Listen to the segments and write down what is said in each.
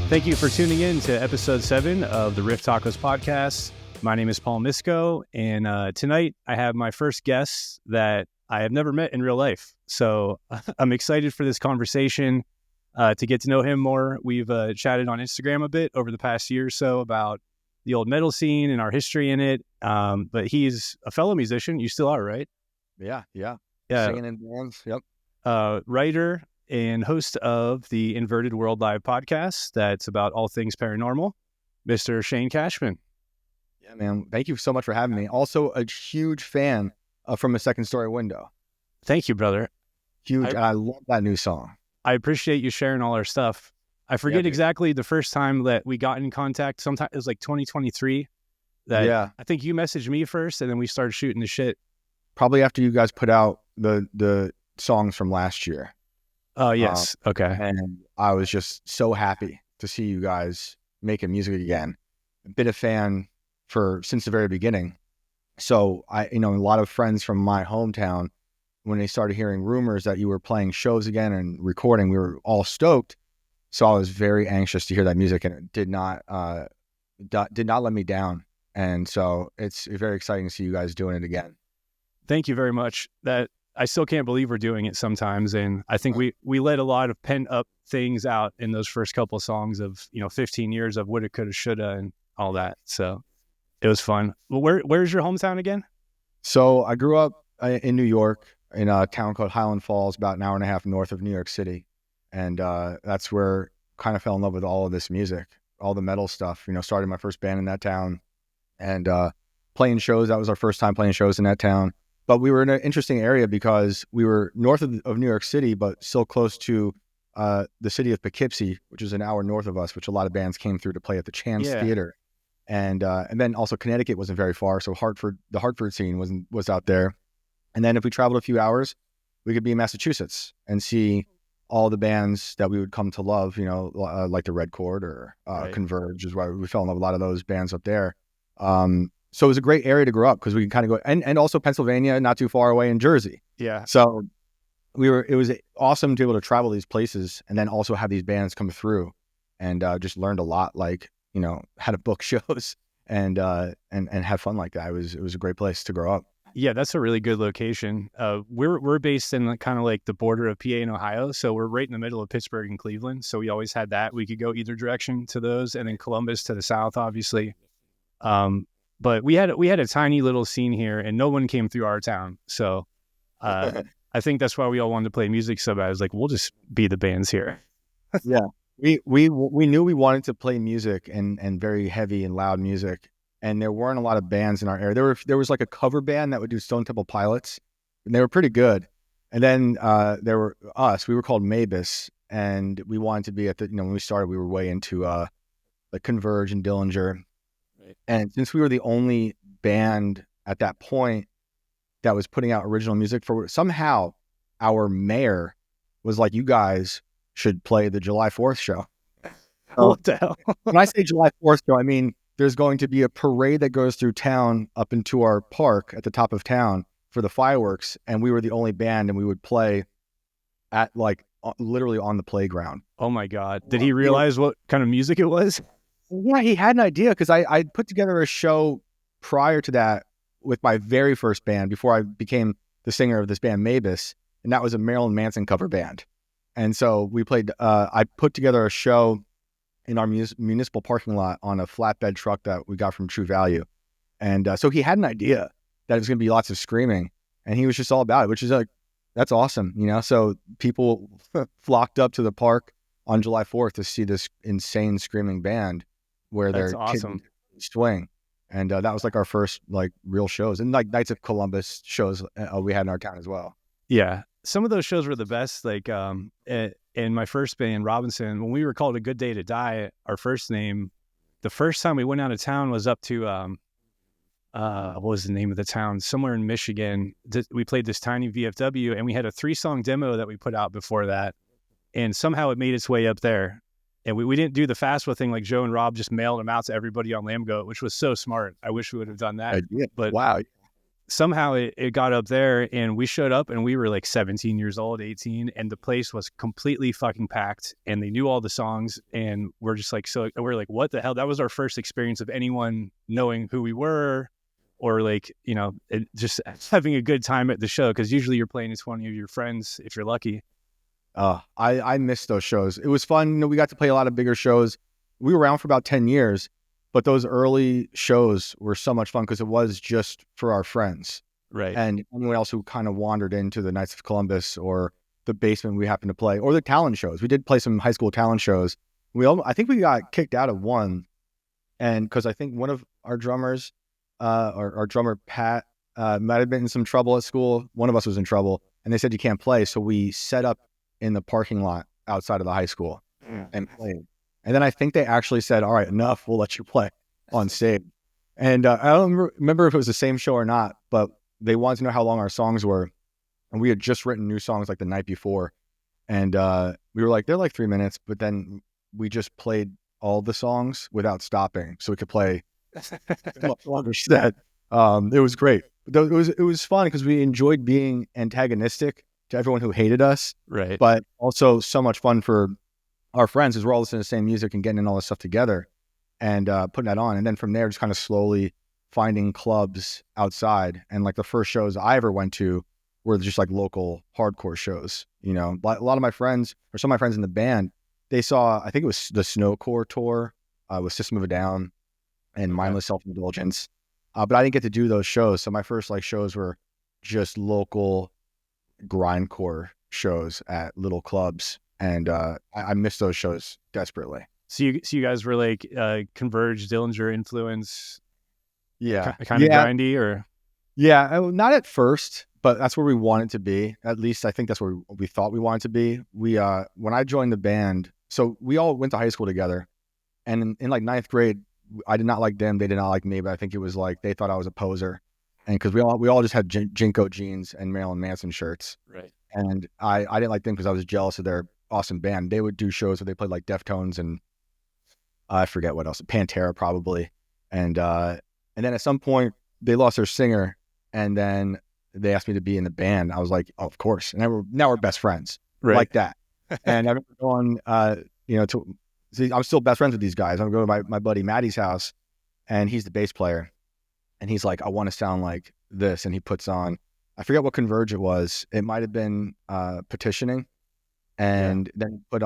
Thank you for tuning in to episode 7 of the Riff Tacos podcast. My name is Paul Misko, and tonight I have my first guest that I have never met in real life. So I'm excited for this conversation to get to know him more. We've chatted on Instagram a bit over the past year or so about the old metal scene and our history in it. But he's a fellow musician. You still are, right? Yeah. Singing in bands. Yep. Writer and host of the Inverted World Live podcast that's about all things paranormal, Mr. Shane Cashman. Yeah, man. Thank you so much for having me. Also a huge fan of From a Second Story Window. Thank you, brother. Huge. I love that new song. I appreciate you sharing all our stuff. I forget exactly the first time that we got in contact. Sometime it was like 2023. I think you messaged me first, and then we started shooting the shit. Probably after you guys put out the songs from last year. Oh, yes. Okay. And I was just so happy to see you guys making music again. I've been a fan since the very beginning. So a lot of friends from my hometown, when they started hearing rumors that you were playing shows again and recording, we were all stoked. So I was very anxious to hear that music, and it did not let me down. And so it's very exciting to see you guys doing it again. Thank you very much. That I still can't believe we're doing it sometimes. And I think we let a lot of pent up things out in those first couple of songs of, 15 years of woulda, coulda, shoulda, and all that. So it was fun. Well, where's your hometown again? So I grew up in New York in a town called Highland Falls, about an hour and a half north of New York City. And that's where I kind of fell in love with all of this music, all the metal stuff, started my first band in that town and playing shows. That was our first time playing shows in that town. But we were in an interesting area because we were north of New York City, but still close to the city of Poughkeepsie, which is an hour north of us, which a lot of bands came through to play at the Chance Theater. And then also Connecticut wasn't very far. So the Hartford scene was out there. And then if we traveled a few hours, we could be in Massachusetts and see all the bands that we would come to love, like the Red Chord or Converge is why we fell in love with a lot of those bands up there. So it was a great area to grow up because we can kind of go, and also Pennsylvania, not too far away, in Jersey. Yeah. So it was awesome to be able to travel these places and then also have these bands come through, and just learned a lot, like, how to book shows and have fun like that. It was a great place to grow up. Yeah, that's a really good location. We're based in kind of like the border of PA and Ohio, so we're right in the middle of Pittsburgh and Cleveland. So we always had that. We could go either direction to those, and then Columbus to the south, obviously. But we had a tiny little scene here, and no one came through our town. So I think that's why we all wanted to play music so bad. I was like, we'll just be the bands here. Yeah, we knew we wanted to play music and very heavy and loud music. And there weren't a lot of bands in our area. There was like a cover band that would do Stone Temple Pilots, and they were pretty good. And then there were us. We were called Mabus, and we wanted to be at the, when we started, we were way into like Converge and Dillinger. Right. And since we were the only band at that point that was putting out original music, somehow our mayor was like, you guys should play the July 4th show. What the hell? When I say July 4th show, I mean, there's going to be a parade that goes through town up into our park at the top of town for the fireworks. And we were the only band, and we would play at literally on the playground. Oh my God. Did he realize what kind of music it was? Yeah, he had an idea, because I put together a show prior to that with my very first band before I became the singer of this band, Mabus. And that was a Marilyn Manson cover band. And so we played, I put together a show in our municipal parking lot on a flatbed truck that we got from True Value. And so he had an idea that it was going to be lots of screaming, and he was just all about it, which is like, that's awesome. So people flocked up to the park on July 4th to see this insane screaming band where that's they're awesome. Swing. And that was like our first like real shows, and like Knights of Columbus shows we had in our town as well. Yeah. Some of those shows were the best. Like in my first band, Robinson, when we were called A Good Day to Die, our first name, the first time we went out of town was up to, what was the name of the town? Somewhere in Michigan. We played this tiny VFW, and we had a 3-song demo that we put out before that. And somehow it made its way up there. And we didn't do the FAFSA thing like Joe and Rob just mailed them out to everybody on Lambgoat, which was so smart. I wish we would have done that. Yeah. But wow. somehow it got up there, and we showed up, and we were like 17 years old, 18, and the place was completely fucking packed, and they knew all the songs, and we're just like, so we're like, what the hell? That was our first experience of anyone knowing who we were, or like, you know, just having a good time at the show, because usually you're playing with one of your friends if you're lucky. I miss those shows. It was fun. You know, we got to play a lot of bigger shows. We were around for about 10 years, but those early shows were so much fun because it was just for our friends. Right. And anyone else who kind of wandered into the Knights of Columbus or the basement we happened to play, or the talent shows. We did play some high school talent shows. I think we got kicked out of one, and because I think one of our drummers, our drummer Pat, might have been in some trouble at school. One of us was in trouble, and they said you can't play. So we set up in the parking lot outside of the high school and played. And then I think they actually said, "All right, enough. We'll let you play on stage." And I don't remember if it was the same show or not, but they wanted to know how long our songs were. And we had just written new songs like the night before. And we were like, they're like 3 minutes, but then we just played all the songs without stopping so we could play much longer set. It was great. It was fun because we enjoyed being antagonistic to everyone who hated us. Right. But also so much fun for our friends because we're all listening to the same music and getting in all this stuff together and putting that on. And then from there, just kind of slowly finding clubs outside. And like the first shows I ever went to were just like local hardcore shows. You know, a lot of my friends, or some of my friends in the band, they saw, I think it was the Snowcore tour with System of a Down and Mindless Self-Indulgence. But I didn't get to do those shows. So my first like shows were just local grindcore shows at little clubs. And I miss those shows desperately. So you guys were like Converge, Dillinger influence, Yeah, kind of grindy, or not at first, but that's where we wanted to be. At least I think that's where we thought we wanted to be. We when I joined the band, so we all went to high school together, and in like 9th grade, I did not like them, they did not like me, but I think it was like they thought I was a poser, and because we all just had Jinko jeans and Marilyn Manson shirts, right? And I didn't like them because I was jealous of their awesome band. They would do shows where they played like Deftones and I forget what else, Pantera probably, and then at some point they lost their singer, and then they asked me to be in the band. I was like, oh, of course. And now we're best friends, right? Like that. And I remember going, I'm still best friends with these guys. I'm going to my buddy Maddie's house, and he's the bass player, and he's like, I want to sound like this, and he puts on, I forget what Converge it was. It might have been Petitioning. And then but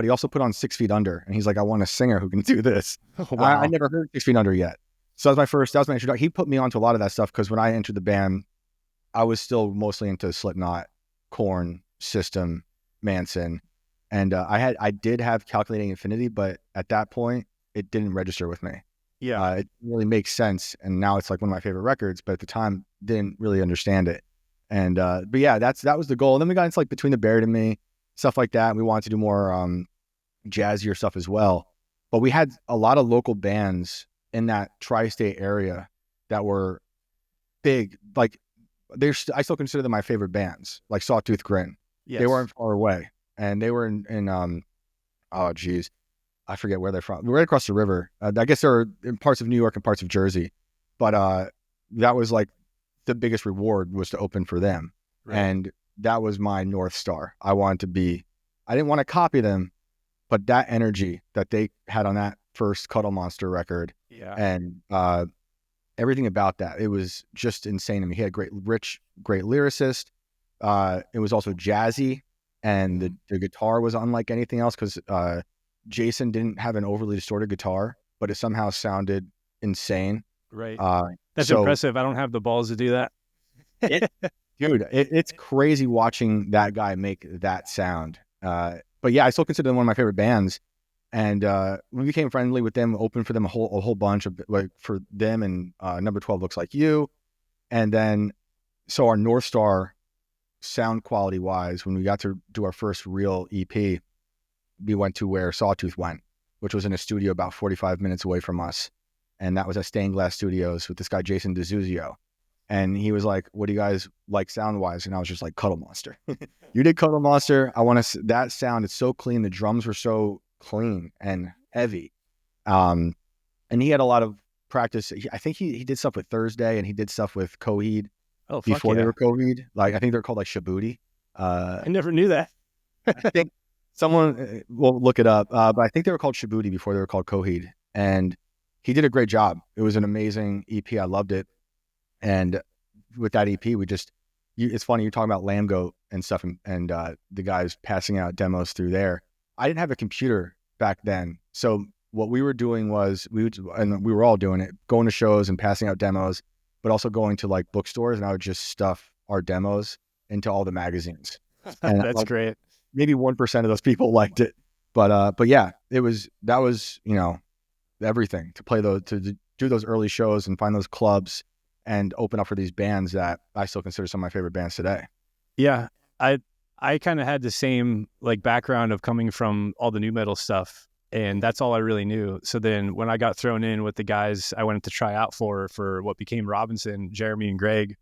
he also put on 6 Feet Under, and he's like, I want a singer who can do this. Wow. I never heard 6 Feet Under yet. So that was my introduction. He put me onto a lot of that stuff because when I entered the band, I was still mostly into Slipknot, Korn, System, Manson. And I did have Calculating Infinity, but at that point, it didn't register with me. Yeah. It really makes sense. And now it's like one of my favorite records, but at the time, didn't really understand it. And, but yeah, that was the goal. And then we got into like Between the Buried and Me, stuff like that. We wanted to do more jazzier stuff as well. But we had a lot of local bands in that tri-state area that were big. Like I still consider them my favorite bands, like Sawtooth Grin. Yes. They weren't far away. And they were in oh geez, I forget where they're from. We're right across the river. I guess they're in parts of New York and parts of Jersey. But that was like the biggest reward was to open for them. Right. And that was my North Star. I didn't want to copy them, but that energy that they had on that first Cuddle Monster record, and everything about that, it was just insane to me. He had great lyricist. It was also jazzy, and the guitar was unlike anything else because Jason didn't have an overly distorted guitar, but it somehow sounded insane. Right. That's impressive. I don't have the balls to do that. Dude, it's crazy watching that guy make that sound. But yeah, I still consider them one of my favorite bands. And we became friendly with them, opened for them a whole bunch of like for them and Number 12 Looks Like You. And then so our North Star sound quality wise, when we got to do our first real EP, we went to where Sawtooth went, which was in a studio about 45 minutes away from us. And that was at Stained Glass Studios with this guy, Jason DeZuzio. And he was like, what do you guys like sound-wise? And I was just like, Cuddle Monster. You did Cuddle Monster. I want to, that sound, it's so clean. The drums were so clean and heavy. And he had a lot of practice. I think he did stuff with Thursday, and he did stuff with Coheed. Oh, fuck before they yeah. were Coheed. Like I think they're called like Shabuti. I never knew that. I think someone will look it up, but I think they were called Shabuti before they were called Coheed. And he did a great job. It was an amazing EP. I loved it. And with that EP, it's funny, you're talking about Lamgo and stuff, and the guys passing out demos through there. I didn't have a computer back then. So what we were doing was, and we were all doing it, going to shows and passing out demos, but also going to like bookstores, and I would just stuff our demos into all the magazines. And That's great. maybe 1% of those people liked it. But yeah, that was, everything to play those, to do those early shows and find those clubs and open up for these bands that I still consider some of my favorite bands today. Yeah. I kind of had the same like background of coming from all the new metal stuff, and that's all I really knew. So then when I got thrown in with the guys I wanted to try out for what became Robinson, Jeremy and Greg,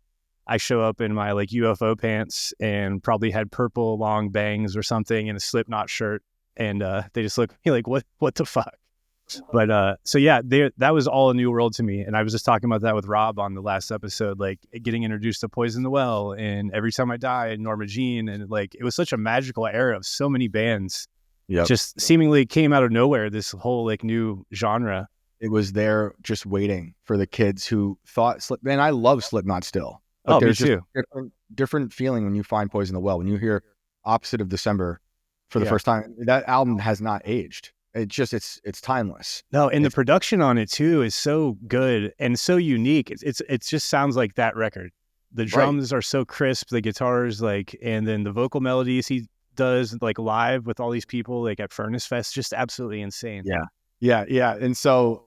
I show up in my like UFO pants and probably had purple long bangs or something and a Slipknot shirt. And they just look at me like, what the fuck? But so yeah, that was all a new world to me. And I was just talking about that with Rob on the last episode, like getting introduced to Poison the Well and Every Time I Die and Norma Jean. And like, it was such a magical era of so many bands. Just seemingly came out of nowhere, this whole like new genre. It was there just waiting for the kids who thought man, I love Slipknot still. But me too. Different feeling when you find Poison the Well. When you hear Opposite of December for the first time, that album has not aged. It's timeless. No, and the production on it too is so good and so unique. It just sounds like that record. The drums are so crisp, the guitars and then the vocal melodies he does like live with all these people like at Furnace Fest, just absolutely insane. Yeah. And so,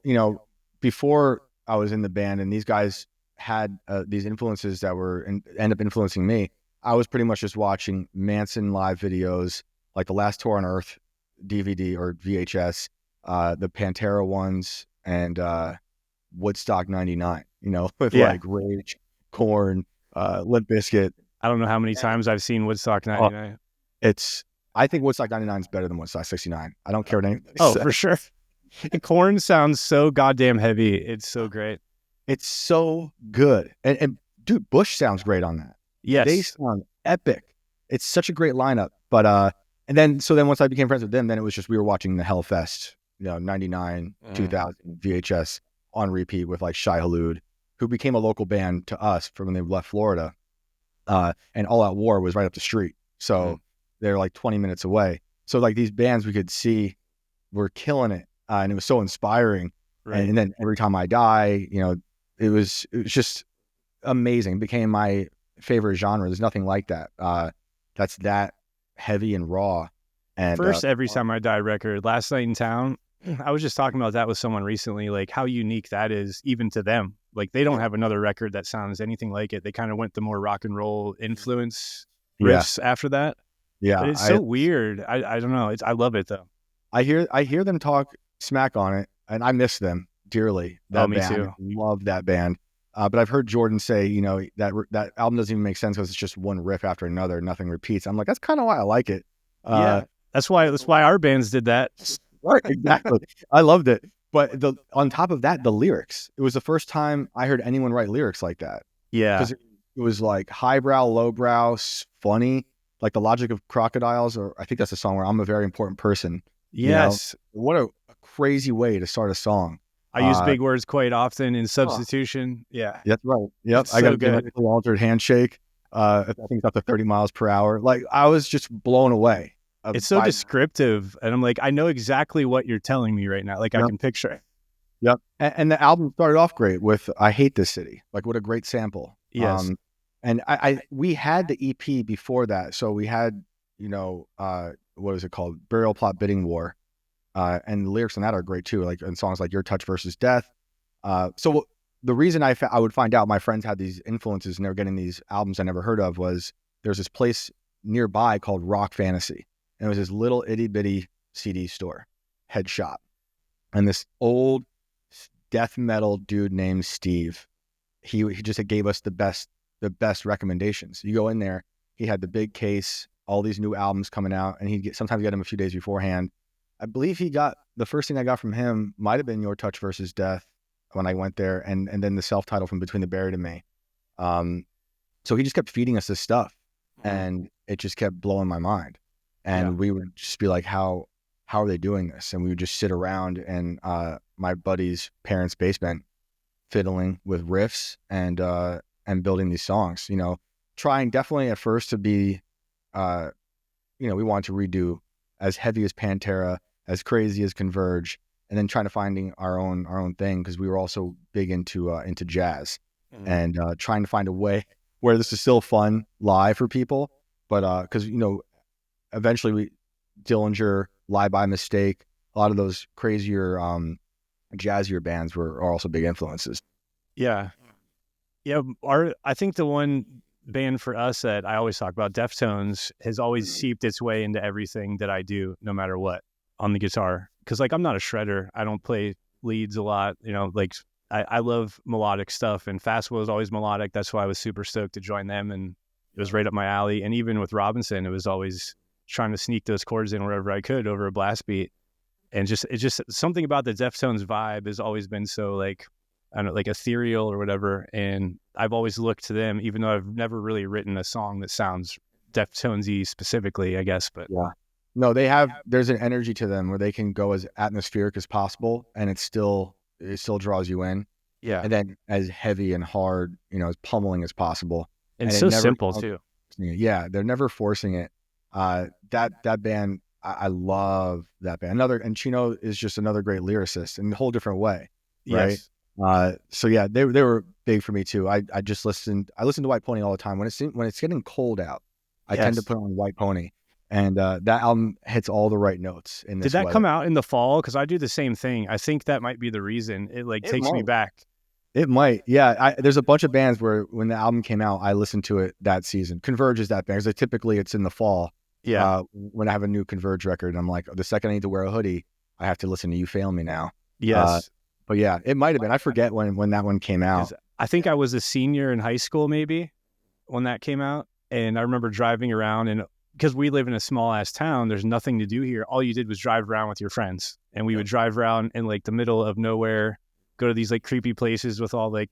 before I was in the band and these guys had these influences that end up influencing me, I was pretty much just watching Manson live videos, like the Last Tour on Earth DVD or VHS, the Pantera ones, and Woodstock 99, with like Rage, Korn, Limp Bizkit. I don't know how many times I've seen Woodstock 99. I think Woodstock 99 is better than Woodstock 69. I don't care what anybody says. For sure. Korn sounds so goddamn heavy. It's so great. It's so good. And dude, Bush sounds great on that. Yes. They sound epic. It's such a great lineup. But and then once I became friends with them, then it was just we were watching the Hellfest, 99, 2000 VHS on repeat with like Shai Hulud, who became a local band to us from when they left Florida. And All Out War was right up the street. So they're like 20 minutes away. So like these bands we could see were killing it. And it was so inspiring. Right. And then Every Time I Die, it was just amazing. It became my favorite genre. There's nothing like that. That's that heavy and raw. And first Every Time I Die record, Last Night in Town, I was just talking about that with someone recently, like how unique that is even to them. Like they don't have another record that sounds anything like it. They kind of went the more rock and roll influence riffs after that. Yeah. But it's so weird. I don't know. I love it though. I hear them talk smack on it and I miss them dearly. Me too. Love that band. But I've heard Jordan say, that album doesn't even make sense because it's just one riff after another, nothing repeats. I'm like, that's kind of why I like it. That's why our bands did that. Right, exactly. I loved it. But on top of that, the lyrics. It was the first time I heard anyone write lyrics like that. Yeah. Because it was like highbrow, lowbrow, funny, like The Logic of Crocodiles, or I think that's a song where I'm a very important person. Yes. What a crazy way to start a song. I use big words quite often in substitution. Yeah. That's right. Yep. I got a genetically altered handshake. I think it's up to 30 miles per hour. Like I was just blown away. It's so descriptive. And I'm like, I know exactly what you're telling me right now. Like I can picture it. Yep. And the album started off great with I Hate This City. Like what a great sample. Yes. And we had the EP before that. So we had, what is it called? Burial Plot Bidding War. And the lyrics on that are great too, like in songs like Your Touch versus Death. So the reason I would find out my friends had these influences and they were getting these albums I never heard of was there's this place nearby called Rock Fantasy. And it was this little itty bitty CD store, head shop. And this old death metal dude named Steve, he just gave us the best recommendations. You go in there, he had the big case, all these new albums coming out, and sometimes get them a few days beforehand. I believe the first thing I got from him might have been Your Touch versus Death when I went there, and then the self-title from Between the Buried and Me. So he just kept feeding us this stuff, and it just kept blowing my mind. And we would just be like, how are they doing this? And we would just sit around in my buddy's parents' basement, fiddling with riffs and building these songs. You know, trying definitely at first to be, you know, we wanted to redo as heavy as Pantera, as crazy as Converge, and then trying to finding our own thing, because we were also big into jazz, and trying to find a way where this is still fun live for people, but because you know, eventually Dillinger, Lie by Mistake, a lot of those crazier jazzier bands are also big influences. Yeah. I think the one band for us that I always talk about, Deftones, has always seeped its way into everything that I do, no matter what, on the guitar. Because like I'm not a shredder, I don't play leads a lot. You know, like I love melodic stuff, and Fastwell was always melodic. That's why I was super stoked to join them, and it was right up my alley. And even with Robinson, it was always trying to sneak those chords in wherever I could over a blast beat. And it's just something about the Deftones vibe has always been so like, I don't know, like ethereal or whatever. And I've always looked to them, even though I've never really written a song that sounds Deftones-y specifically, I guess. But yeah, no, there's an energy to them where they can go as atmospheric as possible, and it still draws you in. Yeah. And then as heavy and hard, you know, as pummeling as possible. And so simple too. Yeah, they're never forcing it. That band, I love that band. And Chino is just another great lyricist in a whole different way, right? Yes. So yeah, they were big for me too. I listen to White Pony all the time when it's getting cold out. I tend to put on White Pony, and that album hits all the right notes in this. Did that come out in the fall? Because I do the same thing. I think that might be the reason it takes me back. It might, yeah. There's a bunch of bands where when the album came out, I listened to it that season. Converge is that band, because typically it's in the fall. Yeah. When I have a new Converge record, I'm like, the second I need to wear a hoodie, I have to listen to You Fail Me Now. Yes. But yeah, it might have been. I forget when that one came out. I think I was a senior in high school, maybe, when that came out. And I remember driving around, and because we live in a small ass town, there's nothing to do here. All you did was drive around with your friends, and we would drive around in like the middle of nowhere, go to these like creepy places with all like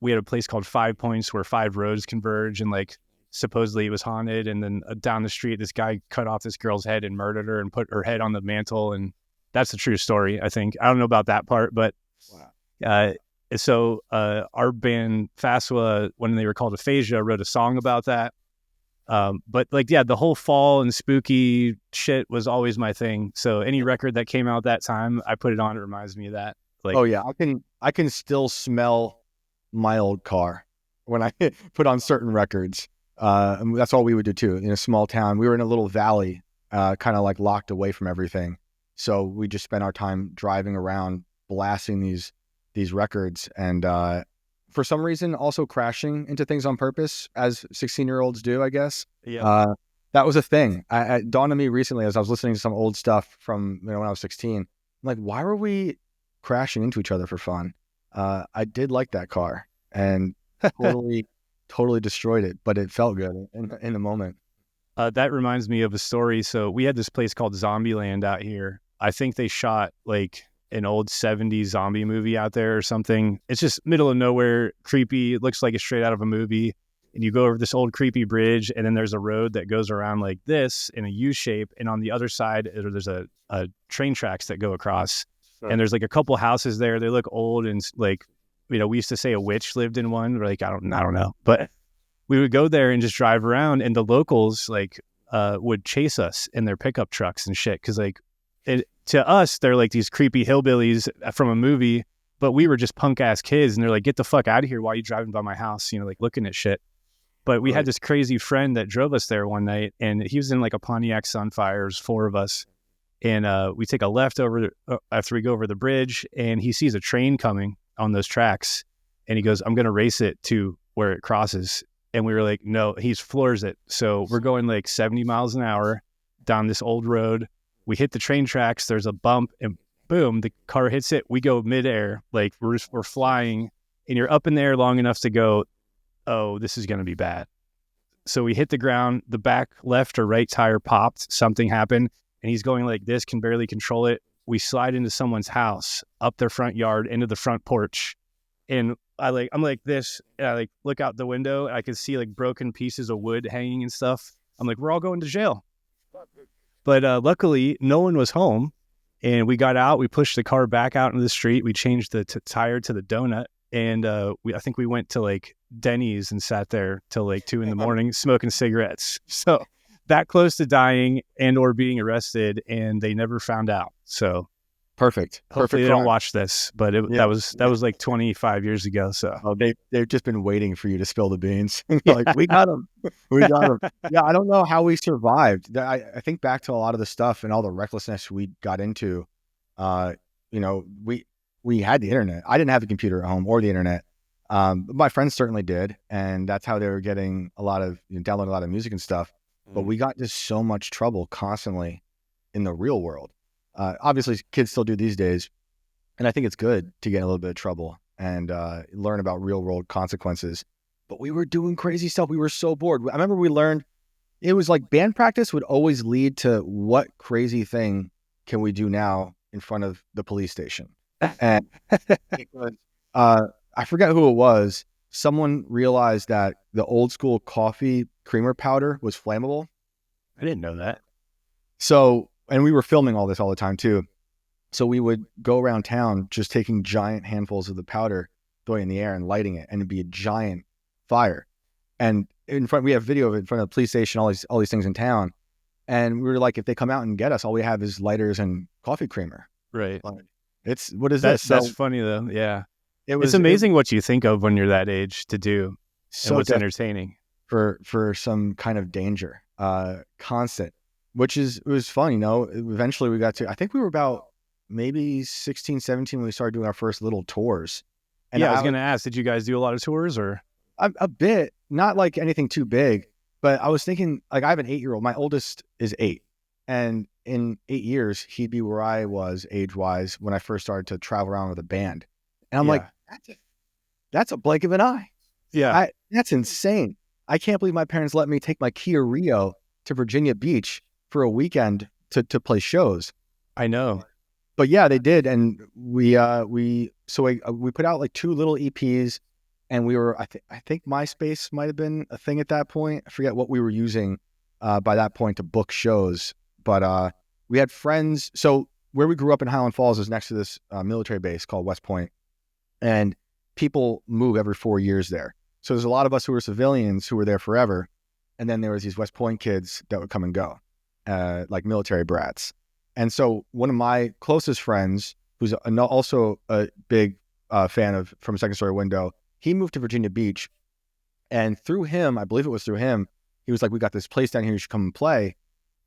we had a place called 5 Points where 5 roads converge, and like supposedly it was haunted. And then down the street, this guy cut off this girl's head and murdered her and put her head on the mantle. And that's the true story, I think. I don't know about that part, but so our band Fastwa, when they were called Aphasia, wrote a song about that. But like, yeah, the whole fall and spooky shit was always my thing. So any record that came out that time, I put it on. It reminds me of that. Like, oh yeah, I can still smell my old car when I put on certain records. That's all we would do too. In a small town, we were in a little valley, kind of like locked away from everything. So we just spent our time driving around, blasting these records, and for some reason also crashing into things on purpose, as 16-year-olds do, I guess. Yeah. That was a thing. It dawned on me recently as I was listening to some old stuff from when I was 16. I'm like, why were we crashing into each other for fun? I did like that car, and totally destroyed it, but it felt good in the moment. That reminds me of a story. So we had this place called Zombieland out here. I think they shot like an old 70s zombie movie out there or something. It's just middle of nowhere, creepy. It looks like it's straight out of a movie. And you go over this old creepy bridge, and then there's a road that goes around like this in a U shape. And on the other side, there's a train tracks that go across. Sure. And there's like a couple houses there. They look old, and like, we used to say a witch lived in one. We're like, I don't know. But we would go there and just drive around, and the locals like would chase us in their pickup trucks and shit. Cause like to us, they're like these creepy hillbillies from a movie, but we were just punk ass kids, and they're like, get the fuck out of here. Why are you driving by my house? Like looking at shit. But we had this crazy friend that drove us there one night, and he was in like a Pontiac Sunfire. There's 4 of us. And we take a left over after we go over the bridge, and he sees a train coming on those tracks, and he goes, I'm going to race it to where it crosses. And we were like, no, he floors it. So we're going like 70 miles an hour down this old road. We hit the train tracks. There's a bump, and boom, the car hits it. We go midair, like we're flying, and you're up in there long enough to go, oh, this is going to be bad. So we hit the ground, the back left or right tire popped, something happened, and he's going like this, can barely control it. We slide into someone's house, up their front yard, into the front porch, and I'm like this, and I like look out the window, and I can see like broken pieces of wood hanging and stuff. I'm like, we're all going to jail. But luckily, no one was home, and we got out. We pushed the car back out into the street. We changed the tire to the donut, and I think we went to like Denny's and sat there till like 2 a.m. smoking cigarettes. So that close to dying and or being arrested, and they never found out. So Perfect. hopefully they crime. don't watch this, but that was like 25 years ago. So they've just been waiting for you to spill the beans. Like, we got them. We got them. Yeah, I don't know how we survived. I think back to a lot of the stuff and all the recklessness we got into. We had the internet. I didn't have the computer at home or the internet. But my friends certainly did, and that's how they were getting downloading a lot of music and stuff. But we got just so much trouble constantly in the real world. Obviously, kids still do these days, and I think it's good to get in a little bit of trouble and learn about real world consequences. But we were doing crazy stuff. We were so bored. I remember we learned it was like band practice would always lead to what crazy thing can we do now in front of the police station. And I forget who it was. Someone realized that the old school coffee creamer powder was flammable. I didn't know that. So, and we were filming all this all the time too. So we would go around town just taking giant handfuls of the powder, throwing it in the air and lighting it, and it'd be a giant fire. And in front, we have video of it in front of the police station, all these things in town. And we were like, if they come out and get us, all we have is lighters and coffee creamer. Right. Like, what is this? That's funny though. Yeah. It's amazing what you think of when you're that age to do, so and what's entertaining for some kind of danger, constant, it was fun. Eventually we got to, I think we were about maybe 16, 17 when we started doing our first little tours. And I was going to ask, did you guys do a lot of tours or? A bit, not like anything too big, but I was thinking, like, I have an 8-year-old. My oldest is 8. And in 8 years, he'd be where I was age-wise when I first started to travel around with a band. And I'm like, that's a blink of an eye. Yeah. That's insane. I can't believe my parents let me take my Kia Rio to Virginia Beach for a weekend to play shows. I know. But yeah, they did. And we put out like 2 little EPs. And we were, I think MySpace might have been a thing at that point. I forget what we were using by that point to book shows. But we had friends. So where we grew up in Highland Falls is next to this military base called West Point. And people move every 4 years there. So there's a lot of us who were civilians who were there forever. And then there was these West Point kids that would come and go, like military brats. And so one of my closest friends, who's also a big fan of From a Second Story Window, he moved to Virginia Beach, and through him, I believe it was through him, he was like, we got this place down here, you should come and play.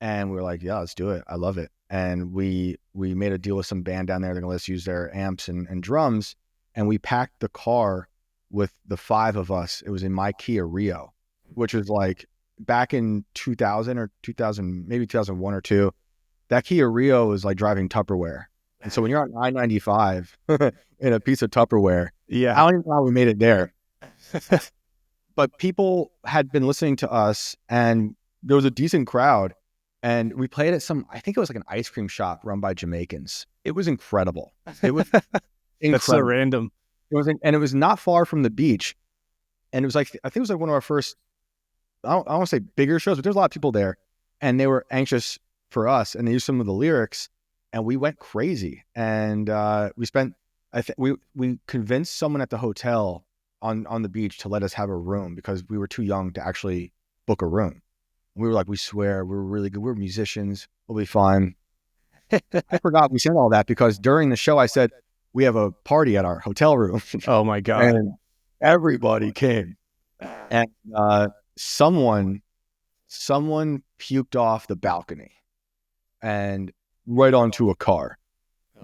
And we were like, yeah, let's do it. I love it. And we made a deal with some band down there. They're going to let us use their amps and drums. And we packed the car with the 5 of us. It was in my Kia Rio, which was like back in 2000 or 2000, maybe 2001 or 2. That Kia Rio was like driving Tupperware. And so when you're on I-95 in a piece of Tupperware, I don't even know how we made it there. But people had been listening to us, and there was a decent crowd. And we played at I think it was like an ice cream shop run by Jamaicans. It was incredible. It was incredible. That's so random. And it was not far from the beach. And it was like, I think it was like one of our first, I don't want to say bigger shows, but there's a lot of people there. And they were anxious for us, and they used some of the lyrics. And we went crazy, and we convinced someone at the hotel on the beach to let us have a room because we were too young to actually book a room. We were like, we swear, we're really good. We're musicians. We'll be fine. I forgot we said all that because during the show I said, we have a party at our hotel room. Oh my God. And everybody came. And someone puked off the balcony and right onto a car.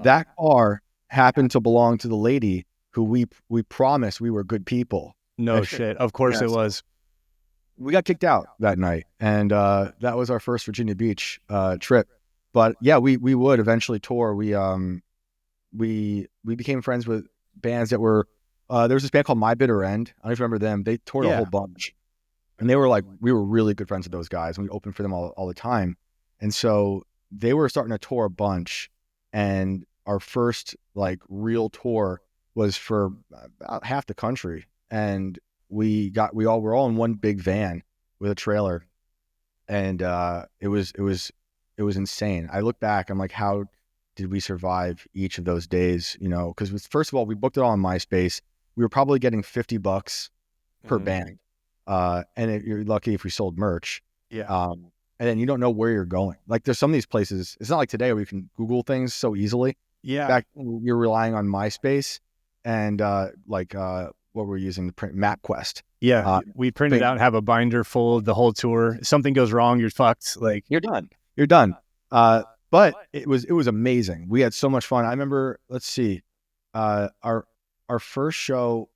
That car happened to belong to the lady who we promised we were good people. No shit. Of course it was. We got kicked out that night, and that was our first Virginia Beach trip. But yeah, we would eventually tour. We became friends with bands that were there was this band called My Bitter End. I don't even remember them. They toured a whole bunch, and they were like, we were really good friends with those guys, and we opened for them all the time. And so they were starting to tour a bunch, and our first like real tour was for about half the country, and we were all in one big van with a trailer, and it was insane. I look back, I'm like, how did we survive each of those days? You know, because first of all, we booked it all on MySpace. We were probably getting $50 per band, and you're lucky if we sold merch. Yeah. And then you don't know where you're going. Like there's some of these places. It's not like today where you can Google things so easily. Yeah. Back when you're relying on MySpace and what we're using to print MapQuest. Yeah, we print it out and have a binder full of the whole tour. If something goes wrong, you're fucked. Like you're done. You're done. But it was amazing. We had so much fun. I remember. Let's see, our first show,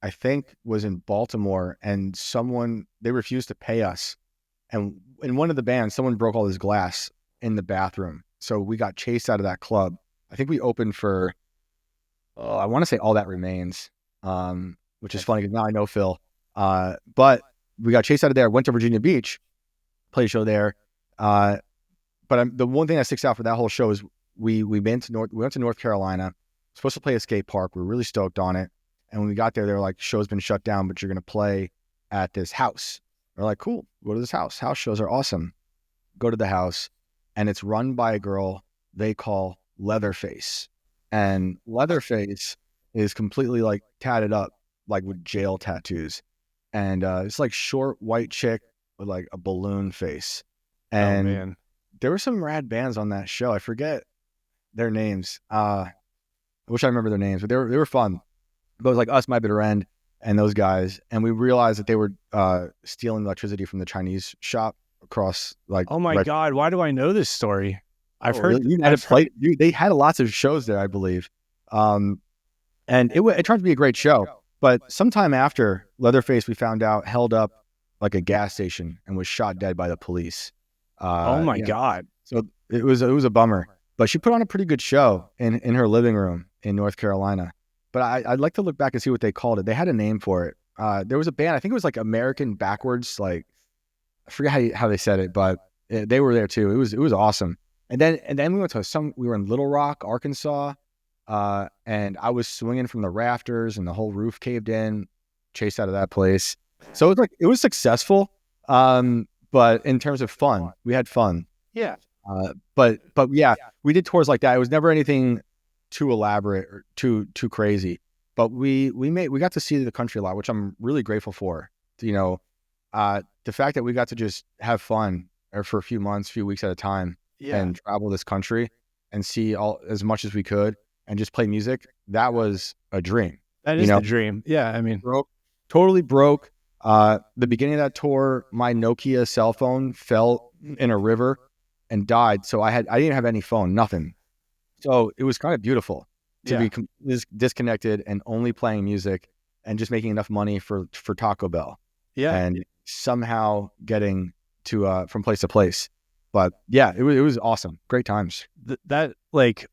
I think, was in Baltimore, and they refused to pay us. And in one of the bands, someone broke all this glass in the bathroom, so we got chased out of that club. I think we opened for, I want to say All That Remains, which is funny because now I know Phil. But we got chased out of there, went to Virginia Beach, played a show there. But the one thing that sticks out for that whole show is we went to North Carolina, supposed to play a skate park. We were really stoked on it. And when we got there, they were like, show's been shut down, but you're going to play at this house. We're like, cool, go to this house. House shows are awesome. Go to the house, and it's run by a girl they call Leatherface. And Leatherface is completely like tatted up, like with jail tattoos. And it's like short white chick with like a balloon face. And oh, man. There were some rad bands on that show. I forget their names. I wish I remember their names, but they were fun. But it was like us, My Bitter End, and those guys. And we realized that they were stealing electricity from the Chinese shop across like. Oh my God! Why do I know this story? I've heard. Really? They had lots of shows there, I believe. And it turned out to be a great show. But sometime after, Leatherface, we found out, held up like a gas station and was shot dead by the police. Oh my God! So it was a bummer. But she put on a pretty good show in her living room in North Carolina. But I'd like to look back and see what they called it. They had a name for it. There was a band, I think it was like American Backwards, like I forget how they said it, but they were there too. It was awesome. And then we went to we were in Little Rock, Arkansas, and I was swinging from the rafters and the whole roof caved in, chased out of that place. So it was successful. But in terms of fun, we had fun. Yeah. But yeah, we did tours like that. It was never anything too elaborate or too crazy. But we got to see the country a lot, which I'm really grateful for. You know, the fact that we got to just have fun for a few months, few weeks at a time, and travel this country and see as much as we could and just play music. That was a dream. That is the dream. Yeah, I mean, totally broke. The beginning of that tour, my Nokia cell phone fell in a river and died. So I didn't have any phone, nothing. So it was kind of beautiful to be disconnected and only playing music and just making enough money for Taco Bell. Yeah. And somehow getting to from place to place. But yeah, it was awesome. Great times. That like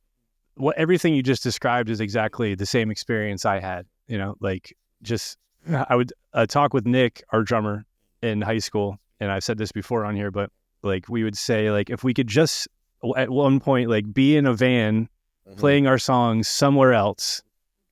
everything you just described is exactly the same experience I had. You know, like just I would talk with Nick, our drummer, in high school, and I've said this before on here, but like we would say like if we could just at one point like be in a van playing our songs somewhere else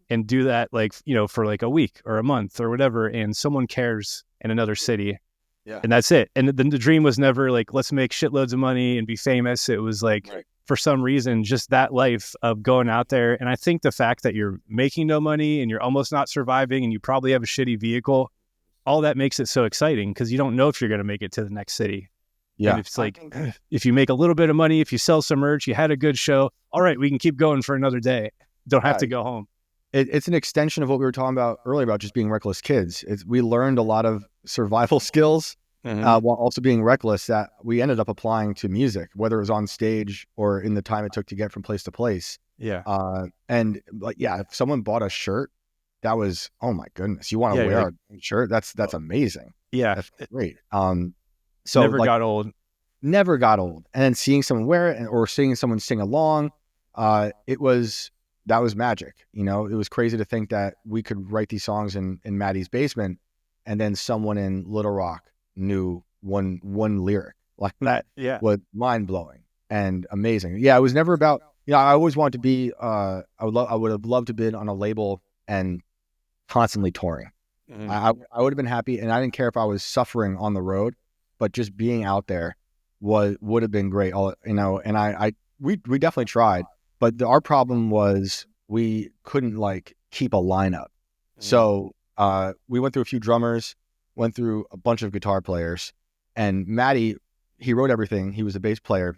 and do that like, you know, for like a week or a month or whatever, and someone cares in another city. Yeah. And that's it. And then the dream was never like, let's make shitloads of money and be famous. It was like, for some reason, just that life of going out there. And I think the fact that you're making no money and you're almost not surviving and you probably have a shitty vehicle, all that makes it so exciting because you don't know if you're going to make it to the next city. Yeah. And it's like, if you make a little bit of money, if you sell some merch, you had a good show, all right, we can keep going for another day. Don't have to go home. It's an extension of what we were talking about earlier about just being reckless kids. We learned a lot of survival skills while also being reckless that we ended up applying to music, whether it was on stage or in the time it took to get from place to place. Yeah. And like, yeah, if someone bought a shirt, that was, oh my goodness, you want to wear a shirt? That's amazing. Yeah. That's great. So never got old. Never got old. And then seeing someone wear it or seeing someone sing along, that was magic. You know, it was crazy to think that we could write these songs in Maddie's basement and then someone in Little Rock knew one lyric like that. Yeah. Was mind blowing and amazing. Yeah. It was never about I always wanted to be. I would have loved to have been on a label and constantly touring. Mhm. I would have been happy, and I didn't care if I was suffering on the road, but just being out there would have been great. And we definitely tried, but our problem was we couldn't like keep a lineup. So we went through a few drummers, went through a bunch of guitar players, and Maddie, he wrote everything. He was a bass player,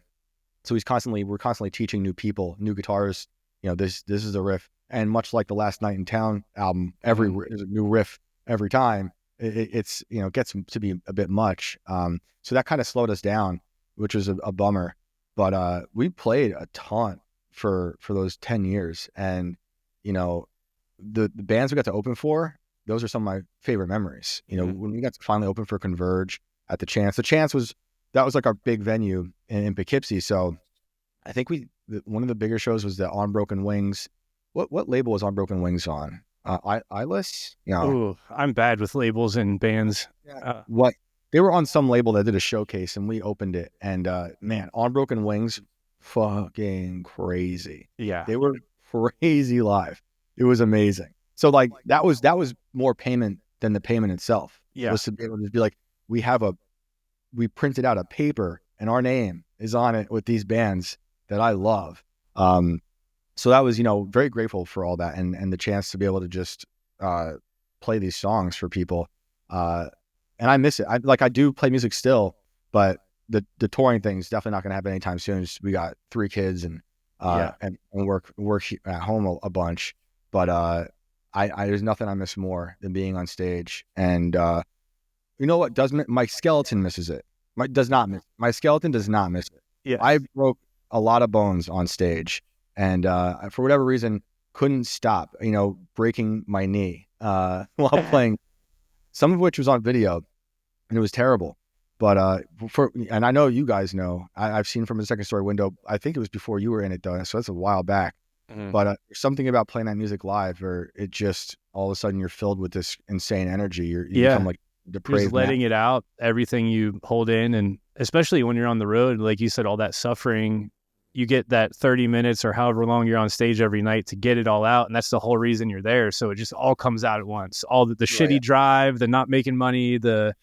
so we're constantly teaching new people, new guitarists. This is a riff, and much like the Last Night in Town album, there's a new riff every time. It's gets to be a bit much. So that kind of slowed us down, which was a bummer. But we played a ton for those 10 years, and the bands we got to open for, those are some of my favorite memories. When we got to finally open for Converge at the Chance. The Chance was like our big venue in Poughkeepsie. So I think one of the bigger shows was the On Broken Wings. What label was On Broken Wings on? Eyeless? Ooh, I'm bad with labels and bands. What they were on some label that did a showcase, and we opened it. And man, On Broken Wings, fucking crazy. Yeah, they were crazy live. It was amazing. So like that was more payment than the payment itself. Yeah, Was to be able to be like, we printed out a paper and our name is on it with these bands that I love. So that was, very grateful for all that and the chance to be able to just play these songs for people. And I miss it. I do play music still, but the touring thing is definitely not going to happen anytime soon. We got 3 kids and work at home a bunch. But there's nothing I miss more than being on stage. And you know what my skeleton misses it. My skeleton does not miss it. yeah. I broke a lot of bones on stage, and for whatever reason couldn't stop, breaking my knee while playing, some of which was on video, and it was terrible. But and I know you guys know, I've seen from the second story window. I think it was before you were in it though, so that's a while back. But there's something about playing that music live where it just all of a sudden you're filled with this insane energy. You become like depraved. Just letting it out, everything you hold in, and especially when you're on the road, like you said, all that suffering, you get that 30 minutes or however long you're on stage every night to get it all out, and that's the whole reason you're there. So it just all comes out at once. All the shitty drive, the not making money, the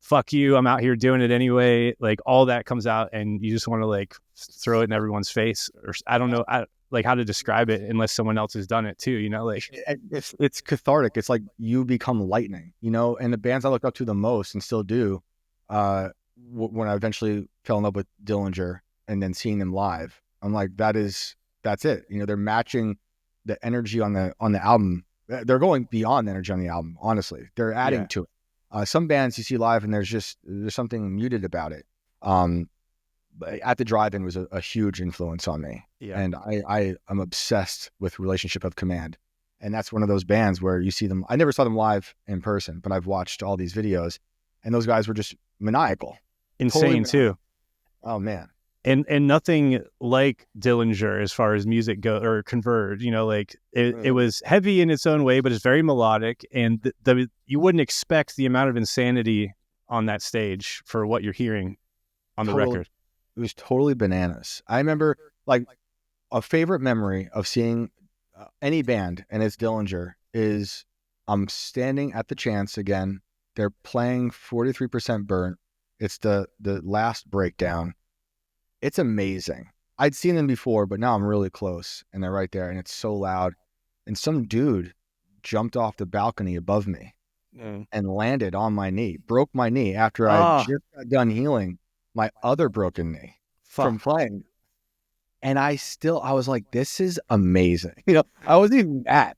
fuck you, I'm out here doing it anyway. Like all that comes out, and you just want to like throw it in everyone's face. Or I don't know, like how to describe it unless someone else has done it too. Like it's cathartic. It's like you become lightning. And the bands I looked up to the most and still do, when I eventually fell in love with Dillinger and then seeing them live, I'm like, that's it. They're matching the energy on the album. They're going beyond the energy on the album. Honestly, they're adding to it. Some bands you see live and there's something muted about it. At the Drive-In was a huge influence on me. And I am obsessed with Relationship of Command. And that's one of those bands where you see them. I never saw them live in person, but I've watched all these videos, and those guys were just maniacal. Insane too. Oh man. And nothing like Dillinger as far as music go or Converge, it was heavy in its own way, but it's very melodic, and you wouldn't expect the amount of insanity on that stage for what you're hearing on the record. It was totally bananas. I remember like a favorite memory of seeing any band, and it's Dillinger, is I'm standing at the Chance again. They're playing 43% Burnt. It's the last breakdown. It's amazing. I'd seen them before, but now I'm really close, and they're right there, and it's so loud. And some dude jumped off the balcony above me and landed on my knee, broke my knee after I just got done healing my other broken knee from playing. And I was like, this is amazing. I wasn't even mad.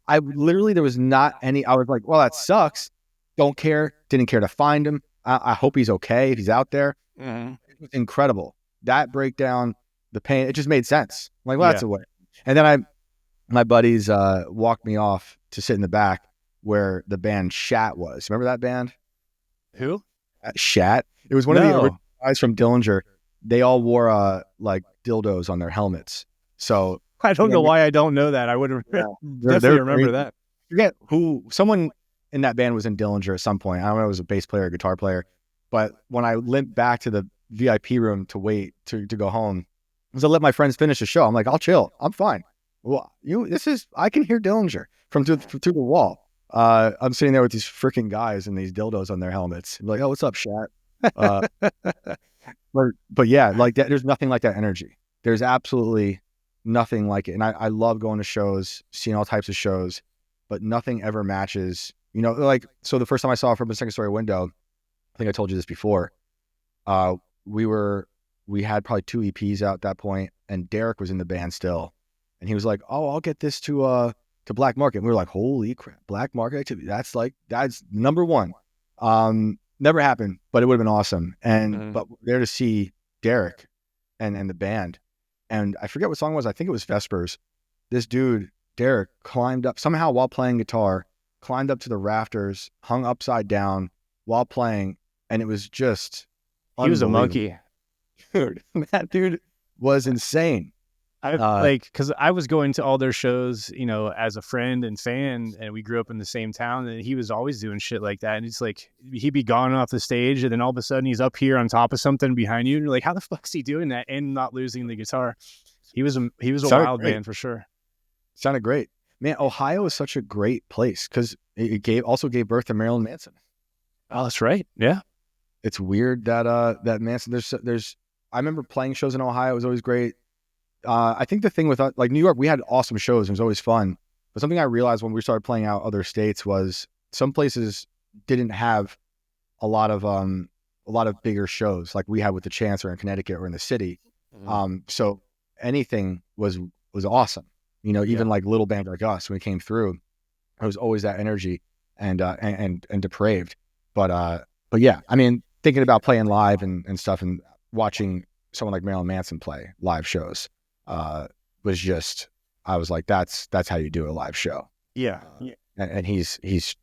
I literally, there was not any, I was like, well, that sucks. Don't care. Didn't care to find him. I hope he's okay if he's out there. It was incredible. That breakdown, the pain, it just made sense. I'm like, well, that's a way. And then my buddies walked me off to sit in the back where the band Shat was. Remember that band? Who? Shat. It was one of the original guys from Dillinger. They all wore like dildos on their helmets. So I don't know why I don't know that. I would definitely remember that. Forget someone in that band was in Dillinger at some point. I don't know if it was a bass player or guitar player. But when I limped back to the VIP room to wait to go home, because I let my friends finish the show. I'm like, I'll chill. I'm fine. Well, I can hear Dillinger from through the wall. I'm sitting there with these freaking guys and these dildos on their helmets. I'm like, oh, what's up, Shat? Uh, but yeah, like that, there's nothing like that energy. There's absolutely nothing like it. And I love going to shows, seeing all types of shows, but nothing ever matches, like, so the first time I saw it from a second story window, I think I told you this before. We had probably 2 EPs out at that point, and Derek was in the band still. And he was like, oh, I'll get this to Black Market. And we were like, holy crap, Black Market activity. That's number one. Never happened, but it would have been awesome. And but there to see Derek and the band, and I forget what song it was. I think it was Vespers. This dude, Derek, climbed up somehow while playing guitar, climbed up to the rafters, hung upside down while playing, and it was just he was a monkey, dude. That dude was insane. Because I was going to all their shows, as a friend and fan, and we grew up in the same town, and he was always doing shit like that. And it's like, he'd be gone off the stage, and then all of a sudden he's up here on top of something behind you, and you're like, how the fuck's he doing that and not losing the guitar? He was a wild man for sure. Sounded great, man. Ohio is such a great place because it also gave birth to Marilyn Manson. Oh, that's right. Yeah, it's weird that that Manson. I remember playing shows in Ohio. It was always great. I think the thing with like New York, we had awesome shows. It was always fun. But something I realized when we started playing out other states was some places didn't have a lot of bigger shows like we had with the Chance or in Connecticut or in the city. So anything was awesome. Even like little band like us, when we came through, there was always that energy and depraved. But yeah, I mean, thinking about playing live and stuff and watching someone like Marilyn Manson play live shows was just, I was like, that's how you do a live show. Yeah. And he's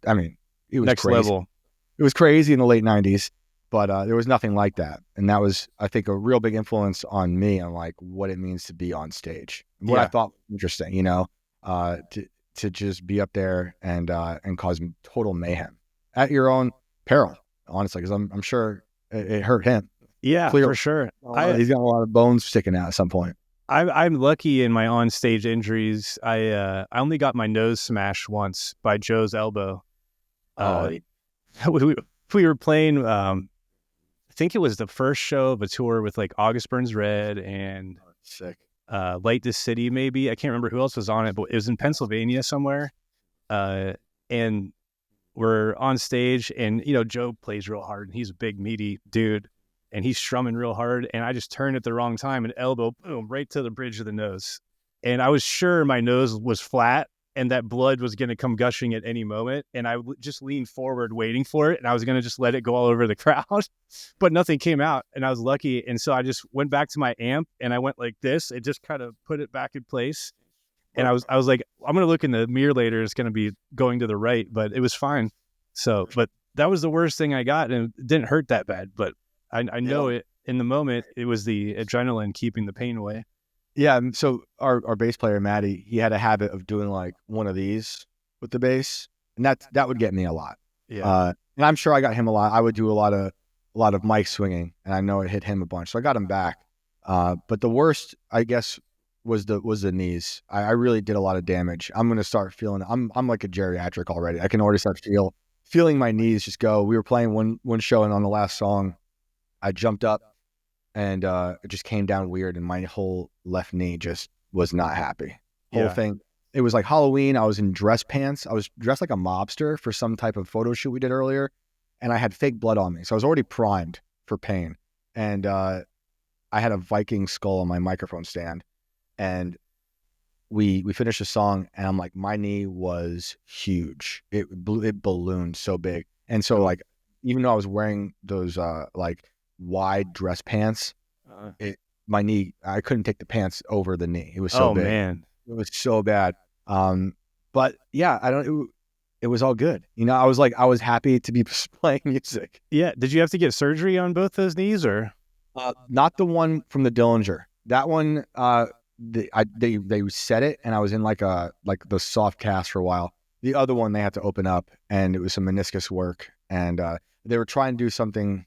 I mean, it was next crazy. level. It was crazy in the late 90s, but there was nothing like that. And that was, I think, a real big influence on me on like what it means to be on stage. What I thought was interesting, to just be up there and cause total mayhem at your own peril, honestly, because I'm sure it hurt him. Yeah, for sure. He's got a lot of bones sticking out at some point. I'm lucky in my on-stage injuries. I only got my nose smashed once by Joe's elbow. We were playing, I think it was the first show of a tour with like August Burns Red and sick. Light This City, maybe. I can't remember who else was on it, but it was in Pennsylvania somewhere. And we're on stage, and Joe plays real hard, and he's a big, meaty dude. And he's strumming real hard, and I just turned at the wrong time and elbow, boom, right to the bridge of the nose. And I was sure my nose was flat and that blood was going to come gushing at any moment. And I just leaned forward waiting for it, and I was going to just let it go all over the crowd, but nothing came out, and I was lucky. And so I just went back to my amp, and I went like this. It just kind of put it back in place. And I was like, I'm going to look in the mirror later. It's going to be going to the right, but it was fine. So, but that was the worst thing I got, and it didn't hurt that bad, but I know it in the moment. It was the adrenaline keeping the pain away. Yeah. So our bass player, Maddie, he had a habit of doing like one of these with the bass, and that would get me a lot. Yeah. And I'm sure I got him a lot. I would do a lot of mic swinging, and I know it hit him a bunch. So I got him back. But the worst, I guess, was the knees. I really did a lot of damage. I'm going to start feeling, I'm like a geriatric already. I can already start feeling my knees just go. We were playing one show, and on the last song, I jumped up and it just came down weird, and my whole left knee just was not happy. Whole thing. It was like Halloween. I was in dress pants. I was dressed like a mobster for some type of photo shoot we did earlier, and I had fake blood on me. So I was already primed for pain. And I had a Viking skull on my microphone stand, and we finished the song, and I'm like, my knee was huge. It ballooned so big. And so like, even though I was wearing those like wide dress pants, my knee, I couldn't take the pants over the knee. It was so big. Man. It was so bad. But yeah, it was all good. I was happy to be playing music. Yeah. Did you have to get surgery on both those knees, or? Not the one from the Dillinger. That one, they set it, and I was in like the soft cast for a while. The other one, they had to open up, and it was some meniscus work, and they were trying to do something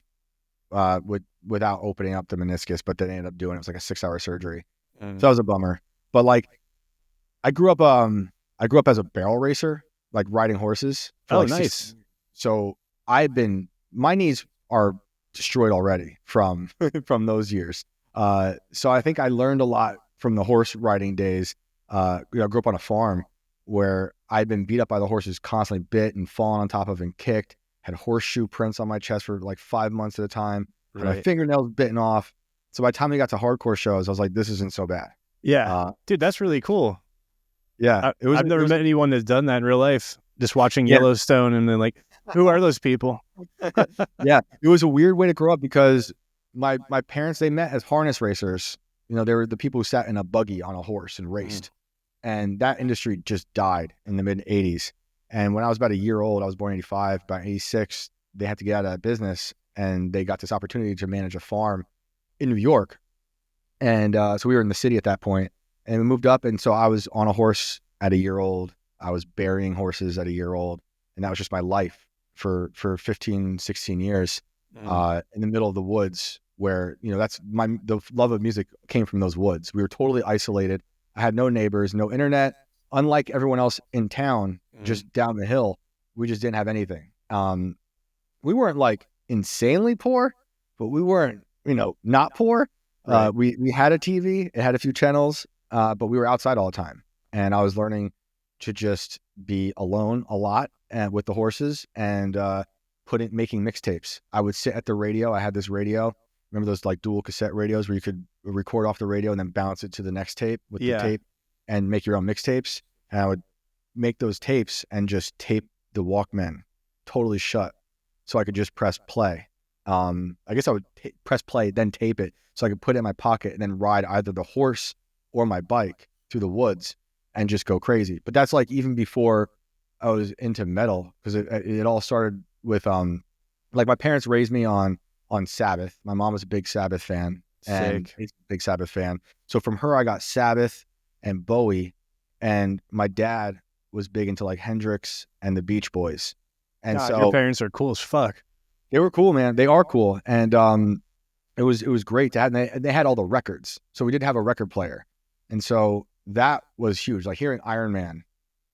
without opening up the meniscus, but they ended up doing it. It was like a 6-hour surgery. So that was a bummer. But like, I grew up as a barrel racer, like riding horses. For like nice. 16 years. So my knees are destroyed already from from those years. So I think I learned a lot from the horse riding days. I grew up on a farm where I'd been beat up by the horses, constantly bit and fallen on top of and kicked. Had horseshoe prints on my chest for like 5 months at a time. Had my fingernails bitten off. So by the time we got to hardcore shows, I was like, this isn't so bad. Yeah, dude, that's really cool. Yeah, I've never met anyone that's done that in real life. Just watching Yellowstone and then like, who are those people? Yeah, it was a weird way to grow up because my parents, they met as harness racers. They were the people who sat in a buggy on a horse and raced. And that industry just died in the mid 80s. And when I was about a year old, I was born in 85, about 86, they had to get out of that business and they got this opportunity to manage a farm in New York. And so we were in the city at that point and we moved up. And so I was on a horse at a year old. I was burying horses at a year old. And that was just my life for 15, 16 years in the middle of the woods where, the love of music came from those woods. We were totally isolated. I had no neighbors, no internet. Unlike everyone else in town, just down the hill, we just didn't have anything. We weren't like insanely poor, but we weren't, not poor. Right. We had a TV, it had a few channels, but we were outside all the time. And I was learning to just be alone a lot with the horses and making mixtapes. I would sit at the radio. I had this radio. Remember those like dual cassette radios where you could record off the radio and then bounce it to the next tape with the tape and make your own mixtapes. And I would make those tapes and just tape the Walkman totally shut so I could just press play. I guess I would press play, then tape it so I could put it in my pocket and then ride either the horse or my bike through the woods and just go crazy. But that's like even before I was into metal, because it all started with like my parents raised me on Sabbath. My mom was a big Sabbath fan. And he's a big Sabbath fan. So from her, I got Sabbath and Bowie. And my dad was big into like Hendrix and the Beach Boys. And God, so your parents are cool as fuck. They were cool, man. They are cool. And it was great to have. And they had all the records. So we did have a record player. And so that was huge. Like hearing Iron Man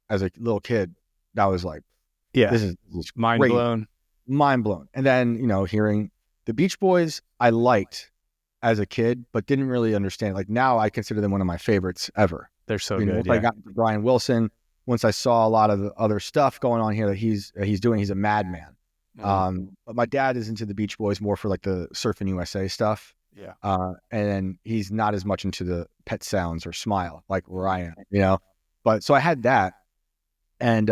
as a little kid, that was like, this is mind blown. Mind blown. And then, hearing the Beach Boys, I liked as a kid, but didn't really understand. Like now I consider them one of my favorites ever. They're so good. Once I got to Brian Wilson, once I saw a lot of the other stuff going on here that he's doing, he's a madman. But my dad is into the Beach Boys more for like the Surfing USA stuff. Yeah. And he's not as much into the Pet Sounds or Smile like where I am, But so I had that. And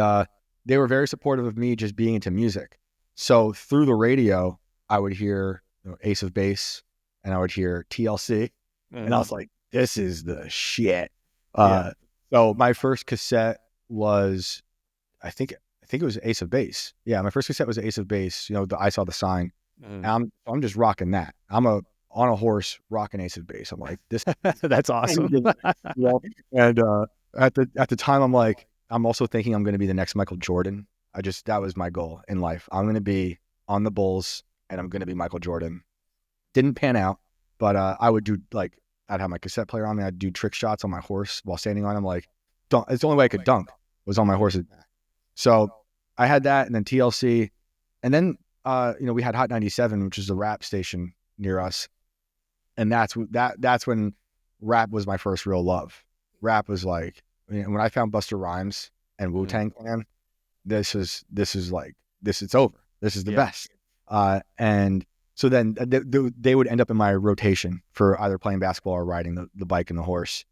they were very supportive of me just being into music. So through the radio, I would hear Ace of Base and I would hear TLC. And I was like, this is the shit. So my first cassette was, I think it was Ace of Base. Yeah, my first cassette was Ace of Base. I Saw the Sign. And I'm just rocking that. I'm on a horse rocking Ace of Base. I'm like, this. That's awesome. And at the time, I'm like, I'm also thinking I'm going to be the next Michael Jordan. That was my goal in life. I'm going to be on the Bulls and I'm going to be Michael Jordan. Didn't pan out, but I would do like, I'd have my cassette player on me. I'd do trick shots on my horse while standing on him. Like, it's the only way I could dunk was on my horse's back. So I had that, and then TLC, and then we had Hot 97, which is a rap station near us, and that's when rap was my first real love. Rap was like when I found Busta Rhymes and WuTang Clan. This is it's over. This is the best. And so then they would end up in my rotation for either playing basketball or riding the bike and the horse.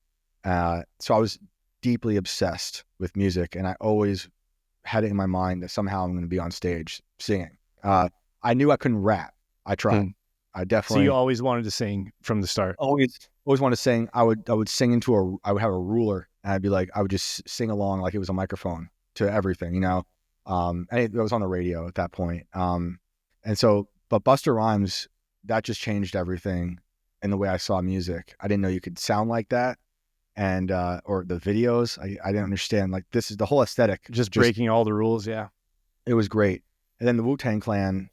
So I was deeply obsessed with music, and I always had it in my mind that somehow I'm going to be on stage singing. I knew I couldn't rap. I tried. I definitely. So you always wanted to sing from the start. Always wanted to sing. I would sing I would have a ruler, and I would just sing along like it was a microphone to everything, and it was on the radio at that point. But Busta Rhymes, that just changed everything in the way I saw music. I didn't know you could sound like that. And, or the videos, I didn't understand, like, this is the whole aesthetic. Just breaking all the rules. Yeah. It was great. And then the WuTang Clan,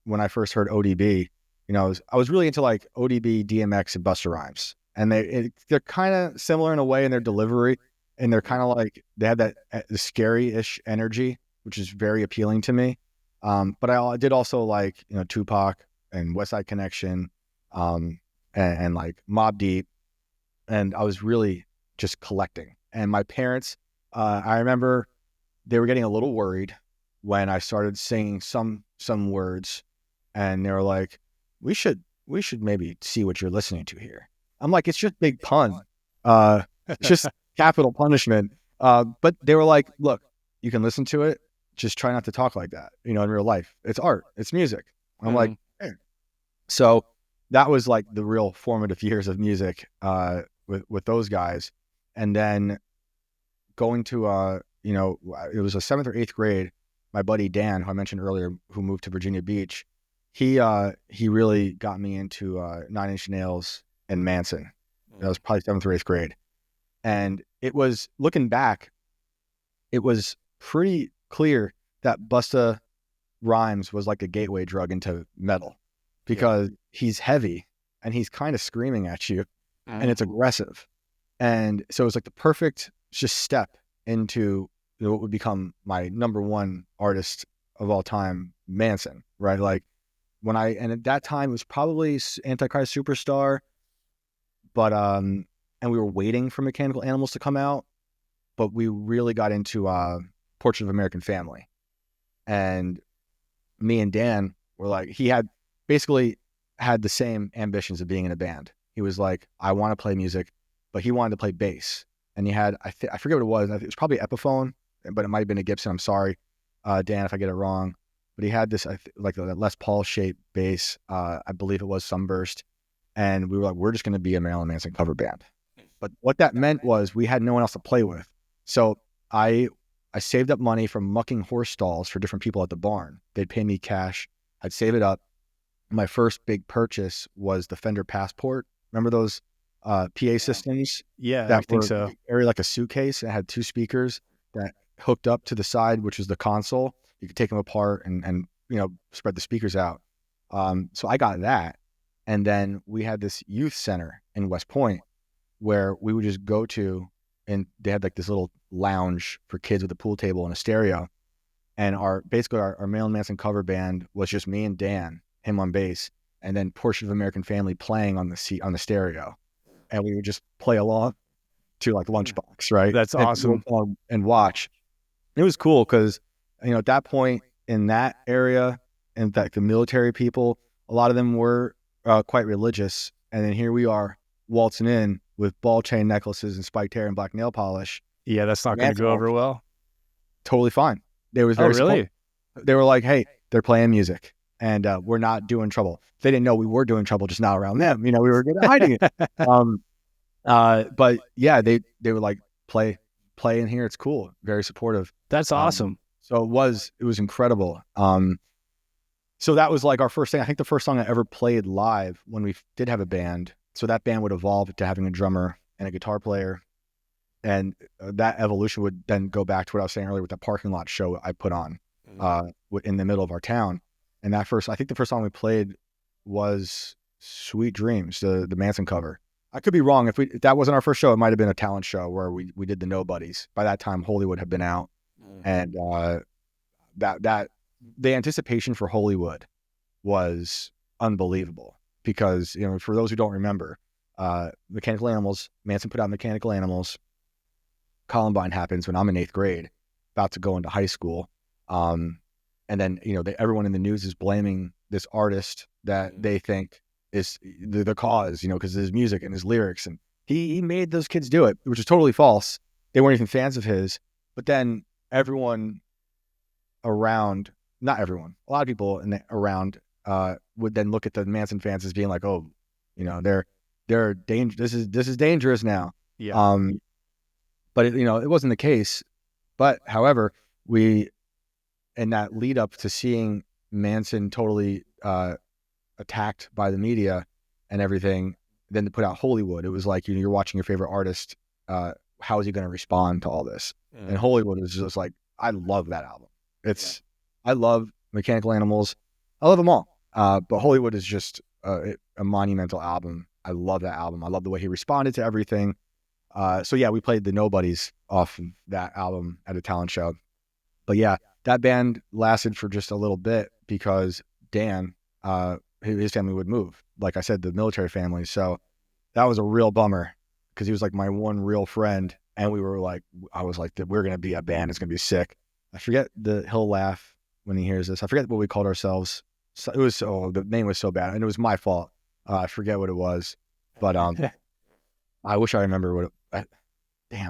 when I first heard ODB, I was really into like ODB, DMX, and Busta Rhymes. and they're kind of similar in a way in their delivery, and they're kind of like they have that scary-ish energy, which is very appealing to me. But I did also like Tupac and West Side Connection, and like Mobb Deep, and I was really just collecting. And my parents, I remember they were getting a little worried when I started singing some words, and they were like, "We should maybe see what you're listening to here." I'm like, "It's just big pun, it's just capital punishment." But they were like, "Look, you can listen to it. Just try not to talk like that. In real life, it's art, it's music." I'm like, hey. So that was like the real formative years of music with those guys, and then going to it was a 7th or 8th grade. My buddy Dan, who I mentioned earlier, who moved to Virginia Beach, he really got me into 9 Inch Nails and Manson. That was probably 7th or 8th grade, and it was, looking back, it was pretty clear that Busta Rhymes was like a gateway drug into metal, because he's heavy and he's kind of screaming at you, and it's aggressive, and so it was like the perfect just step into what would become my number one artist of all time, Manson, right? Like and at that time it was probably Antichrist Superstar, but and we were waiting for Mechanical Animals to come out, but we really got into Portrait of American Family, and me and Dan were like, he had basically had the same ambitions of being in a band. He was like, I want to play music, but he wanted to play bass. And he had, I forget what it was. It was probably Epiphone, but it might have been a Gibson. I'm sorry, Dan, if I get it wrong. But he had this, like a Les Paul shaped bass. I believe it was Sunburst. And we were like, we're just going to be a Marilyn Manson cover band. But what that meant was we had no one else to play with. So I saved up money from mucking horse stalls for different people at the barn. They'd pay me cash. I'd save it up. My first big purchase was the Fender Passport. Remember those PA systems? Yeah, that I think so. Very like a suitcase. It had 2 speakers that hooked up to the side, which was the console. You could take them apart and spread the speakers out. So I got that. And then we had this youth center in West Point where we would just go to, and they had like this little lounge for kids with a pool table and a stereo. And our Marilyn Manson cover band was just me and Dan, him on bass, and then Portrait of American Family playing on the stereo. And we would just play along to like Lunchbox, right? That's awesome. And watch. It was cool because, at that point in that area, in fact, the military people, a lot of them were quite religious. And then here we are waltzing in with ball chain necklaces and spiked hair and black nail polish. Yeah, that's not going to go over well. Totally fine. They was very really? They were like, hey, they're playing music and we're not doing trouble. They didn't know we were doing trouble, just not around them. We were good at hiding it. But yeah, they were like, play in here. It's cool. Very supportive. That's awesome. So it was incredible. So that was like our first thing. I think the first song I ever played live when we did have a band. So that band would evolve to having a drummer and a guitar player. And that evolution would then go back to what I was saying earlier with that parking lot show I put on in the middle of our town. And I think the first song we played was Sweet Dreams, the Manson cover. I could be wrong. If that wasn't our first show, it might have been a talent show where we did the Nobodies. By that time, Hollywood had been out. And that the anticipation for Hollywood was unbelievable because, for those who don't remember, Mechanical Animals, Manson put out Mechanical Animals. Columbine happens when I'm in 8th grade, about to go into high school. And then, everyone in the news is blaming this artist that they think is the cause, because of his music and his lyrics. And he made those kids do it, which is totally false. They weren't even fans of his. But then everyone around, not everyone, a lot of people around would then look at the Manson fans as being like, oh, they're dangerous. This is dangerous now. Yeah. But it wasn't the case. But however, we, in that lead up to seeing Manson totally attacked by the media and everything, then to put out Hollywood, it was like, you're watching your favorite artist. How is he going to respond to all this? And Hollywood was just like, I love that album. I love Mechanical Animals. I love them all. But Hollywood is just a monumental album I love that album. I love the way he responded to everything. So yeah, we played the Nobodies off of that album at a talent show. But yeah, that band lasted for just a little bit because Dan, his family would move. Like I said, the military family. So that was a real bummer because he was like my one real friend. And I was like, we're going to be a band. It's going to be sick. He'll laugh when he hears this. I forget what we called ourselves. So the name was so bad and it was my fault. I forget what it was, but I wish I remember I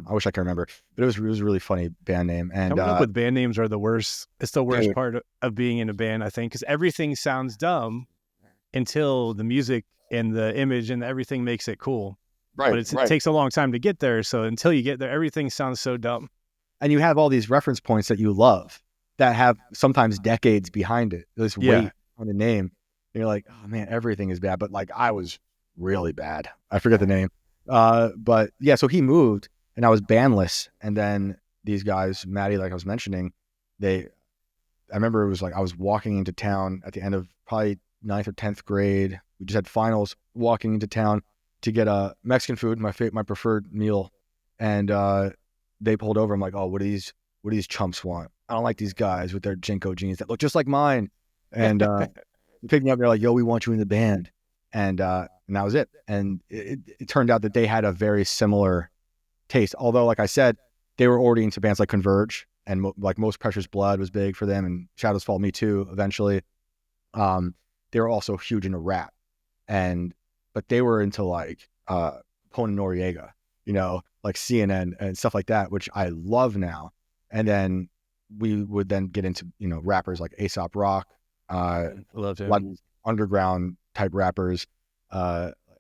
wish I could remember, but it was a really funny band name. And coming up with band names are the worst. It's the worst part of being in a band, I think, because everything sounds dumb until the music and the image and everything makes it cool. Right. But it takes a long time to get there. So until you get there, everything sounds so dumb. And you have all these reference points that you love that have sometimes decades behind it. This weight on the name. And you're like, oh man, everything is bad. But like I was really bad. I forget the name. But yeah, so he moved and I was bandless. And then these guys, Maddie, like I was mentioning, I remember it was like I was walking into town at the end of probably 9th or 10th grade. We just had finals, walking into town to get Mexican food, my preferred meal. And they pulled over. I'm like, oh, what do these chumps want? I don't like these guys with their Jinko jeans that look just like mine. And they picked me up. They're like, yo, we want you in the band. And that was it. And it turned out that they had a very similar taste. Although, like I said, they were already into bands like Converge and like Most Precious Blood was big for them, and Shadows Fall Me Too eventually. They were also huge into rap, but they were into like Pona Noriega, like CNN and stuff like that, which I love now. And then we would then get into rappers like Aesop Rock, love him. Underground type rappers,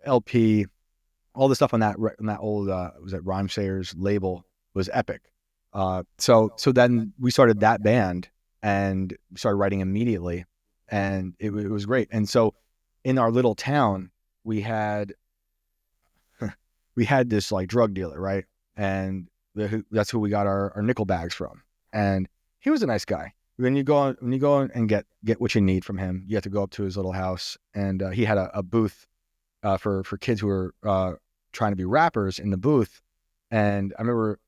LP, all the stuff on that old was it Rhymesayers label was epic. So then we started that band and started writing immediately, and it was great. And so in our little town we had this like drug dealer, right? And that's who we got our nickel bags from, and he was a nice guy. When you go and get what you need from him, you have to go up to his little house, and he had a booth for kids who were trying to be rappers in the booth. And I remember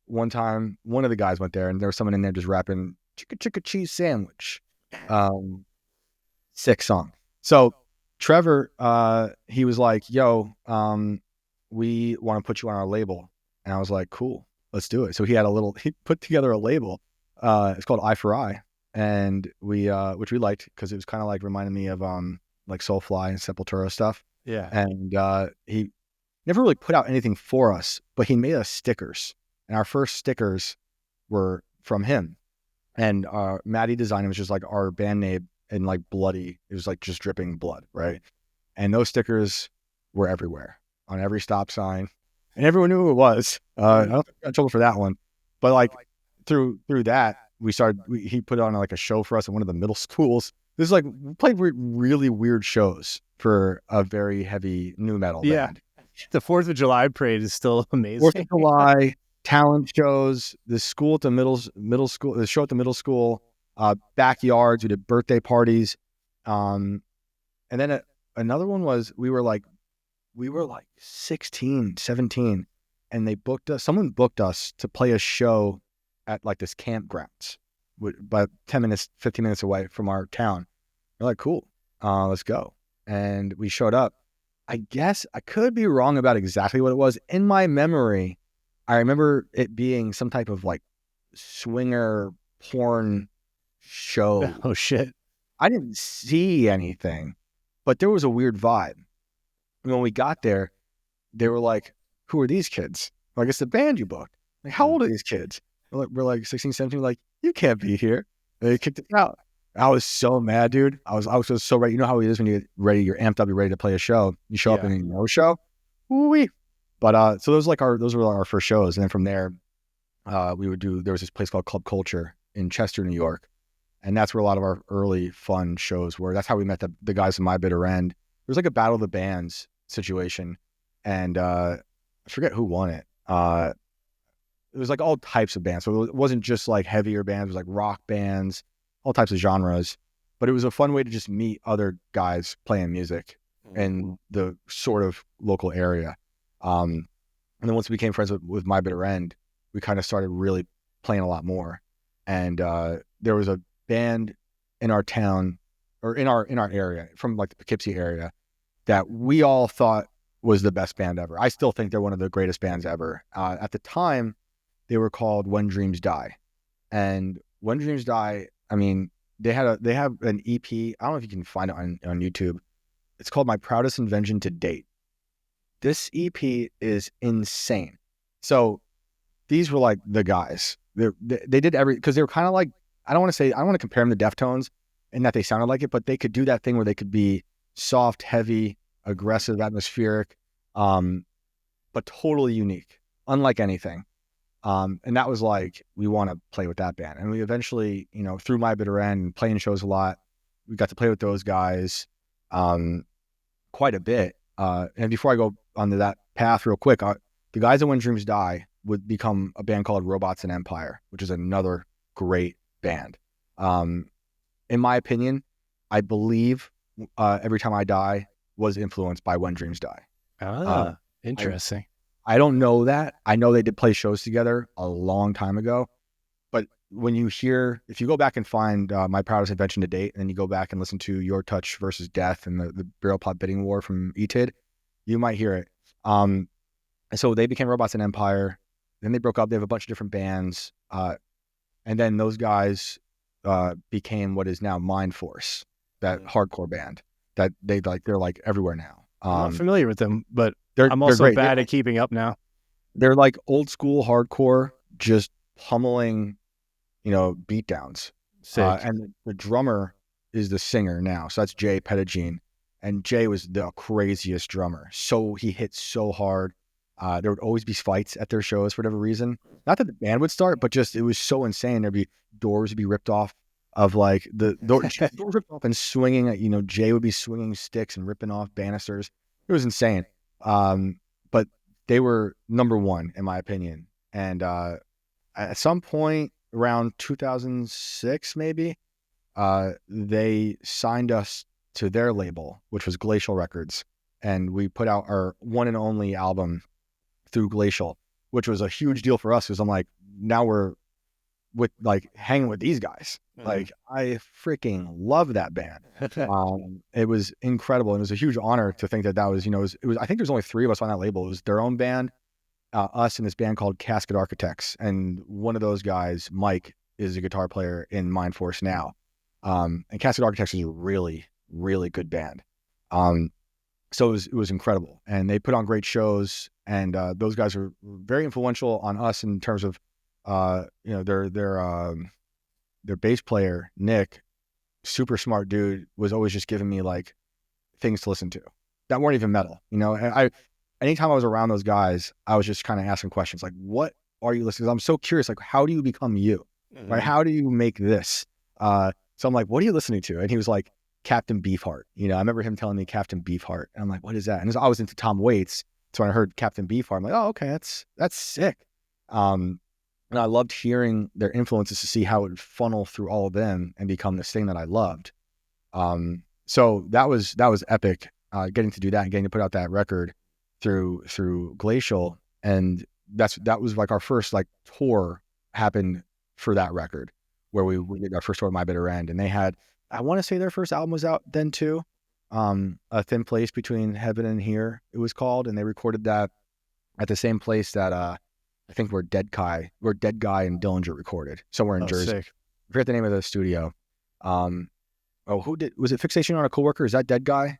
one time one of the guys went there, and there was someone in there just rapping "Chicka Chicka Cheese Sandwich," sick song. So Trevor, he was like, "Yo, we want to put you on our label," and I was like, "Cool, let's do it." So he put together a label. It's called Eye for Eye, and which we liked because it was kind of like reminded me of like Soulfly and Sepultura stuff. Yeah. And he never really put out anything for us, but he made us stickers, and our first stickers were from him. And Maddie designed it. Was just like our band name and like bloody. It was like just dripping blood, right? And those stickers were everywhere on every stop sign, and everyone knew who it was. I don't think I got in trouble for that one, but like. Through that, he put on like a show for us at one of the middle schools. This is like, we played really weird shows for a very heavy nu metal band. The 4th of July parade is still amazing. 4th of July, talent shows, the school at the middle school, the show at the middle school, backyards, we did birthday parties. And then another one was, we were like 16, 17, and someone booked us to play a show at like this campgrounds, but 10 minutes, 15 minutes away from our town. We're like, cool, let's go. And we showed up. I guess I could be wrong about exactly what it was. In my memory, I remember it being some type of like swinger porn show. Oh shit. I didn't see anything, but there was a weird vibe. And when we got there, they were like, who are these kids? Like, it's the band you booked. Like, how old are these kids? We're like 16, 17, like, you can't be here. And they kicked us out. I was so mad, dude. I was so ready. You know how it is when you get ready, you're amped up, you're ready to play a show. You show up and no show. Woo-wee. But so those were our first shows. And then from there, there was this place called Club Culture in Chester, New York. And that's where a lot of our early fun shows were. That's how we met the guys in My Bitter End. There was like a battle of the bands situation. And I forget who won it. It was like all types of bands. So it wasn't just like heavier bands. It was like rock bands, all types of genres. But it was a fun way to just meet other guys playing music. in the sort of local area. And then once we became friends with My Bitter End, we kind of started really playing a lot more. And there was a band in our town, or in our area, from like the Poughkeepsie area, that we all thought was the best band ever. I still think they're one of the greatest bands ever. At the time, they were called When Dreams Die. And When Dreams Die, I mean, they have an EP. I don't know if you can find it on YouTube. It's called My Proudest Invention to Date. This EP is insane. So these were like the guys. They did because they were kind of like, I don't want to compare them to Deftones in that they sounded like it, but they could do that thing where they could be soft, heavy, aggressive, atmospheric, but totally unique, unlike anything. And that was like, we want to play with that band. And we eventually, through My Bitter End, playing shows a lot, we got to play with those guys quite a bit. And before I go onto that path real quick, the guys that When Dreams Die would become a band called Robots and Empire, which is another great band. In my opinion, I believe Every Time I Die was influenced by When Dreams Die. Interesting. I don't know that. I know they did play shows together a long time ago, but when you hear, if you go back and find My Proudest Invention to Date, and then you go back and listen to Your Touch versus Death and the Barrel Pop Bidding War from ETID, you might hear it. And so they became Robots and Empire. Then they broke up. They have a bunch of different bands. And then those guys became what is now Mind Force, that hardcore band that they're like everywhere now. I'm not familiar with them, but I'm they're also great. bad at keeping up now. They're like old school hardcore, just pummeling, beatdowns. Sick. And the drummer is the singer now. So that's Jay Pettigene. And Jay was the craziest drummer. So he hit so hard. There would always be fights at their shows for whatever reason. Not that the band would start, but just it was so insane. There'd be doors would be ripped off of like the doors ripped off and swinging. Jay would be swinging sticks and ripping off banisters. It was insane. But they were number one in my opinion. And at some point around 2006, maybe, they signed us to their label, which was Glacial Records, and we put out our one and only album through Glacial, which was a huge deal for us because I'm like, now we're with like hanging with these guys. Like I freaking love that band. It was incredible. And it was a huge honor to think that was, it was, I think there's only 3 of us on that label. It was their own band, us and this band called Cascet Architects. And one of those guys, Mike, is a guitar player in Mind Force now. And Cascet Architects is a really, really good band. So it was incredible. And they put on great shows. And those guys were very influential on us in terms of, their bass player, Nick, super smart dude, was always just giving me like things to listen to that weren't even metal. Anytime I was around those guys, I was just kind of asking questions like, what are you listening to? I'm so curious, like, how do you become you? Right? How do you make this? So I'm like, what are you listening to? And he was like, Captain Beefheart. I remember him telling me Captain Beefheart. And I'm like, what is that? And I was into Tom Waits. So when I heard Captain Beefheart, I'm like, oh, okay, that's sick. And I loved hearing their influences to see how it would funnel through all of them and become this thing that I loved. So that was epic, getting to do that and getting to put out that record through Glacial. And that was like our first like tour happened for that record, where we did our first tour of My Bitter End. And they had, I want to say their first album was out then too. A Thin Place Between Heaven and Here, it was called. And they recorded that at the same place that, I think where Dead Guy and Dillinger recorded, somewhere in Jersey. Sick. I forget the name of the studio. Was it Fixation on a Coworker? Is that Dead Guy?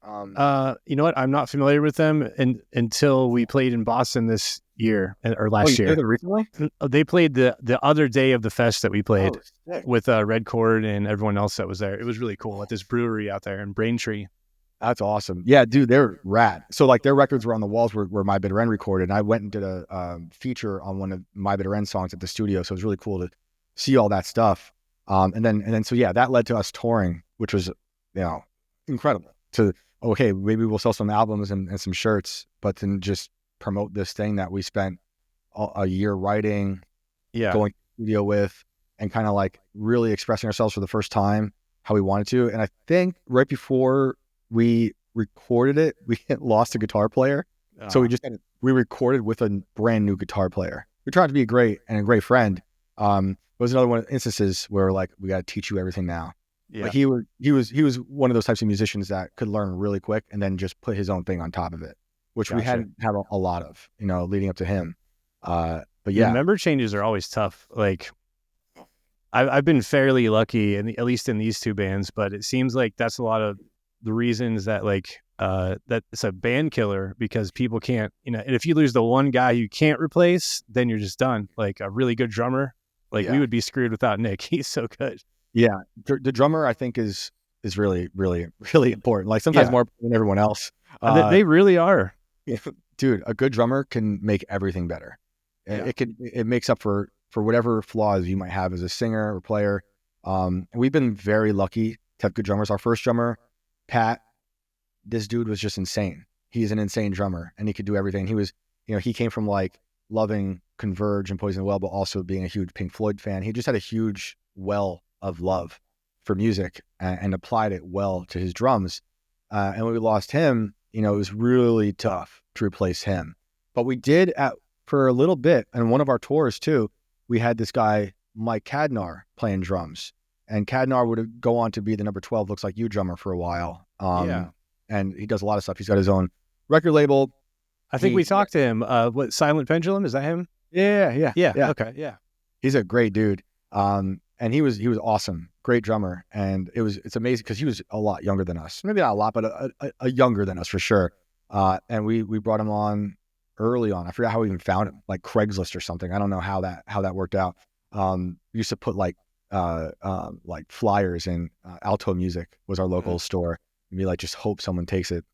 You know what? I'm not familiar with them until we played in Boston this year or last year. Recently? They played the other day of the fest that we played with Red Chord and everyone else that was there. It was really cool at this brewery out there in Braintree. That's awesome. Yeah, dude, they're rad. So like their records were on the walls where My Bitter End recorded, and I went and did a feature on one of My Bitter End songs at the studio. So it was really cool to see all that stuff. And then so yeah, that led to us touring, which was incredible. To okay, maybe we'll sell some albums and some shirts, but then just promote this thing that we spent a year writing, going to the studio with, and kind of like really expressing ourselves for the first time how we wanted to. And I think right before we recorded it. We had lost a guitar player. So we recorded with a brand new guitar player. We tried to be a great friend. It was another one of the instances where like, we got to teach you everything now. Yeah. But he was one of those types of musicians that could learn really quick and then just put his own thing on top of it, which we hadn't had a lot of, leading up to him. But yeah, the member changes are always tough. Like I've been fairly lucky, at least in these two bands, but it seems like that's a lot of the reasons that like that it's a band killer, because people can't, and if you lose the one guy you can't replace, then you're just done. Like a really good drummer, like we would be screwed without Nick. He's so good. Yeah, the drummer I think is really, really, really important. Like sometimes more than everyone else. They really are. Dude, a good drummer can make everything better. It makes up for whatever flaws you might have as a singer or player. We've been very lucky to have good drummers. Our first drummer, Pat, this dude was just insane. He's an insane drummer, and he could do everything. He was, he came from like loving Converge and Poison the Well, but also being a huge Pink Floyd fan. He just had a huge well of love for music and applied it well to his drums. And when we lost him, it was really tough to replace him. But we did for a little bit, and one of our tours too, we had this guy, Mike Cadnar, playing drums. And Cadnar would go on to be the number 12 Looks Like You drummer for a while. And he does a lot of stuff. He's got his own record label. I think we talked to him. What, Silent Pendulum? Is that him? Yeah. Okay. Yeah. He's a great dude. And he was awesome. Great drummer. And it's amazing because he was a lot younger than us. Maybe not a lot, but a younger than us for sure. And we brought him on early on. I forgot how we even found him, like Craigslist or something. I don't know how that worked out. We used to put like flyers in Alto Music was our local store, and be like, just hope someone takes it.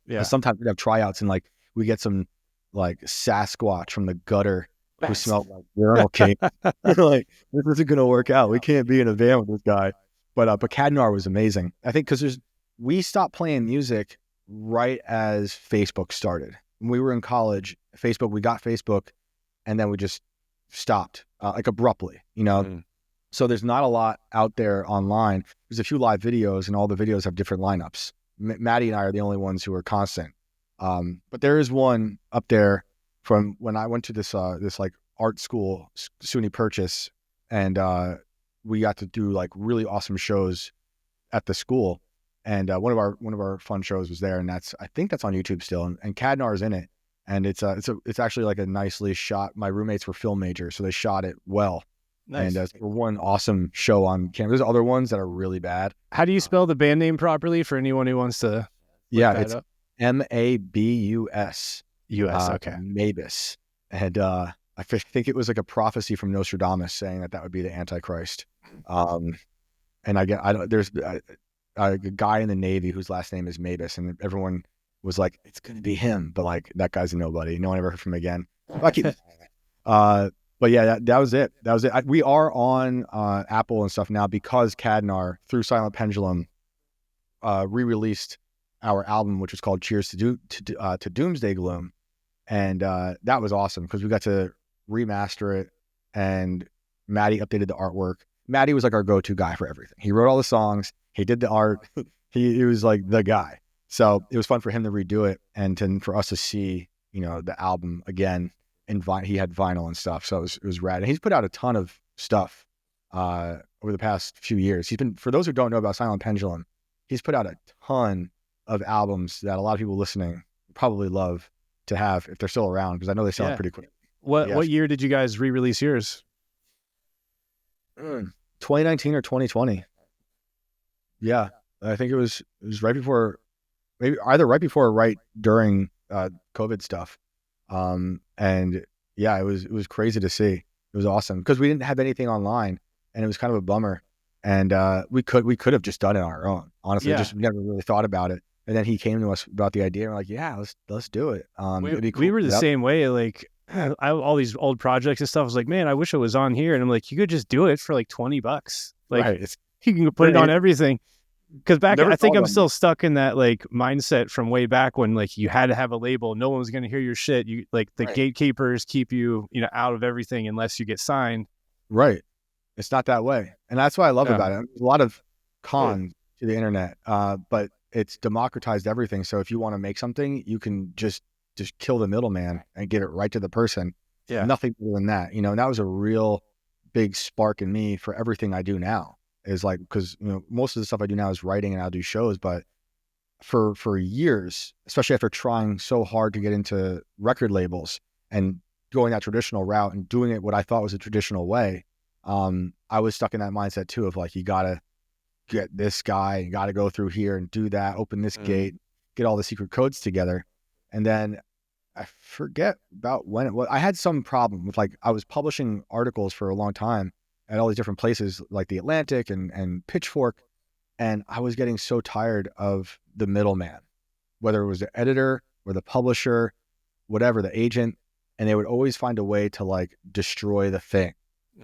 Yeah. Sometimes we'd have tryouts and like we get some like Sasquatch from the gutter who smelled like urinal cake. Like, this isn't gonna work out. We can't be in a van with this guy. But Cadnar was amazing. I think because we stopped playing music right as Facebook started. When we were in college, we got Facebook, and then we just stopped like abruptly, So there's not a lot out there online. There's a few live videos, and all the videos have different lineups. Maddie and I are the only ones who are constant. But there is one up there from when I went to this like art school, SUNY Purchase, and we got to do like really awesome shows at the school. And one of our fun shows was there, and I think that's on YouTube still. And Cadnar's in it, and it's actually like a nicely shot. My roommates were film majors, so they shot it well. Nice. And one awesome show on camera. There's other ones that are really bad. How do you spell the band name properly for anyone who wants to? It's Mabus. Okay. Mabus. And I think it was like a prophecy from Nostradamus saying that would be the Antichrist. And there's a guy in the Navy whose last name is Mabus, and everyone was like, it's going to be him. But like, that guy's a nobody. No one ever heard from him again. But yeah, that was it. We are on Apple and stuff now because Cadnar, through Silent Pendulum, re-released our album, which was called Cheers to Doomsday Gloom. And that was awesome because we got to remaster it, and Maddie updated the artwork. Maddie was like our go-to guy for everything. He wrote all the songs. He did the art. He was like the guy. So it was fun for him to redo it, and for us to see, the album again. And he had vinyl and stuff, so it was rad. And he's put out a ton of stuff over the past few years. For those who don't know about Silent Pendulum, he's put out a ton of albums that a lot of people listening probably love to have if they're still around, because I know they sell pretty quick. What year did you guys re-release yours? 2019 or 2020. Yeah, I think it was right before, maybe either right before or right during COVID stuff. And yeah, it was crazy to see. It was awesome because we didn't have anything online, and it was kind of a bummer. And we could have just done it on our own. Honestly, just never really thought about it. And then he came to us about the idea, and we're like, yeah, let's do it. It'd be cool. We were the same way. Like all these old projects and stuff. I was like, man, I wish it was on here. And I'm like, you could just do it for like $20. Like you can put it on everything. Because I think I'm still stuck in that like mindset from way back when like you had to have a label. No one was going to hear your shit. You like the gatekeepers keep you out of everything unless you get signed. Right. It's not that way, and that's what I love about it. There's a lot of cons to the internet, but it's democratized everything. So if you want to make something, you can just kill the middleman and get it right to the person. Yeah. Nothing more than that, and that was a real big spark in me for everything I do now, is like, because, most of the stuff I do now is writing and I'll do shows, but for years, especially after trying so hard to get into record labels and going that traditional route and doing it what I thought was a traditional way, I was stuck in that mindset too of like, you gotta get this guy, you gotta go through here and do that, open this gate, get all the secret codes together. And then I forget about when it was, I had some problem with, like, I was publishing articles for a long time at all these different places like the Atlantic and Pitchfork, and I was getting so tired of the middleman, whether it was the editor or the publisher, whatever, the agent, and they would always find a way to like destroy the thing,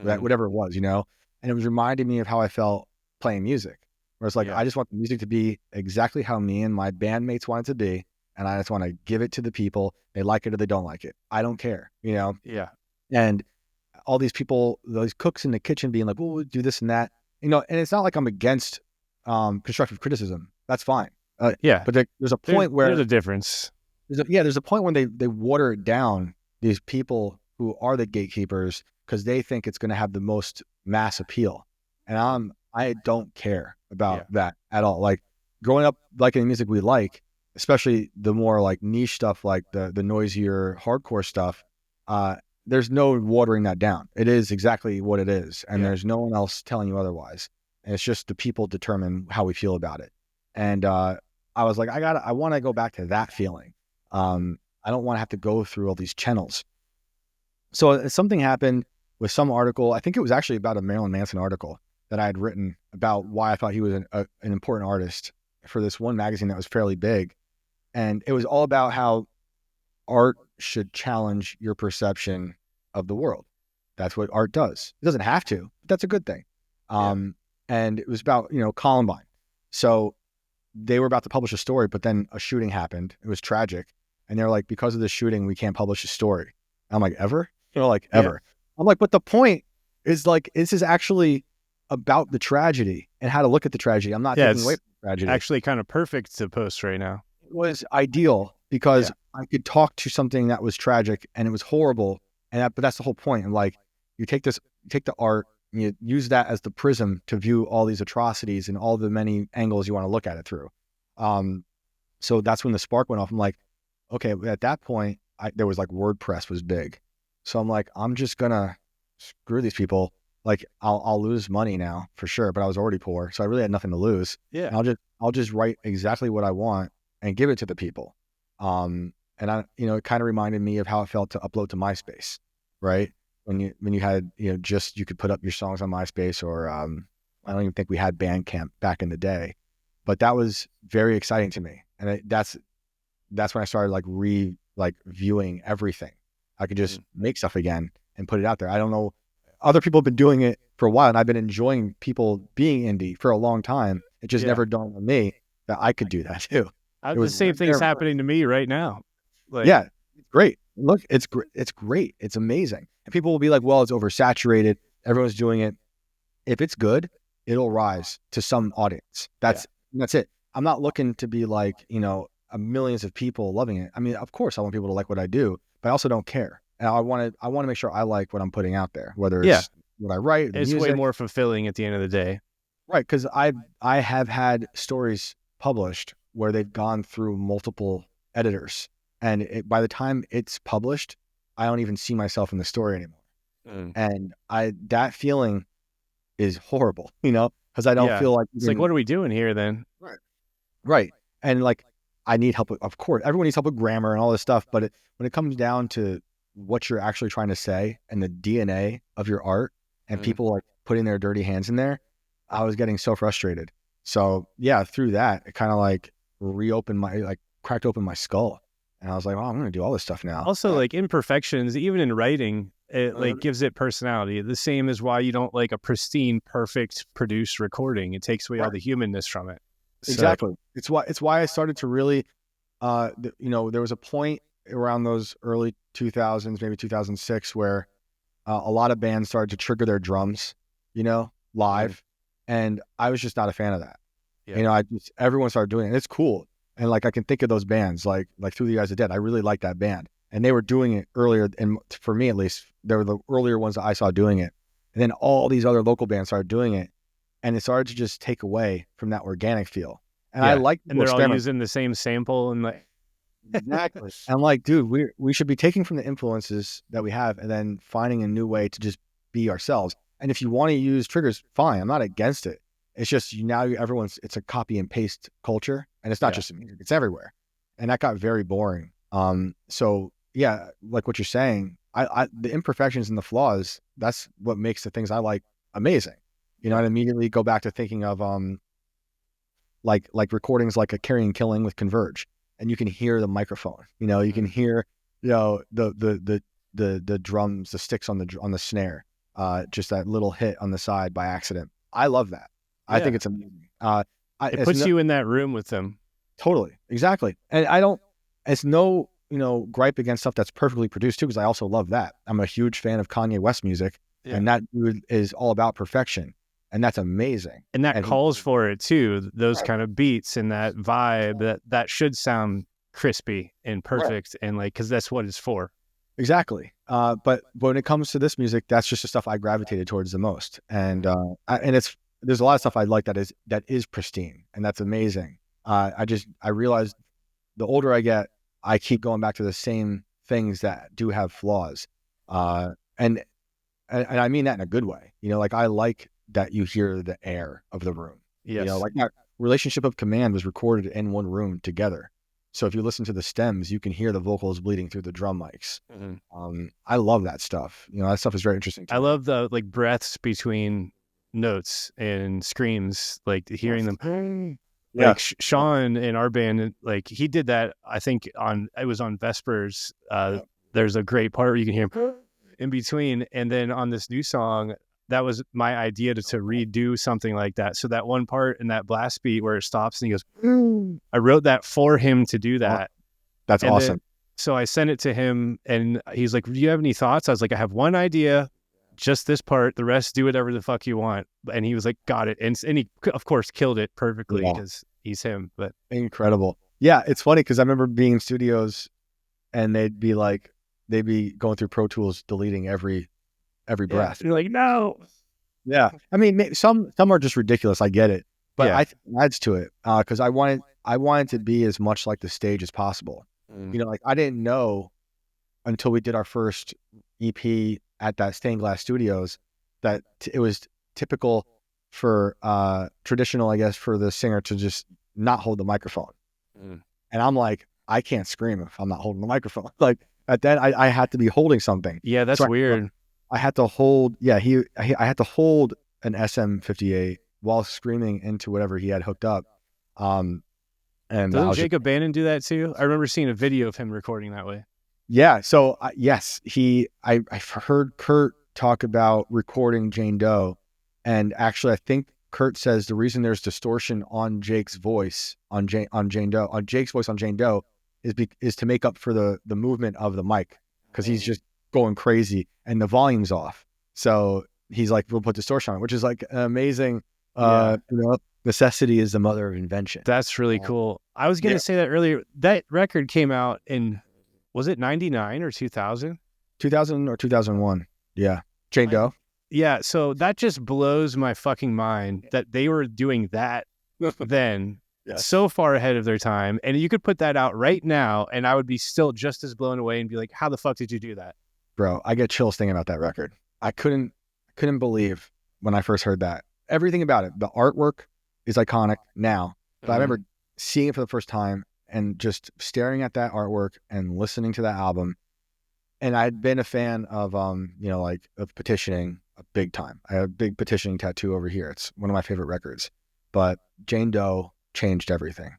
whatever it was, and it was reminding me of how I felt playing music, where it's like, I just want the music to be exactly how me and my bandmates want it to be, and I just want to give it to the people. They like it or they don't like it. I don't care, Yeah. And all these people, those cooks in the kitchen being like, well, we'll do this and that, and it's not like I'm against constructive criticism. That's fine. But there's a point where there's a difference. There's a point when they water it down, these people who are the gatekeepers, because they think it's going to have the most mass appeal. And I don't care about that at all. Like, growing up liking the music we like, especially the more like niche stuff, like the noisier hardcore stuff, there's no watering that down. It is exactly what it is. And there's no one else telling you otherwise. And it's just the people determine how we feel about it. And I was like, I want to go back to that feeling. I don't want to have to go through all these channels. So something happened with some article. I think it was actually about a Marilyn Manson article that I had written about why I thought he was an important artist for this one magazine that was fairly big. And it was all about how art should challenge your perception of the world. That's what art does. It doesn't have to, but that's a good thing. And it was about, Columbine. So they were about to publish a story, but then a shooting happened. It was tragic. And they're like, because of the shooting, we can't publish a story. I'm like, ever? Like, ever. I'm like, but the point is, like, this is actually about the tragedy and how to look at the tragedy. I'm not taking away from the tragedy. Actually kind of perfect to post right now. It was ideal because I could talk to something that was tragic and it was horrible. But that's the whole point. And like, you take the art and you use that as the prism to view all these atrocities and all the many angles you want to look at it through. So that's when the spark went off. I'm like, okay, at that point, there was like WordPress was big. So I'm like, I'm just gonna screw these people. Like, I'll lose money now for sure, but I was already poor, so I really had nothing to lose. Yeah. And I'll just write exactly what I want and give it to the people. And it kind of reminded me of how it felt to upload to MySpace, right? When you had, just, you could put up your songs on MySpace, or I don't even think we had Bandcamp back in the day, but that was very exciting to me. And that's when I started viewing everything. I could just make stuff again and put it out there. I don't know. Other people have been doing it for a while, and I've been enjoying people being indie for a long time. It just never dawned on me that I could do that too. The same thing's happening to me right now. It's great. Look, it's great. It's amazing. And people will be like, well, it's oversaturated. Everyone's doing it. If it's good, it'll rise to some audience. That's it. I'm not looking to be like, millions of people loving it. I mean, of course I want people to like what I do, but I also don't care. And I want to make sure I like what I'm putting out there, whether it's what I write. It's music. Way more fulfilling at the end of the day. Right. Because I have had stories published where they've gone through multiple editors, and by the time it's published, I don't even see myself in the story anymore. And that feeling is horrible, because I don't feel like it's like, what are we doing here then? Right. And like, I need help. Of course, everyone needs help with grammar and all this stuff. But when it comes down to what you're actually trying to say and the DNA of your art, and people like putting their dirty hands in there, I was getting so frustrated. So through that, it kind of like cracked open my skull, and I was like, oh, I'm going to do all this stuff now. Also, like, imperfections, even in writing, it like gives it personality. The same as why you don't like a pristine, perfect produced recording. It takes away all the humanness from it. Exactly. It's why I started to really, there was a point around those early 2000s, maybe 2006, where a lot of bands started to trigger their drums, live. And I was just not a fan of that. Yeah. You know, everyone started doing it. And it's cool. And like I can think of those bands like Through the Eyes of Dead. I really like that band. And they were doing it earlier, and for me at least, they were the earlier ones that I saw doing it. And then all these other local bands started doing it, and it started to just take away from that organic feel. And I like and they're all using the same sample and like exactly. I'm like, dude, we should be taking from the influences that we have and then finding a new way to just be ourselves. And if you want to use triggers, fine. I'm not against it. It's just it's a copy and paste culture, and it's not just in music, it's everywhere. And that got very boring. So yeah, like what you're saying, I the imperfections and the flaws, that's what makes the things I like amazing. You know, I'd immediately go back to thinking of like recordings like a Carrying Killing with Converge, and you can hear the microphone. You know, you can hear, you know, the drums, the sticks on the snare, just that little hit on the side by accident. I love that. I think it's amazing. It puts you in that room with them. Totally, exactly. And it's no, you know, gripe against stuff that's perfectly produced too, because I also love that. I'm a huge fan of Kanye West music, and that dude is all about perfection. And that's amazing. And that calls for it too. Those kind of beats and that vibe that should sound crispy and perfect, and like, because that's what it's for. Exactly. But when it comes to this music, that's just the stuff I gravitated towards the most. And there's a lot of stuff I like that is pristine, and that's amazing. I realized the older I get, I keep going back to the same things that do have flaws. And I mean that in a good way. You know, like I like that you hear the air of the room. Yes. You know, like that Relationship of Command was recorded in one room together. So if you listen to the stems, you can hear the vocals bleeding through the drum mics. I love that stuff. You know, that stuff is very interesting to me. I love the like breaths between notes and screams, like hearing them. Like Sean in our band, like he did that, I think it was on Vespers. There's a great part where you can hear him in between. And then on this new song, that was my idea to redo something like that. So that one part in that blast beat where it stops and he goes, I wrote that for him to do that. That's awesome. So I sent it to him, and he's like, do you have any thoughts? I was like, I have one idea, just this part. The rest, do whatever the fuck you want. And he was like, got it. And he, of course, killed it perfectly because he's him. But incredible. Yeah, it's funny because I remember being in studios and they'd be going through Pro Tools, deleting every breath. You're like, no. Yeah. I mean, some are just ridiculous. I get it. But I think it adds to it because I wanted to be as much like the stage as possible. You know, like I didn't know until we did our first EP at that Stained Glass Studios that it was typical for traditional, I guess, for the singer to just not hold the microphone. And I'm like, I can't scream if I'm not holding the microphone. Like at that, I had to be holding something. Yeah, that's weird. I had to hold. Yeah, I had to hold an SM58 while screaming into whatever he had hooked up. And doesn't Jacob Bannon do that too? I remember seeing a video of him recording that way. Yeah. So yes, I've heard Kurt talk about recording Jane Doe, and actually, I think Kurt says the reason there's distortion on Jake's voice on Jake's voice on Jane Doe is to make up for the movement of the mic, because he's just going crazy and the volume's off. So he's like, we'll put distortion on it, which is like an amazing, you know, necessity is the mother of invention. That's really cool. I was going to say that earlier. That record came out in, was it 99 or 2000? 2000 or 2001. Yeah. Jane Doe. Yeah. So that just blows my fucking mind that they were doing that then. So far ahead of their time. And you could put that out right now and I would be still just as blown away and be like, how the fuck did you do that? Bro, I get chills thinking about that record. I couldn't believe when I first heard that. Everything about it. The artwork is iconic now. But I remember seeing it for the first time and just staring at that artwork and listening to that album. And I'd been a fan of you know, like of petitioning a big time. I have a big petitioning tattoo over here. It's one of my favorite records. But Jane Doe changed everything.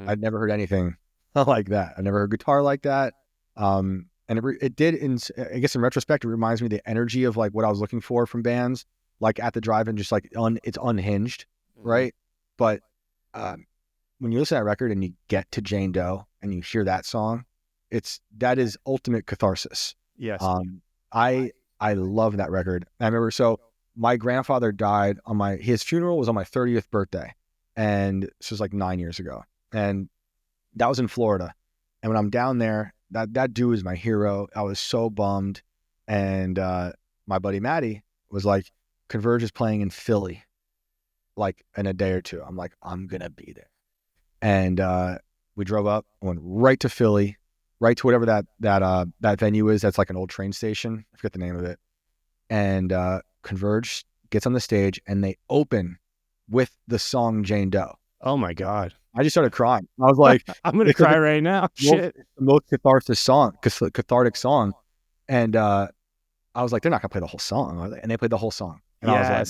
I'd never heard anything like that. I never heard guitar like that. And it did, I guess in retrospect, it reminds me of the energy of like what I was looking for from bands, like At the Drive-In, just like it's unhinged, right? But when you listen to that record and you get to Jane Doe and you hear that song, that is ultimate catharsis. Yes. I love that record. I remember, so my grandfather died his funeral was on my 30th birthday. And this was like 9 years ago. And that was in Florida. And when I'm down there, that dude is my hero. I was so bummed. And my buddy Maddie was like, Converge is playing in Philly, like in a day or two. I'm like, I'm going to be there. And we drove up, went right to Philly, right to whatever that venue is. That's like an old train station. I forget the name of it. And Converge gets on the stage and they open with the song Jane Doe. Oh my God. I just started crying. I was like, I'm going to cry right now. Shit. The most cathartic song. And I was like, they're not going to play the whole song, are they? And they played the whole song. And I was like,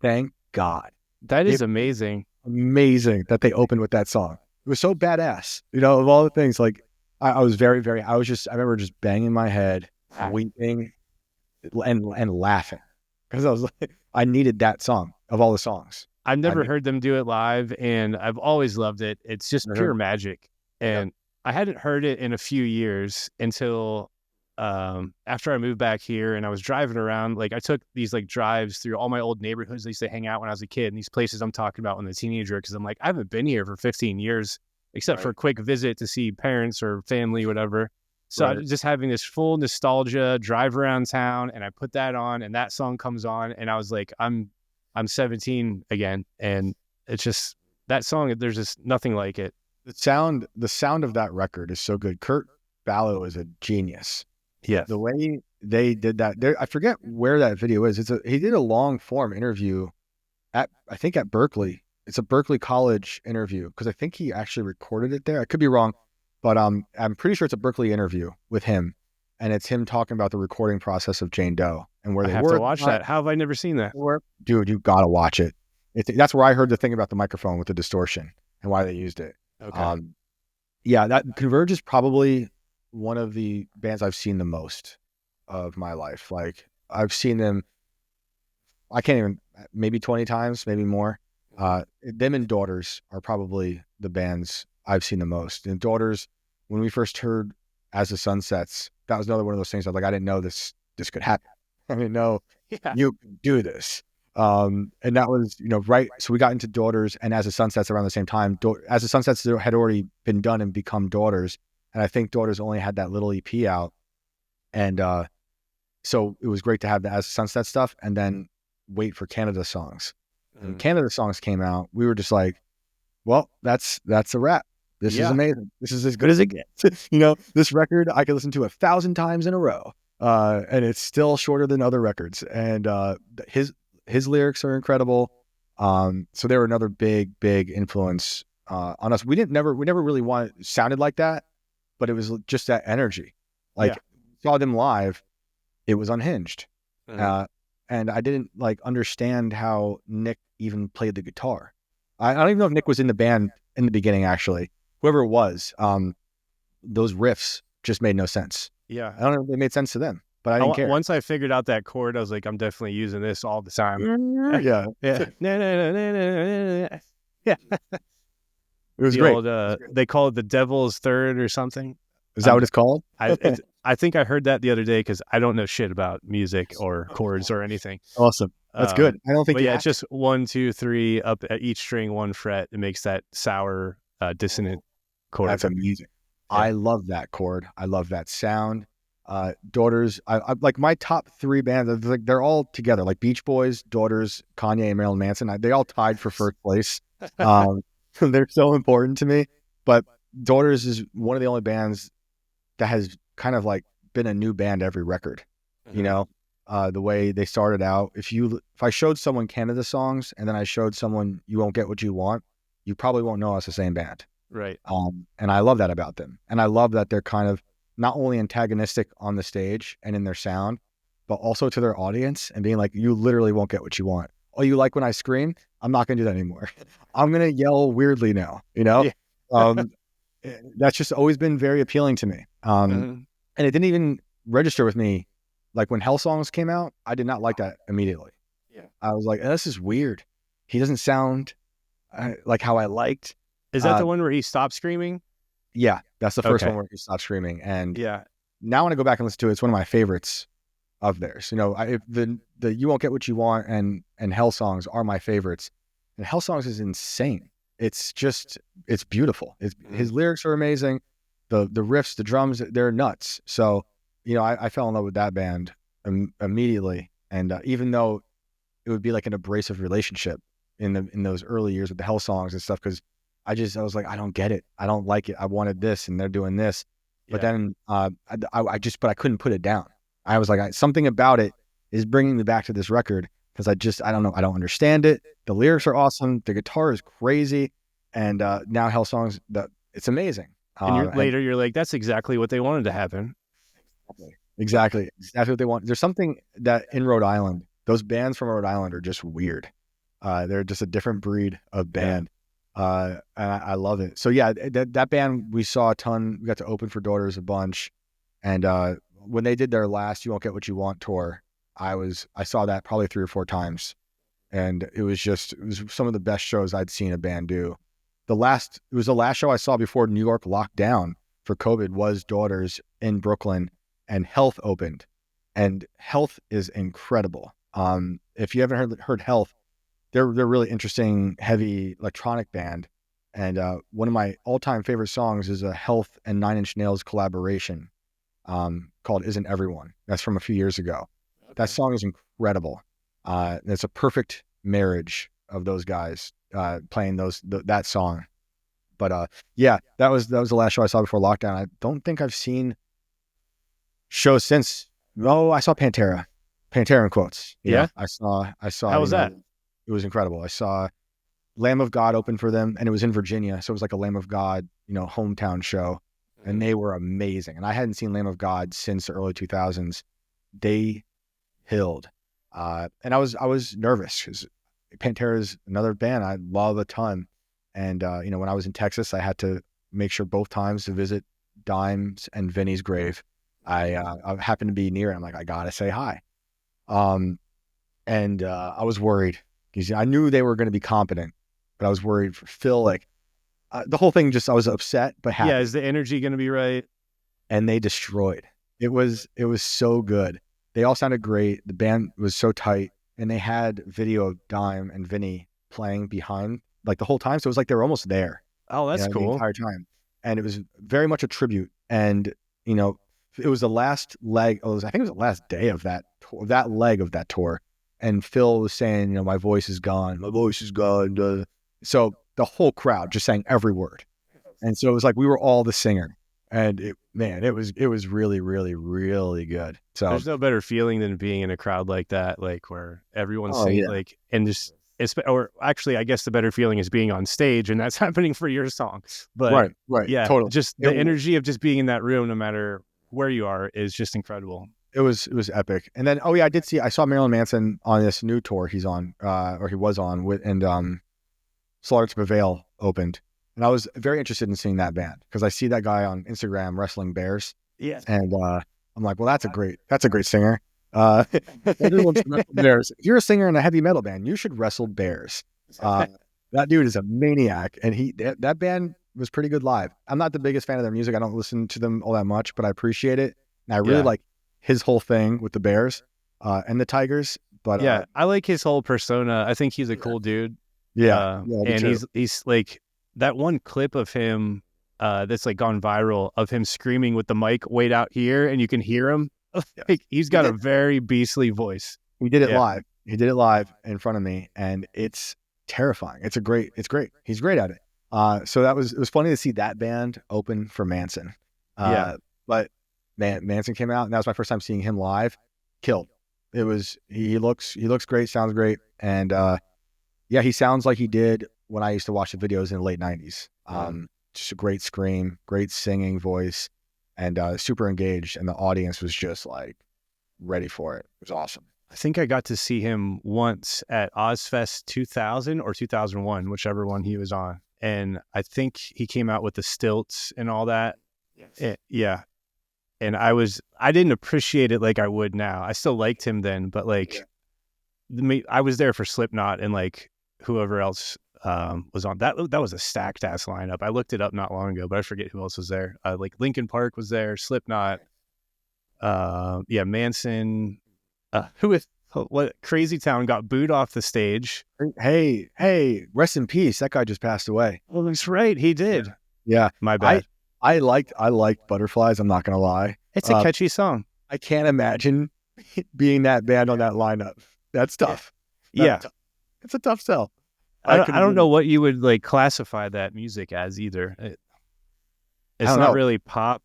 thank God. That is amazing. Amazing that they opened with that song. It was so badass. You know, of all the things, like I was I remember just banging my head, weeping and laughing. Because I was like, I needed that song of all the songs. I've never heard them do it live, and I've always loved it. It's just pure magic. And I hadn't heard it in a few years until after I moved back here, and I was driving around. Like, I took these like drives through all my old neighborhoods I used to hang out when I was a kid, and these places I'm talking about when I was a teenager, because I'm like, I haven't been here for 15 years, except for a quick visit to see parents or family, whatever. So I was just having this full nostalgia drive around town, and I put that on, and that song comes on, and I was like, I'm 17 again, and it's just that song. There's just nothing like it. The sound of that record is so good. Kurt Ballow is a genius. Yeah, the way they did that. I forget where that video is. He did a long form interview I think at Berkeley. It's a Berkeley College interview because I think he actually recorded it there. I could be wrong, but I'm pretty sure it's a Berkeley interview with him, and it's him talking about the recording process of Jane Doe and where I they have to watch that. How have I never seen that? Dude, you gotta watch it. That's where I heard the thing about the microphone with the distortion and why they used it. Okay. Yeah, that Converge is probably one of the bands I've seen the most of my life. Like, I've seen them, I can't even, maybe 20 times, maybe more. Them and Daughters are probably the bands I've seen the most. And Daughters, when we first heard As the Sun Sets, that was another one of those things I was like, I didn't know this could happen. I didn't know you could do this. And that was, right. So we got into Daughters and As the Sun Sets around the same time. As the Sun Sets had already been done and become Daughters. And I think Daughters only had that little EP out. And so it was great to have the As the Sun Sets stuff and then wait for Canada songs. When Canada songs came out, we were just like, well, that's a wrap. This is amazing. This is as good as it gets. This record I could listen to 1,000 times in a row. And it's still shorter than other records. And his lyrics are incredible. So they were another big influence on us. We never really sounded like that, but it was just that energy. Like, saw them live, it was unhinged. And I didn't understand how Nick even played the guitar. I don't even know if Nick was in the band in the beginning, actually. Whoever it was, those riffs just made no sense. Yeah. I don't know if they made sense to them, but I didn't care. Once I figured out that chord, I was like, I'm definitely using this all the time. Yeah. Yeah. It was great. They call it the Devil's Third or something. Is that what it's called? I think I heard that the other day because I don't know shit about music or chords or anything. Awesome. That's good. I don't think. But yeah, it's just 1, 2, 3 up at each string, 1 fret. It makes that sour, dissonant chord. That's amazing. Yeah. I love that chord. I love that sound. Daughters. I like my top 3 bands. They're all together. Like Beach Boys, Daughters, Kanye, and Marilyn Manson. They all tied for first place. They're so important to me. But Daughters is one of the only bands that has kind of been a new band every record. The way they started out. If I showed someone Canada songs and then I showed someone You Won't Get What You Want, you probably won't know us the same band. Right. And I love that about them. And I love that they're kind of not only antagonistic on the stage and in their sound, but also to their audience and being like, you literally won't get what you want. Oh, you like when I scream? I'm not going to do that anymore. I'm going to yell weirdly now, That's just always been very appealing to me. And it didn't even register with me. Like when Hell Songs came out, I did not like that immediately. Yeah. I was like, this is weird. He doesn't sound like how I liked. Is that the one where he stopped screaming? Yeah, that's the first one where he stopped screaming. And now when I go back and listen to it, it's one of my favorites of theirs. The You Won't Get What You Want and Hell Songs are my favorites. And Hell Songs is insane. it's beautiful. His lyrics are amazing. The riffs, the drums, they're nuts. So, I fell in love with that band immediately. And even though it would be like an abrasive relationship in those early years with the Hell songs and stuff, because I was like, I don't get it. I don't like it. I wanted this, and they're doing this. But then but I couldn't put it down. I was like, something about it is bringing me back to this record, because I don't know. I don't understand it. The lyrics are awesome. The guitar is crazy. And now Hell songs, it's amazing. And later you're like, that's exactly what they wanted to happen. Exactly what they want. There's something that in Rhode Island, those bands from Rhode Island are just weird. They're just a different breed of band. And I love it. So yeah, that band we saw a ton. We got to open for Daughters a bunch. And when they did their last You Won't Get What You Want tour, I saw that probably 3 or 4 times. And it was some of the best shows I'd seen a band do. It was the last show I saw before New York locked down for COVID was Daughters in Brooklyn, and Health opened. And Health is incredible. If you haven't heard Health, they're really interesting, heavy electronic band. And one of my all-time favorite songs is a Health and Nine Inch Nails collaboration called Isn't Everyone. That's from a few years ago. Okay. That song is incredible. It's a perfect marriage of those guys playing that song. But yeah, that was the last show I saw before lockdown. I don't think I've seen shows since. Oh, I saw Pantera in quotes. Yeah. I saw. How was that? It was incredible. I saw Lamb of God open for them, and it was in Virginia. So it was like a Lamb of God, hometown show. And they were amazing. And I hadn't seen Lamb of God since the early 2000s. They killed. And I was nervous because Pantera is another band I love a ton. And, when I was in Texas, I had to make sure both times to visit Dime's and Vinny's grave. I happened to be near it. I'm like, I got to say hi. And I was worried because I knew they were going to be competent, but I was worried for Phil. Like the whole thing, I was upset, but happy. Yeah. Is the energy going to be right? And they destroyed. It was so good. They all sounded great. The band was so tight, and they had video of Dime and Vinny playing behind like the whole time. So it was like they were almost there. Oh, that's cool. The entire time. And it was very much a tribute. And, it was the last leg. I think it was the last day of that tour, that leg of that tour. And Phil was saying, my voice is gone. My voice is gone. So the whole crowd just sang every word. And so it was like we were all the singer. And it was really, really, really good. So there's no better feeling than being in a crowd like that, like where everyone's singing, and just, or actually, I guess the better feeling is being on stage, and that's happening for your song. But right, yeah, totally. Just the energy of just being in that room, no matter where you are, is just incredible. It was epic. And then, I saw Marilyn Manson on this new tour he's on, or he was on with, and Slaughter to Prevail opened. And I was very interested in seeing that band because I see that guy on Instagram wrestling bears. Yeah. And I'm like, well, that's a great singer. Everyone's wrestle bears. If you're a singer in a heavy metal band, you should wrestle bears. That dude is a maniac, and that band was pretty good live. I'm not the biggest fan of their music. I don't listen to them all that much, but I appreciate it. And I really like his whole thing with the bears and the tigers. But I like his whole persona. I think he's a cool dude. Yeah, and he's like that one clip of him that's like gone viral of him screaming with the mic way out here, and you can hear him. Like, he's got a very beastly voice. He did it live. He did it live in front of me, and it's terrifying. It's great. He's great at it. So it was funny to see that band open for Manson. But Manson came out, and that was my first time seeing him live. Killed. It was he looks great, sounds great, and he sounds like he did when I used to watch the videos in the late 90s. Just a great scream, great singing voice, and super engaged, and the audience was just like ready for it. It was awesome. I think I got to see him once at Ozfest 2000 or 2001, whichever one he was on. And I think he came out with the stilts and all that. Yes. And I didn't appreciate it like I would now. I still liked him then, but I was there for Slipknot and like whoever else was on that. That was a stacked ass lineup. I looked it up not long ago, but I forget who else was there. Like Linkin Park was there, Slipknot, Manson. what Crazy Town got booed off the stage. Hey, rest in peace. That guy just passed away. Oh, that's right. He did. Yeah. My bad. I liked Butterflies. I'm not going to lie. It's a catchy song. I can't imagine being that band on that lineup. That's tough. Yeah. It's a tough sell. I don't know what you would like classify that music as either. It's not really pop.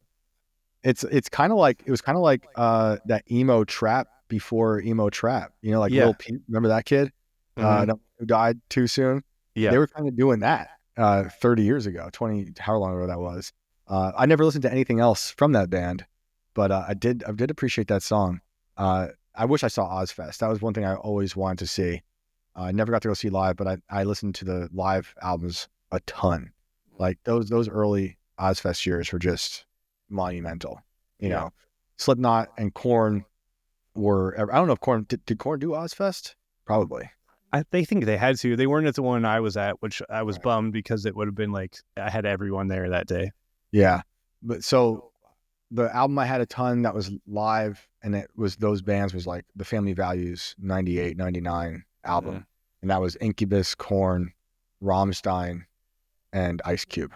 It's kind of like, it was kind of like that emo trap before emo trap, you know, like Lil Peep. Remember that kid who died too soon? Yeah. They were kind of doing that 30 years ago, 20, how long ago that was. I never listened to anything else from that band, but I did appreciate that song. I wish I saw Ozfest. That was one thing I always wanted to see. I never got to go see live, but I listened to the live albums a ton. Like those early Ozfest years were just monumental. You know, Slipknot and Korn were. I don't know if Korn did Korn do Ozfest? Probably. They think they had to. They weren't at the one I was at, which I was bummed because it would have been like I had everyone there that day. Yeah, but so the album I had a ton that was live, and it was those bands was like the Family Values 98, 99 album, and that was Incubus, Korn, Rammstein, and Ice Cube.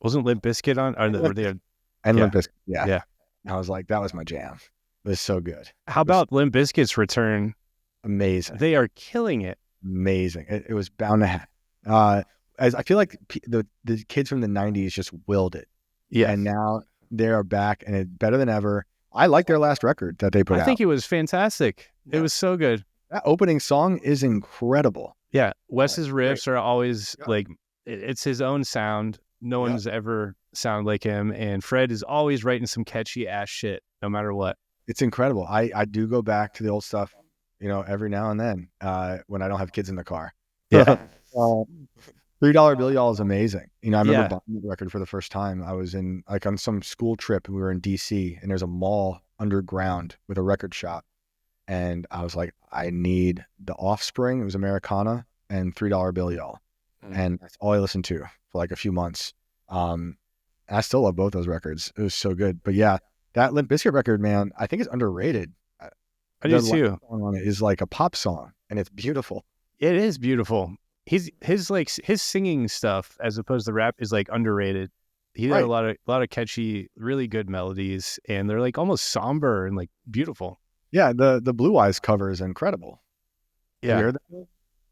Wasn't Limp Bizkit on? Limp Bizkit, yeah. I was like, that was my jam. It was so good. How about Limp Bizkit's return? Amazing. They are killing it. Amazing. It was bound to happen. As I feel like the kids from the 90s just willed it. Yeah. And now they are back, and it's better than ever. I like their last record that they put out. I think it was fantastic. Yeah. It was so good. That opening song is incredible. Yeah. Wes's riffs are always like, it's his own sound. No one's ever sound like him. And Fred is always writing some catchy ass shit, no matter what. It's incredible. I do go back to the old stuff, you know, every now and then when I don't have kids in the car. Yeah. $3 Bill Y'all is amazing. You know, I remember buying the record for the first time. I was in like on some school trip, and we were in DC, and there's a mall underground with a record shop. And I was like, I need The Offspring. It was Americana and $3 Bill Y'all. And that's all I listened to for like a few months. And I still love both those records. It was so good. But yeah, that Limp Bizkit record, man, I think it's underrated. I do too. Song on it is like a pop song, and it's beautiful. It is beautiful. His singing stuff as opposed to rap is like underrated. He had a lot of catchy, really good melodies, and they're like almost somber and like beautiful. Yeah, the Blue Eyes cover is incredible. Yeah. Have you heard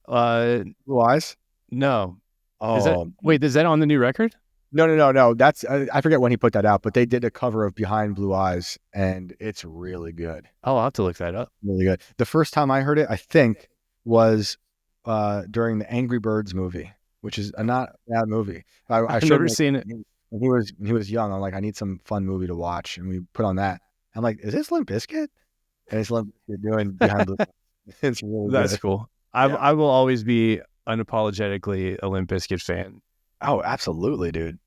that? Blue Eyes? No. Oh, is that on the new record? No. That's I forget when he put that out, but they did a cover of Behind Blue Eyes, and it's really good. Oh, I'll have to look that up. Really good. The first time I heard it, I think, was during the Angry Birds movie, which is not a bad movie. I've never seen it. When he was young. I'm like, I need some fun movie to watch, and we put on that. I'm like, is this Limp Bizkit? And it's Limp Bizkit doing Behind Blue Eyes. It's really That's good. Cool. I will always be unapologetically a Limp Bizkit fan. Oh, absolutely, dude.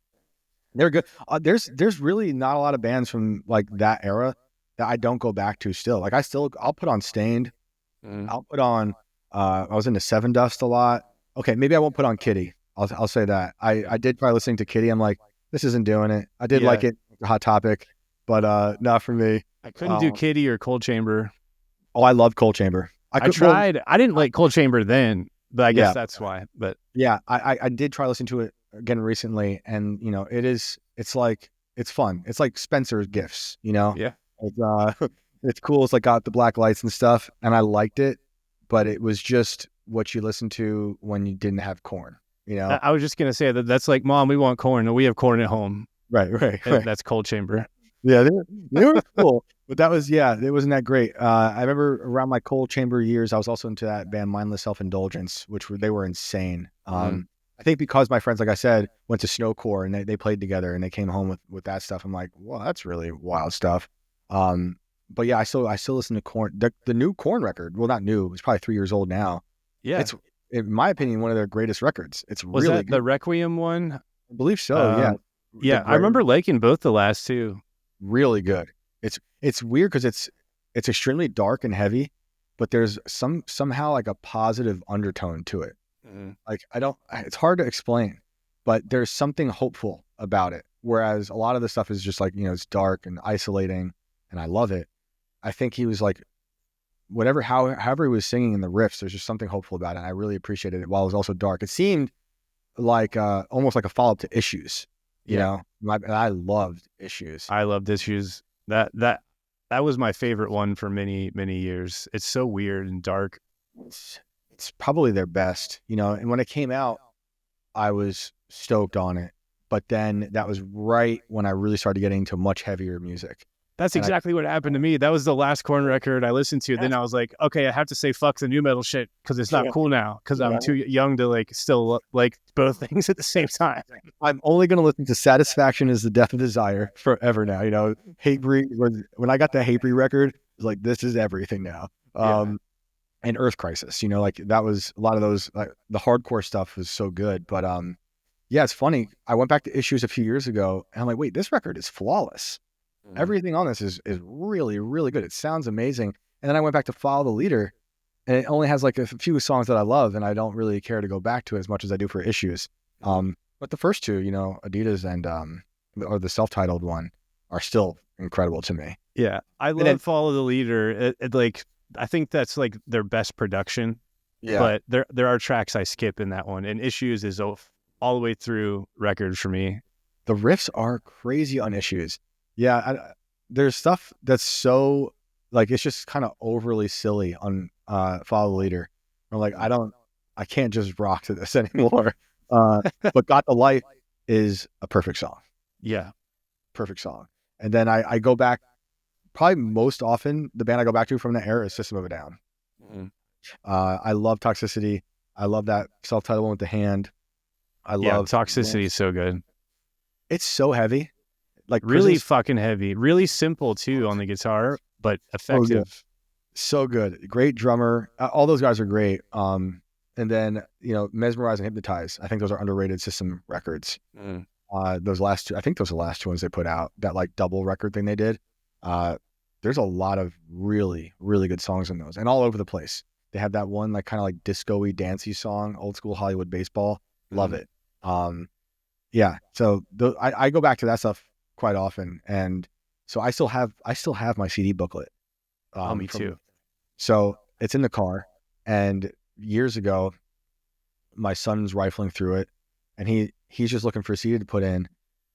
They're good. There's really not a lot of bands from like that era that I don't go back to still. Like I'll put on Stained. I'll put on I was into Seven Dust a lot. Okay, maybe I won't put on Kitty. I'll say that. I did try listening to Kitty. I'm like, this isn't doing it. I did like it, Hot Topic, but not for me. I couldn't do Kitty or Cold Chamber. Oh, I love Cold Chamber. I tried. I didn't like Cold Chamber then, but I guess that's why. But yeah, I did try listening to it again recently, and you know, it's fun. It's like Spencer's Gifts, you know. Yeah. It's cool. It's like got the black lights and stuff, and I liked it, but it was just what you listened to when you didn't have Korn, you know. I was just gonna say that's like, Mom, we want Korn, and we have Korn at home. Right. That's Cold Chamber. Yeah, they were cool, but it wasn't that great. I remember around my Cold Chamber years, I was also into that band Mindless Self-Indulgence, they were insane. I think because my friends, like I said, went to Snowcore and they played together and they came home with that stuff. I'm like, well, that's really wild stuff. But yeah, I still listen to Korn. The new Korn record, well, not new, it's probably 3 years old now. Yeah, it's, in my opinion, one of their greatest records. It's was really that good. The Requiem one? I believe so. Yeah, I remember liking both the last two. Really good. It's weird because it's extremely dark and heavy, but there's somehow like a positive undertone to it. Like it's hard to explain, but there's something hopeful about it. Whereas a lot of the stuff is just like, you know, it's dark and isolating, and I love it. I think he was like however he was singing in the riffs, there's just something hopeful about it. And I really appreciated it while it was also dark. It seemed like almost like a follow up to Issues. You know, I loved Issues. I loved Issues. That was my favorite one for many, many years. It's so weird and dark. It's probably their best, you know. And when it came out, I was stoked on it. But then that was right when I really started getting into much heavier music. That's exactly what happened to me. That was the last Korn record I listened to. Then I was like, okay, I have to say fuck the new metal shit because it's not cool now because I'm too young to like still like both things at the same time. I'm only going to listen to Satisfaction is the Death of Desire forever now. You know, Hatebreed, when I got the Hatebreed record, it was like, this is everything now. And Earth Crisis, you know, like that was a lot of those, like the hardcore stuff was so good. But yeah, it's funny. I went back to Issues a few years ago and I'm like, wait, this record is flawless. Everything on this is really, really good. It sounds amazing. And then I went back to Follow the Leader and it only has like a few songs that I love and I don't really care to go back to as much as I do for Issues. But the first two, you know, Adidas and or the self-titled one are still incredible to me. Yeah. I love Follow the Leader. It like, I think that's like their best production. Yeah. But there are tracks I skip in that one and Issues is all the way through record for me. The riffs are crazy on Issues. Yeah, there's stuff that's so like it's just kind of overly silly on Follow the Leader. I'm like, I can't just rock to this anymore. But Got the Light is a perfect song. Yeah, perfect song. And then I go back probably most often. The band I go back to from the era is System of a Down. I love Toxicity. I love that self-titled one with the hand. I love Toxicity is so good. It's so heavy. Like really fucking heavy, really simple too on the guitar, but effective. So good. Great drummer. All those guys are great. And then, you know, Mesmerize and Hypnotize. I think those are underrated System records. Those last two, I think those are the last two ones they put out, that like double record thing they did. There's a lot of really, really good songs in those and all over the place. They have that one like kind of like disco-y, dancey song, Old School Hollywood Baseball. Love it. Yeah. So I go back to that stuff quite often, and so I still have my CD booklet. Me too. So it's in the car, and years ago, my son's rifling through it, and he's just looking for a CD to put in,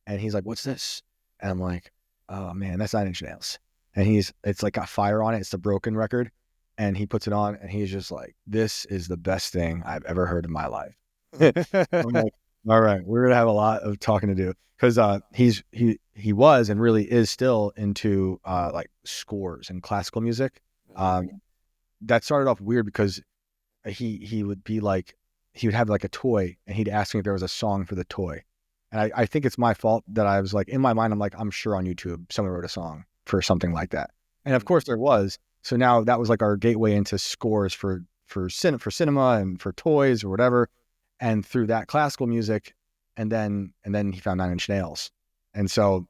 and he's like, "What's this?" And I'm like, "Oh man, that's 9 Inch Nails." And it's like got Fire on it. It's the Broken record, and he puts it on, and he's just like, "This is the best thing I've ever heard in my life." I'm like, all right, we're gonna have a lot of talking to do because he was and really is still into like scores and classical music. That started off weird because he would be like, he would have like a toy and he'd ask me if there was a song for the toy, and I think it's my fault that I was like, in my mind I'm like, I'm sure on YouTube someone wrote a song for something like that, and of course there was. So now that was like our gateway into scores for cinema and for toys or whatever. And through that classical music, and then he found 9 Inch Nails. And so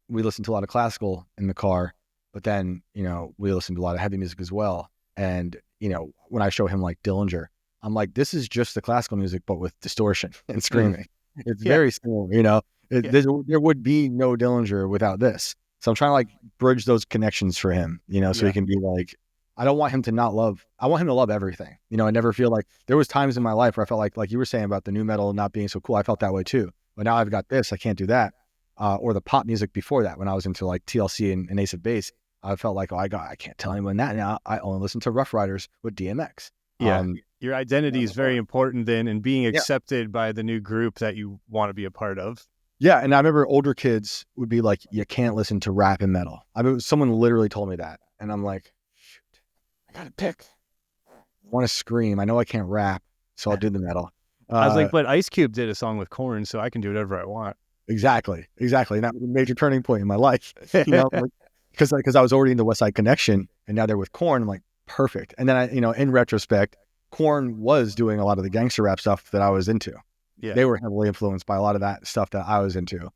we listened to a lot of classical in the car, but then, you know, we listened to a lot of heavy music as well. And, you know, when I show him like Dillinger, I'm like, this is just the classical music, but with distortion and screaming. It's very similar, you know, there would be no Dillinger without this. So I'm trying to like bridge those connections for him, you know, so he can be like, I don't want him to not love, I want him to love everything. You know, I never feel like, there was times in my life where I felt like you were saying about the new metal not being so cool. I felt that way too. But now I've got this, I can't do that. Or the pop music before that, when I was into like TLC and Ace of Base, I felt like, I can't tell anyone that now. I only listen to Rough Riders with DMX. Yeah. Your identity is very important then, and being accepted by the new group that you want to be a part of. Yeah. And I remember older kids would be like, you can't listen to rap and metal. I mean, someone literally told me that. And I'm like, I gotta pick. I want to scream. I know I can't rap, so I'll do the metal. I was like, but Ice Cube did a song with Korn, so I can do whatever I want. Exactly. And that was a major turning point in my life. You know, because I was already in the West Side Connection, and now they're with Korn. I'm like, perfect. And then I, you know, in retrospect, Korn was doing a lot of the gangster rap stuff that I was into. Yeah, they were heavily influenced by a lot of that stuff that I was into.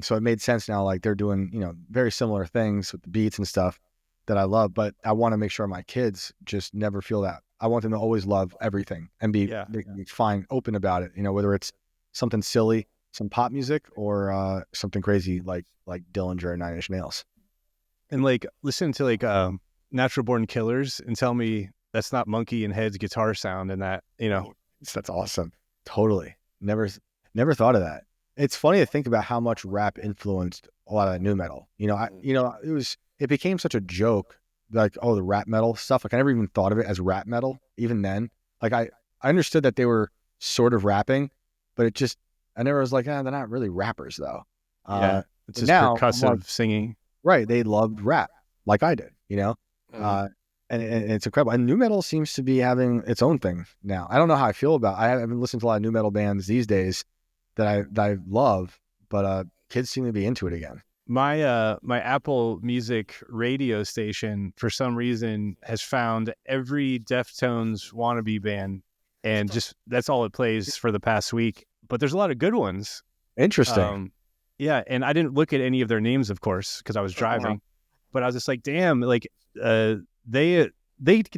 So it made sense now. Like they're doing, you know, very similar things with the beats and stuff that I love, but I want to make sure my kids just never feel that. I want them to always love everything and be fine, open about it. You know, whether it's something silly, some pop music, or something crazy like Dillinger and 9 Inch Nails. And like listen to like Natural Born Killers and tell me that's not Monkey and Head's guitar sound and that, That's awesome. Totally. Never thought of that. It's funny to think about how much rap influenced a lot of new metal. It became such a joke, like, oh, the rap metal stuff. Like I never even thought of it as rap metal even then. Like I understood that they were sort of rapping, but I never was like, they're not really rappers though. It's just now, percussive singing. Right. They loved rap like I did, Mm-hmm. and it's incredible. And new metal seems to be having its own thing now. I don't know how I feel about. I haven't listened to a lot of new metal bands these days that I love, but kids seem to be into it again. My Apple Music radio station for some reason has found every Deftones wannabe band, and just that's all it plays for the past week. But there's a lot of good ones. Interesting. Yeah, and I didn't look at any of their names, of course, because I was driving. But I was just like, damn, like they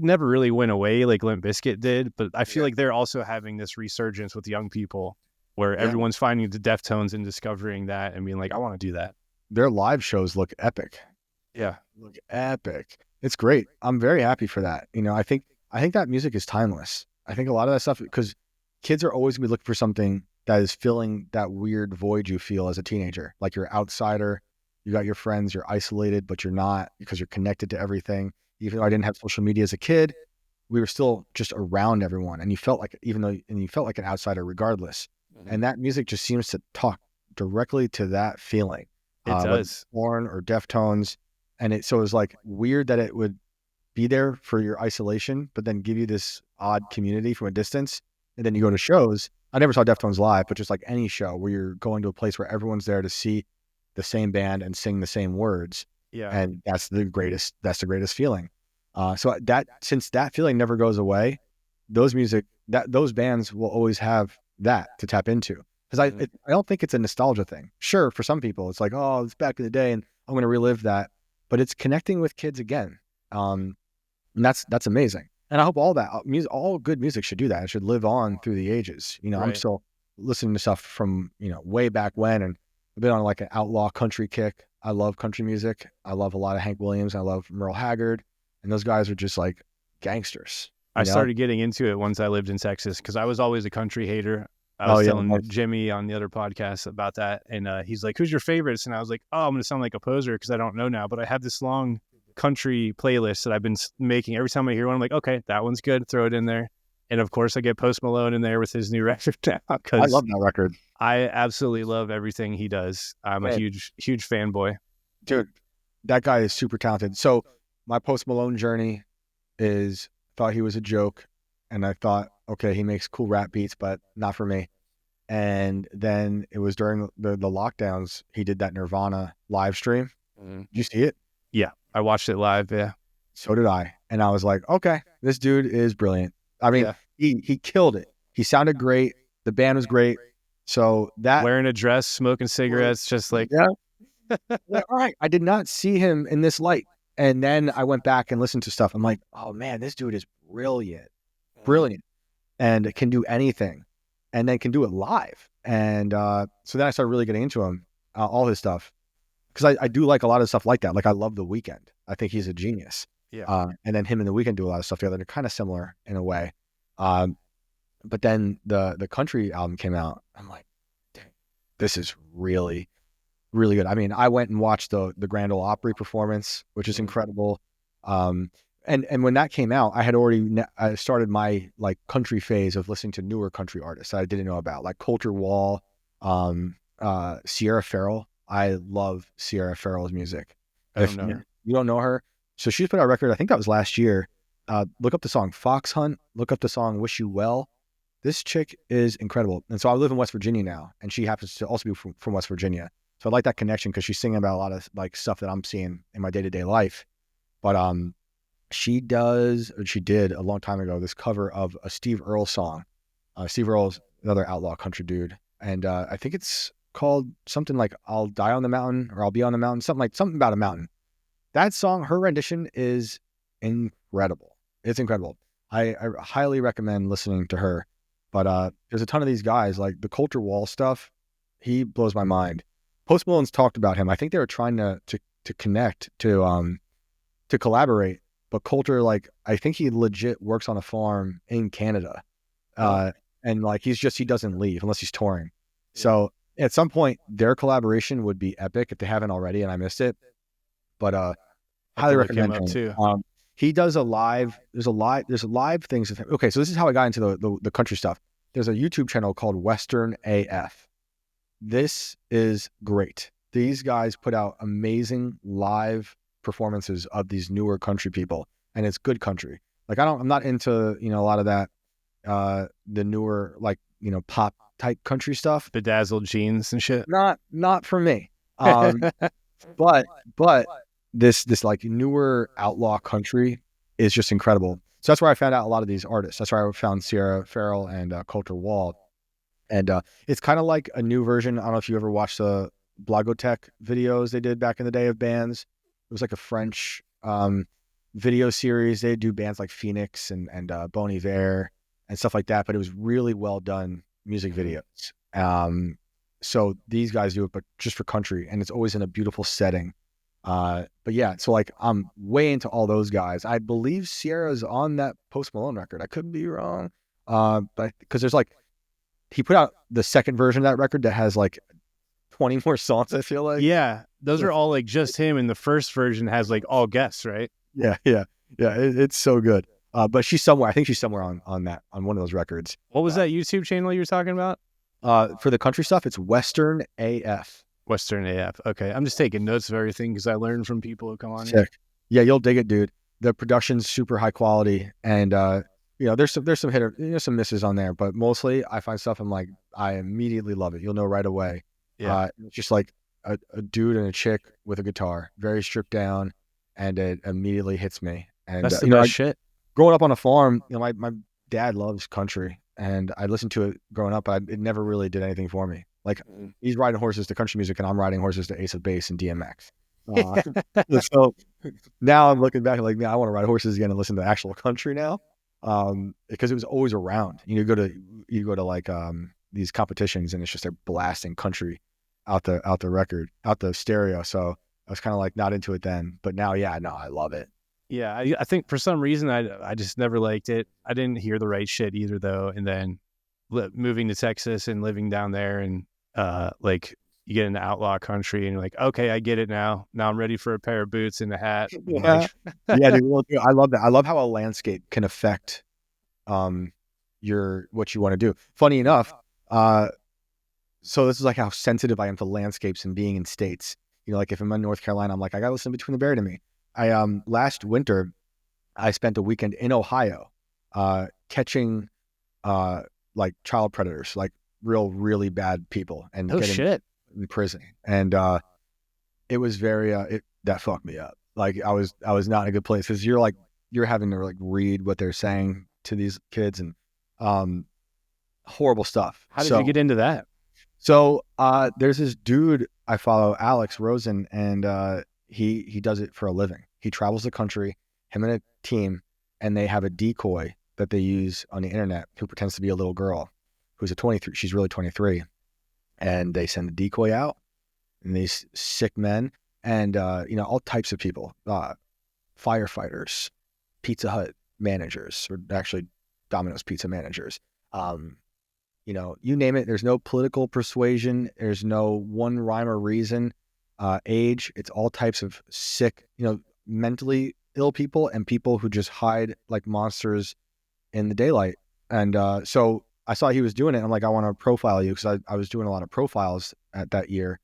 never really went away like Limp Bizkit did. But I feel like they're also having this resurgence with young people where everyone's finding the Deftones and discovering that and being like, I want to do that. Their live shows look epic. Yeah. Look epic. It's great. I'm very happy for that. I think that music is timeless. I think a lot of that stuff, because kids are always gonna be looking for something that is filling that weird void you feel as a teenager. Like you're an outsider, you got your friends, you're isolated, but you're not, because you're connected to everything. Even though I didn't have social media as a kid, we were still just around everyone. And you felt like, you felt like an outsider regardless. Mm-hmm. And that music just seems to talk directly to that feeling. It does. Born or Deftones. And so it was like weird that it would be there for your isolation, but then give you this odd community from a distance. And then you go to shows. I never saw Deftones live, but just like any show where you're going to a place where everyone's there to see the same band and sing the same words. Yeah. And that's the greatest feeling. So since that feeling never goes away, those bands will always have that to tap into. Because I don't think it's a nostalgia thing. Sure, for some people, it's like, oh, it's back in the day and I'm going to relive that. But it's connecting with kids again. And that's amazing. And I hope all good music should do that. It should live on through the ages. Right. I'm still listening to stuff from, way back when, and I've been on like an outlaw country kick. I love country music. I love a lot of Hank Williams. I love Merle Haggard. And those guys are just like gangsters. I started getting into it once I lived in Texas because I was always a country hater. I was telling Jimmy on the other podcast about that. And he's like, who's your favorites? And I was like, oh, I'm going to sound like a poser because I don't know now. But I have this long country playlist that I've been making. Every time I hear one, I'm like, okay, that one's good. Throw it in there. And of course, I get Post Malone in there with his new record now. I love that record. I absolutely love everything he does. I'm a huge fanboy. Dude, that guy is super talented. So my Post Malone journey thought he was a joke. And I thought, okay, he makes cool rap beats, but not for me. And then it was during the lockdowns, he did that Nirvana live stream. Mm-hmm. Did you see it? Yeah, I watched it live, yeah. So did I. And I was like, okay, this dude is brilliant. I mean, he killed it. He sounded great. The band was great. So that... Wearing a dress, smoking cigarettes, just like... Yeah. All right. I did not see him in this light. And then I went back and listened to stuff. I'm like, oh man, this dude is brilliant. Brilliant. And can do anything. And then can do it live. And so then I started really getting into him, all his stuff. Because I do like a lot of stuff like that. Like I love The Weeknd. I think he's a genius. Yeah. And then him and The Weeknd do a lot of stuff together. They're kind of similar in a way. But then the country album came out. I'm like, dang, this is really, really good. I mean, I went and watched the Grand Ole Opry performance, which is incredible. And when that came out, I started my like country phase of listening to newer country artists that I didn't know about, like Colter Wall, Sierra Farrell. I love Sierra Farrell's music. I don't know her. You don't know her? So she's put out a record, I think that was last year. Look up the song Fox Hunt. Look up the song Wish You Well. This chick is incredible. And so I live in West Virginia now, and she happens to also be from West Virginia. So I like that connection because she's singing about a lot of like stuff that I'm seeing in my day-to-day life. But she did a long time ago this cover of a Steve Earle song. Steve Earle's another outlaw country dude. And I think it's called something like I'll Die on the Mountain or I'll Be on the Mountain, something about a mountain. That song, her rendition is incredible. It's incredible. I highly recommend listening to her. But there's a ton of these guys, like the Colter Wall stuff. He blows my mind. Post Malone's talked about him. I think they were trying to connect, to collaborate, but Coulter, like, I think he legit works on a farm in Canada. And like, he doesn't leave unless he's touring. So at some point their collaboration would be epic if they haven't already, and I missed it. But highly recommend him too. He does there's live things with him. Okay, so this is how I got into the country stuff. There's a YouTube channel called Western AF. This is great. These guys put out amazing live performances of these newer country people, and it's good country. Like, I'm not into, a lot of that, the newer, like, pop type country stuff. Bedazzled jeans and shit. Not for me. But this like newer outlaw country is just incredible. So that's where I found out a lot of these artists. That's where I found Sierra Farrell and Coulter Wall. And it's kind of like a new version. I don't know if you ever watched the Blogotech videos they did back in the day of bands. It was like a French video series. They do bands like Phoenix and Bon Iver and stuff like that, but it was really well done music videos. So these guys do it, but just for country, and it's always in a beautiful setting. But yeah, so like, I'm way into all those guys. I believe Sierra's on that Post Malone record. I could be wrong. But because there's like, he put out the second version of that record that has like 20 more songs, I feel like. Yeah, those are all like just him, and the first version has like all guests, right? Yeah. It's so good. But she's somewhere. I think she's somewhere on one of those records. What was that YouTube channel you were talking about? For the country stuff, it's Western AF. Western AF. Okay, I'm just taking notes of everything because I learned from people who come on Sick. here. Yeah, you'll dig it, dude. The production's super high quality, and there's some some misses on there, but mostly I find stuff I'm like, I immediately love it. You'll know right away. Yeah, it's just like a dude and a chick with a guitar, very stripped down, and it immediately hits me. And that's the best shit. Growing up on a farm, my dad loves country, and I listened to it growing up, but it never really did anything for me. Like, he's riding horses to country music, and I'm riding horses to Ace of Base and DMX. So now I'm looking back like, man, I want to ride horses again and listen to actual country now, because it was always around. You go to like these competitions, and it's just they're blasting country out the stereo. So I was kind of like not into it then, but now, yeah, no, I love it. Yeah, I think for some reason I just never liked it. I didn't hear the right shit either, though. And then moving to Texas and living down there, and like, you get into outlaw country, and you're like, okay, I get it now. Now I'm ready for a pair of boots and a hat. Yeah, yeah, dude. Well, dude, I love that. I love how a landscape can affect what you want to do. Funny enough, so this is like how sensitive I am to landscapes and being in states. Like, if I'm in North Carolina, I'm like, I gotta listen Between the Buried and Me. Last winter, I spent a weekend in Ohio, catching like child predators, like really bad people, and getting shit in prison. And it was very that fucked me up. Like, I was not in a good place, because you're having to like read what they're saying to these kids, and horrible stuff. How did you get into that? So there's this dude I follow, Alex Rosen, and he does it for a living. He travels the country, him and a team, and they have a decoy that they use on the internet who pretends to be a little girl who's a 23. She's really 23. And they send the decoy out, and these sick men, and all types of people, firefighters, Pizza Hut managers, or actually Domino's pizza managers, you name it. There's no political persuasion. There's no one rhyme or reason, age. It's all types of sick, mentally ill people, and people who just hide like monsters in the daylight. And so I saw he was doing it. I'm like, I want to profile you, because I was doing a lot of profiles at that year.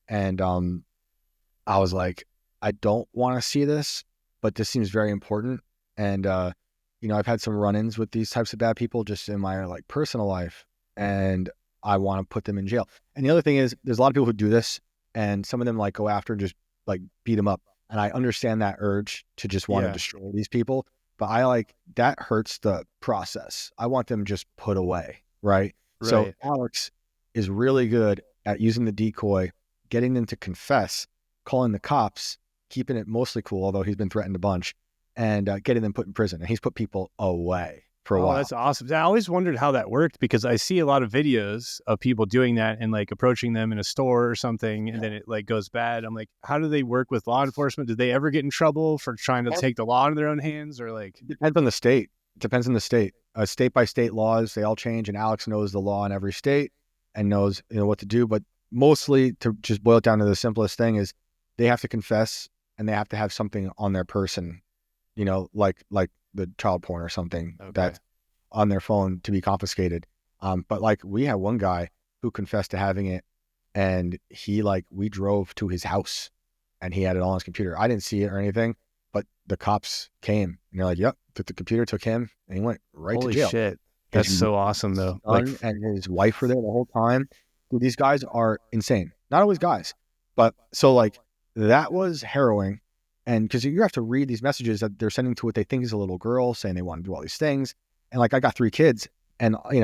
And I was like, I don't want to see this, but this seems very important. And, I've had some run-ins with these types of bad people just in my like personal life, and I want to put them in jail. And the other thing is, there's a lot of people who do this, and some of them like go after and just like beat them up. And I understand that urge to just want to destroy these people, but that hurts the process. I want them just put away. Right. So Alex is really good at using the decoy, getting them to confess, calling the cops, keeping it mostly cool, although he's been threatened a bunch, and getting them put in prison. And he's put people away. for a Oh, while. that's awesome. I always wondered how that worked because I see a lot of videos of people doing that and like approaching them in a store or something, and then it like goes bad. I'm like, how do they work with law enforcement? Did they ever get in trouble for trying to take the law into their own hands, or like? It depends on the state. It depends on the state. State by state laws, they all change, and Alex knows the law in every state and knows what to do. But mostly, to just boil it down to the simplest thing, is they have to confess and they have to have something on their person, like the child porn or something that's on their phone to be confiscated. But like we had one guy who confessed to having it, and we drove to his house and he had it all on his computer. I didn't see it or anything, but the cops came and they're like, yep, took the computer, took him, and he went right Holy to jail. shit. That's so awesome though. Like, and his wife were there the whole time. Dude, these guys are insane. Not always guys, but so like that was harrowing. And because you have to read these messages that they're sending to what they think is a little girl saying they want to do all these things. And like, I got 3 kids and in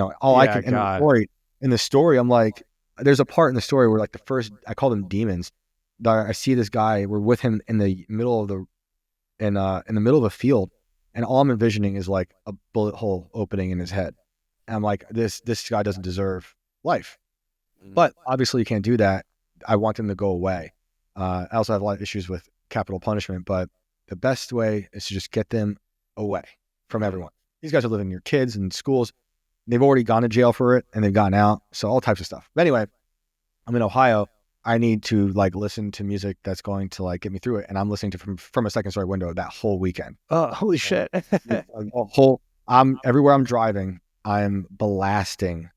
the story, I'm like, there's a part in the story where like I call them demons. I see this guy, we're with him in the middle of in the middle of a field. And all I'm envisioning is like a bullet hole opening in his head. And I'm like, this guy doesn't deserve life. But obviously you can't do that. I want them to go away. I also have a lot of issues with capital punishment, but the best way is to just get them away from everyone. These guys are living near kids and schools. They've already gone to jail for it and they've gotten out. So all types of stuff. But anyway, I'm in Ohio. I need to like listen to music that's going to like get me through it. And I'm listening to from a second story window that whole weekend. Oh, holy shit. Everywhere I'm driving, I'm blasting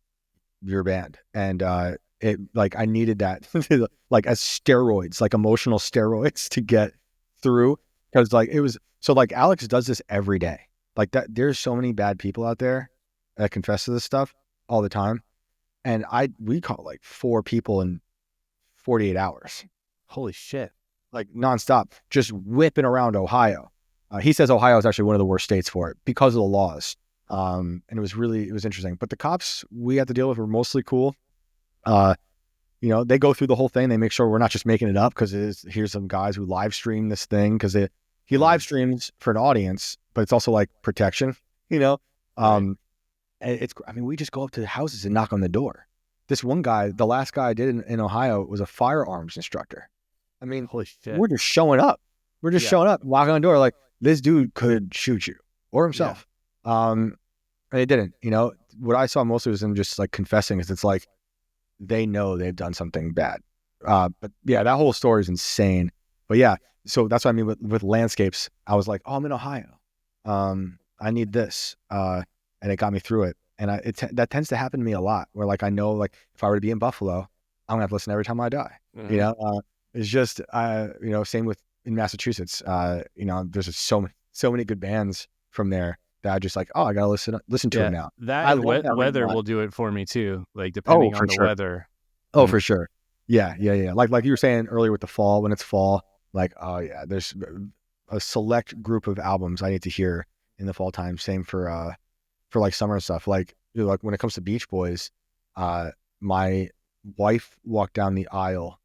your band. And I needed that like as steroids, like emotional steroids to get through. Because like it was so like Alex does this every day. Like that there's so many bad people out there that confess to this stuff all the time. And we caught like 4 people in 48 hours. Holy shit. Like nonstop, just whipping around Ohio. He says Ohio is actually one of the worst states for it because of the laws. And it was interesting. But the cops we had to deal with were mostly cool. They go through the whole thing. They make sure we're not just making it up because here's some guys who live stream this thing because he live streams for an audience, but it's also like protection, Right. we just go up to the houses and knock on the door. This one guy, the last guy I did in Ohio, was a firearms instructor. I mean, holy shit. we're just showing up. We're just showing up, walking on the door. Like this dude could shoot you or himself. And he didn't, what I saw mostly was him just like confessing is it's like, they know they've done something bad. But yeah, that whole story is insane. But yeah, so that's what I mean with landscapes. I was like, oh, I'm in Ohio. I need this. And it got me through it. And that tends to happen to me a lot where like, I know like if I were to be in Buffalo, I'm gonna have to listen every time I die. Mm-hmm. It's just, same with in Massachusetts, there's just so many good bands from there that I just like, oh, I gotta listen to them now. That and weather will do it for me too. Like depending on the weather. Oh, for sure. Yeah. Like you were saying earlier with the fall, when it's fall, like, oh yeah, there's a select group of albums I need to hear in the fall time. Same for like summer and stuff. Like, like when it comes to Beach Boys, my wife walked down the aisle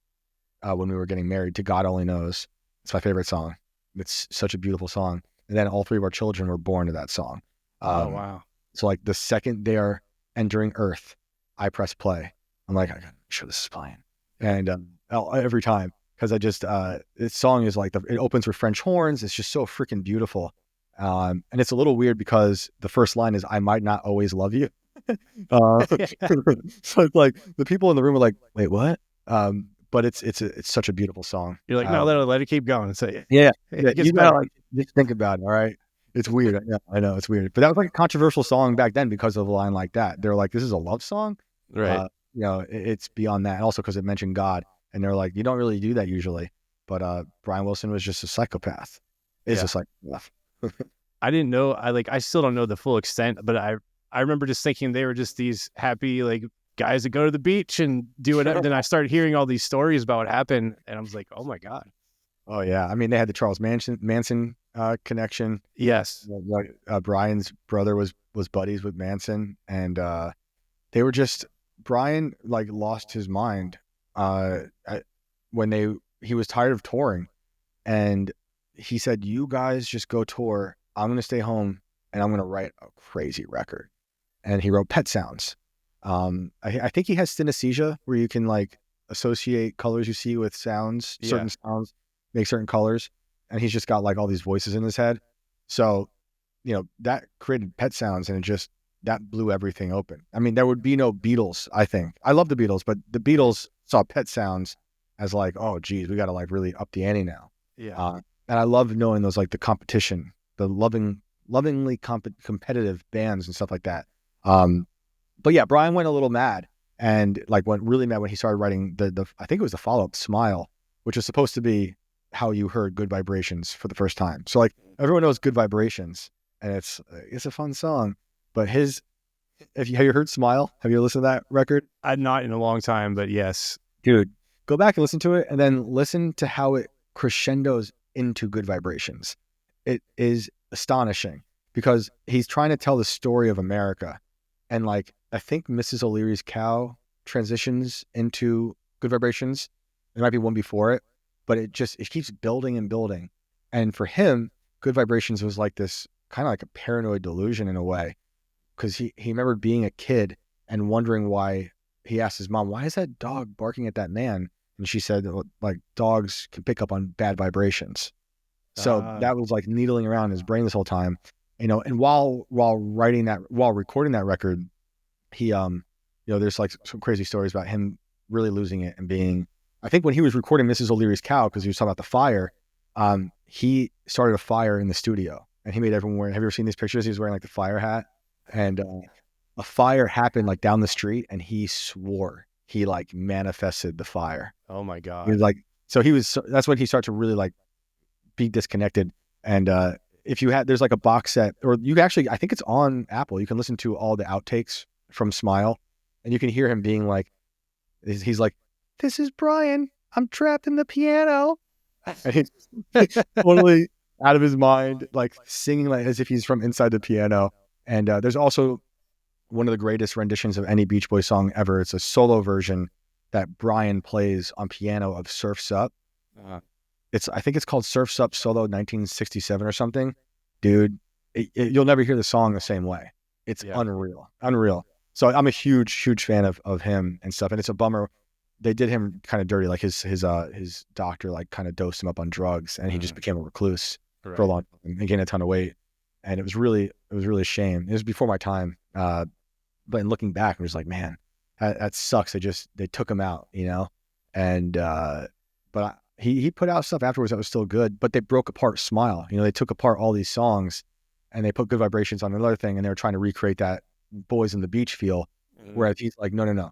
when we were getting married to God Only Knows. It's my favorite song. It's such a beautiful song. And then all 3 of our children were born to that song. Oh, wow. So like the second they are entering Earth, I press play. I'm like, I gotta make sure this is playing. And every time, because I just, this song is like, it opens with French horns. It's just so freaking beautiful. And it's a little weird because the first line is, I might not always love you. So it's like the people in the room are like, wait, what? But it's such a beautiful song. You're like, no, let it keep going. So yeah, it gets you better. gotta like just think about it. All right, it's weird. I know it's weird, but that was like a controversial song back then because of a line like that. They're like, this is a love song, right? It's beyond that, and also because it mentioned God, and they're like, you don't really do that usually. But Brian Wilson was just a psychopath. Is a psychopath. I didn't know. I still don't know the full extent, but I remember just thinking they were just these happy like guys that go to the beach and do whatever. Then I started hearing all these stories about what happened, and I was like, oh my God. Oh yeah, I mean they had the Charles Manson connection. Yes, Brian's brother was buddies with Manson, and they were just Brian like lost his mind when he was tired of touring, and he said, "You guys just go tour. I'm gonna stay home and I'm going to write a crazy record. And he wrote Pet Sounds. I think he has synesthesia, where you can like associate colors you see with sounds, certain sounds, make certain colors. And he's just got like all these voices in his head. So, that created Pet Sounds, and that blew everything open. I mean, there would be no Beatles, I think. I love the Beatles, but the Beatles saw Pet Sounds as like, oh, geez, we got to like really up the ante now. Yeah. And I love knowing those, like the competition, the lovingly competitive bands and stuff like that. But yeah, Brian went a little mad, and like went really mad when he started writing the I think it was the follow-up Smile, which was supposed to be how you heard Good Vibrations for the first time. So like everyone knows Good Vibrations, and it's a fun song. But have you heard Smile? Have you listened to that record? I've not in a long time, but yes. Dude, go back and listen to it, and then listen to how it crescendos into Good Vibrations. It is astonishing, because he's trying to tell the story of America. And like, I think Mrs. O'Leary's Cow transitions into Good Vibrations. There might be one before it, but it keeps building and building. And for him, Good Vibrations was like this kind of like a paranoid delusion in a way, because he remembered being a kid and wondering why. He asked his mom, why is that dog barking at that man? And she said, like, dogs can pick up on bad vibrations. So that was like needling around his brain this whole time, and while recording that record, he, there's like some crazy stories about him really losing it and being, I think when he was recording Mrs. O'Leary's Cow, because he was talking about the fire, he started a fire in the studio, and he made everyone wear, have you ever seen these pictures? He was wearing like the fire hat, and a fire happened like down the street, and he swore he like manifested the fire. Oh my God. He was like, that's when he started to really like be disconnected. And there's like a box set, or you can actually, I think it's on Apple, you can listen to all the outtakes from Smile, and you can hear him being like, he's like, this is Brian, I'm trapped in the piano. And he's totally out of his mind, like singing like as if he's from inside the piano. And there's also one of the greatest renditions of any Beach Boys song ever. It's a solo version that Brian plays on piano of Surf's Up. I think it's called Surf's Up Solo 1967 or something. Dude, you'll never hear the song the same way. It's unreal. So I'm a huge fan of him and stuff. And it's a bummer. They did him kind of dirty. Like his doctor like kind of dosed him up on drugs, and he just became a recluse for a long time and gained a ton of weight. And it was really a shame. It was before my time. But in looking back, I'm just like, man, that sucks. They took him out, and, but he put out stuff afterwards that was still good, but they broke apart Smile. They took apart all these songs, and they put Good Vibrations on another thing, and they were trying to recreate that Boys in the Beach feel. Whereas he's like, no.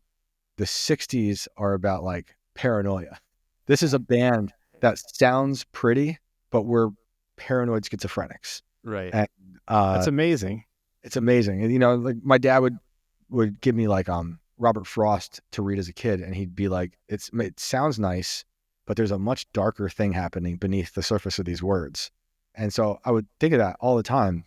The 60s are about like paranoia. This is a band that sounds pretty, but we're paranoid schizophrenics. Right. And, that's amazing. It's amazing. And, like my dad would give me like Robert Frost to read as a kid, and he'd be like, it sounds nice, but there's a much darker thing happening beneath the surface of these words. And so I would think of that all the time,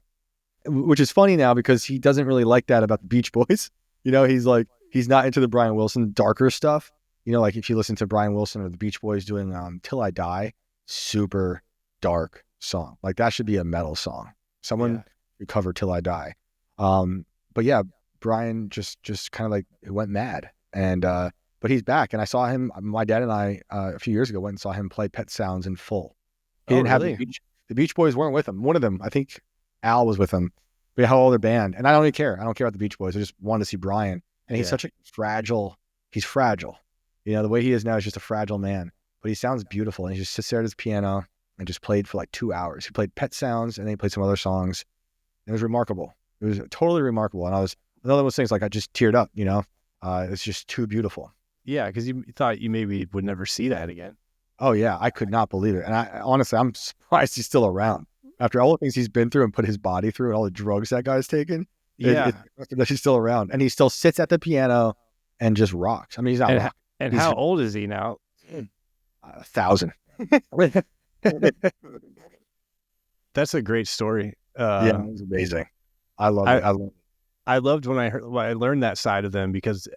which is funny now because he doesn't really like that about the Beach Boys. He's like, he's not into the Brian Wilson darker stuff. Like if you listen to Brian Wilson or the Beach Boys doing Till I Die, super dark song. Like that should be a metal song. Someone recover Till I Die. But yeah, Brian just kind of like went mad, and but he's back, and I saw him. My dad and I a few years ago went and saw him play Pet Sounds in full. He didn't have the Beach Boys weren't with him. One of them, I think Al was with him. But he had all their band, and I don't really care. I don't care about the Beach Boys. I just wanted to see Brian, and he's such a fragile. He's fragile. The way he is now is just a fragile man. But he sounds beautiful, and he just sits there at his piano and just played for like 2 hours. He played Pet Sounds, and then he played some other songs. It was remarkable. It was totally remarkable. And I was another one of those things, like I just teared up, it's just too beautiful. Yeah. Cause you thought you maybe would never see that again. Oh yeah. I could not believe it. And honestly, I'm surprised he's still around after all the things he's been through and put his body through and all the drugs that guy's taken. Yeah. He's still around, and he still sits at the piano and just rocks. I mean, he's not. And how old is he now? 1,000. That's a great story. Yeah, it was amazing. I love it. I loved when I learned that side of them, because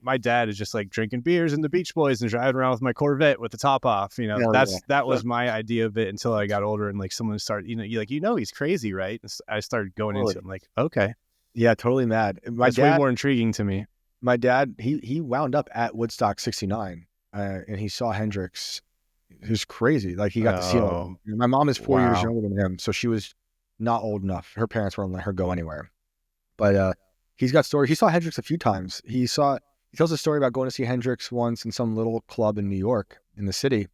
my dad is just like drinking beers in the Beach Boys and driving around with my Corvette with the top off. You know, Hell that yeah. was my idea of it until I got older and like someone started, he's crazy, right? And I started going into it. I'm like, okay, Yeah, totally mad. that's way more intriguing to me. My dad, he wound up at Woodstock '69, and he saw Hendrix. It was crazy. Like he got to see him. My mom is 4 years Wow. younger than him, so she was not old enough. Her parents wouldn't let her go anywhere. But he's got stories. He saw Hendrix a few times. He tells a story about going to see Hendrix once in some little club in New York in the city,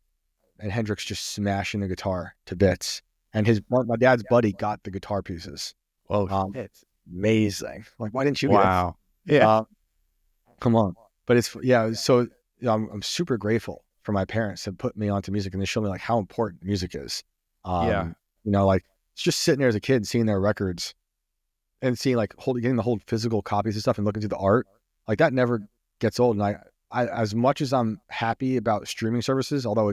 and Hendrix just smashing the guitar to bits. And my dad's buddy got the guitar pieces. Oh, It's amazing. Like, why didn't you get it? wow. Yeah. Come on. But so I'm super grateful for my parents to put me onto music, and they show me like how important music is. Yeah. Like it's just sitting there as a kid, seeing their records and seeing like getting the whole physical copies and stuff and looking through the art, like that never gets old. And I as much as I'm happy about streaming services, although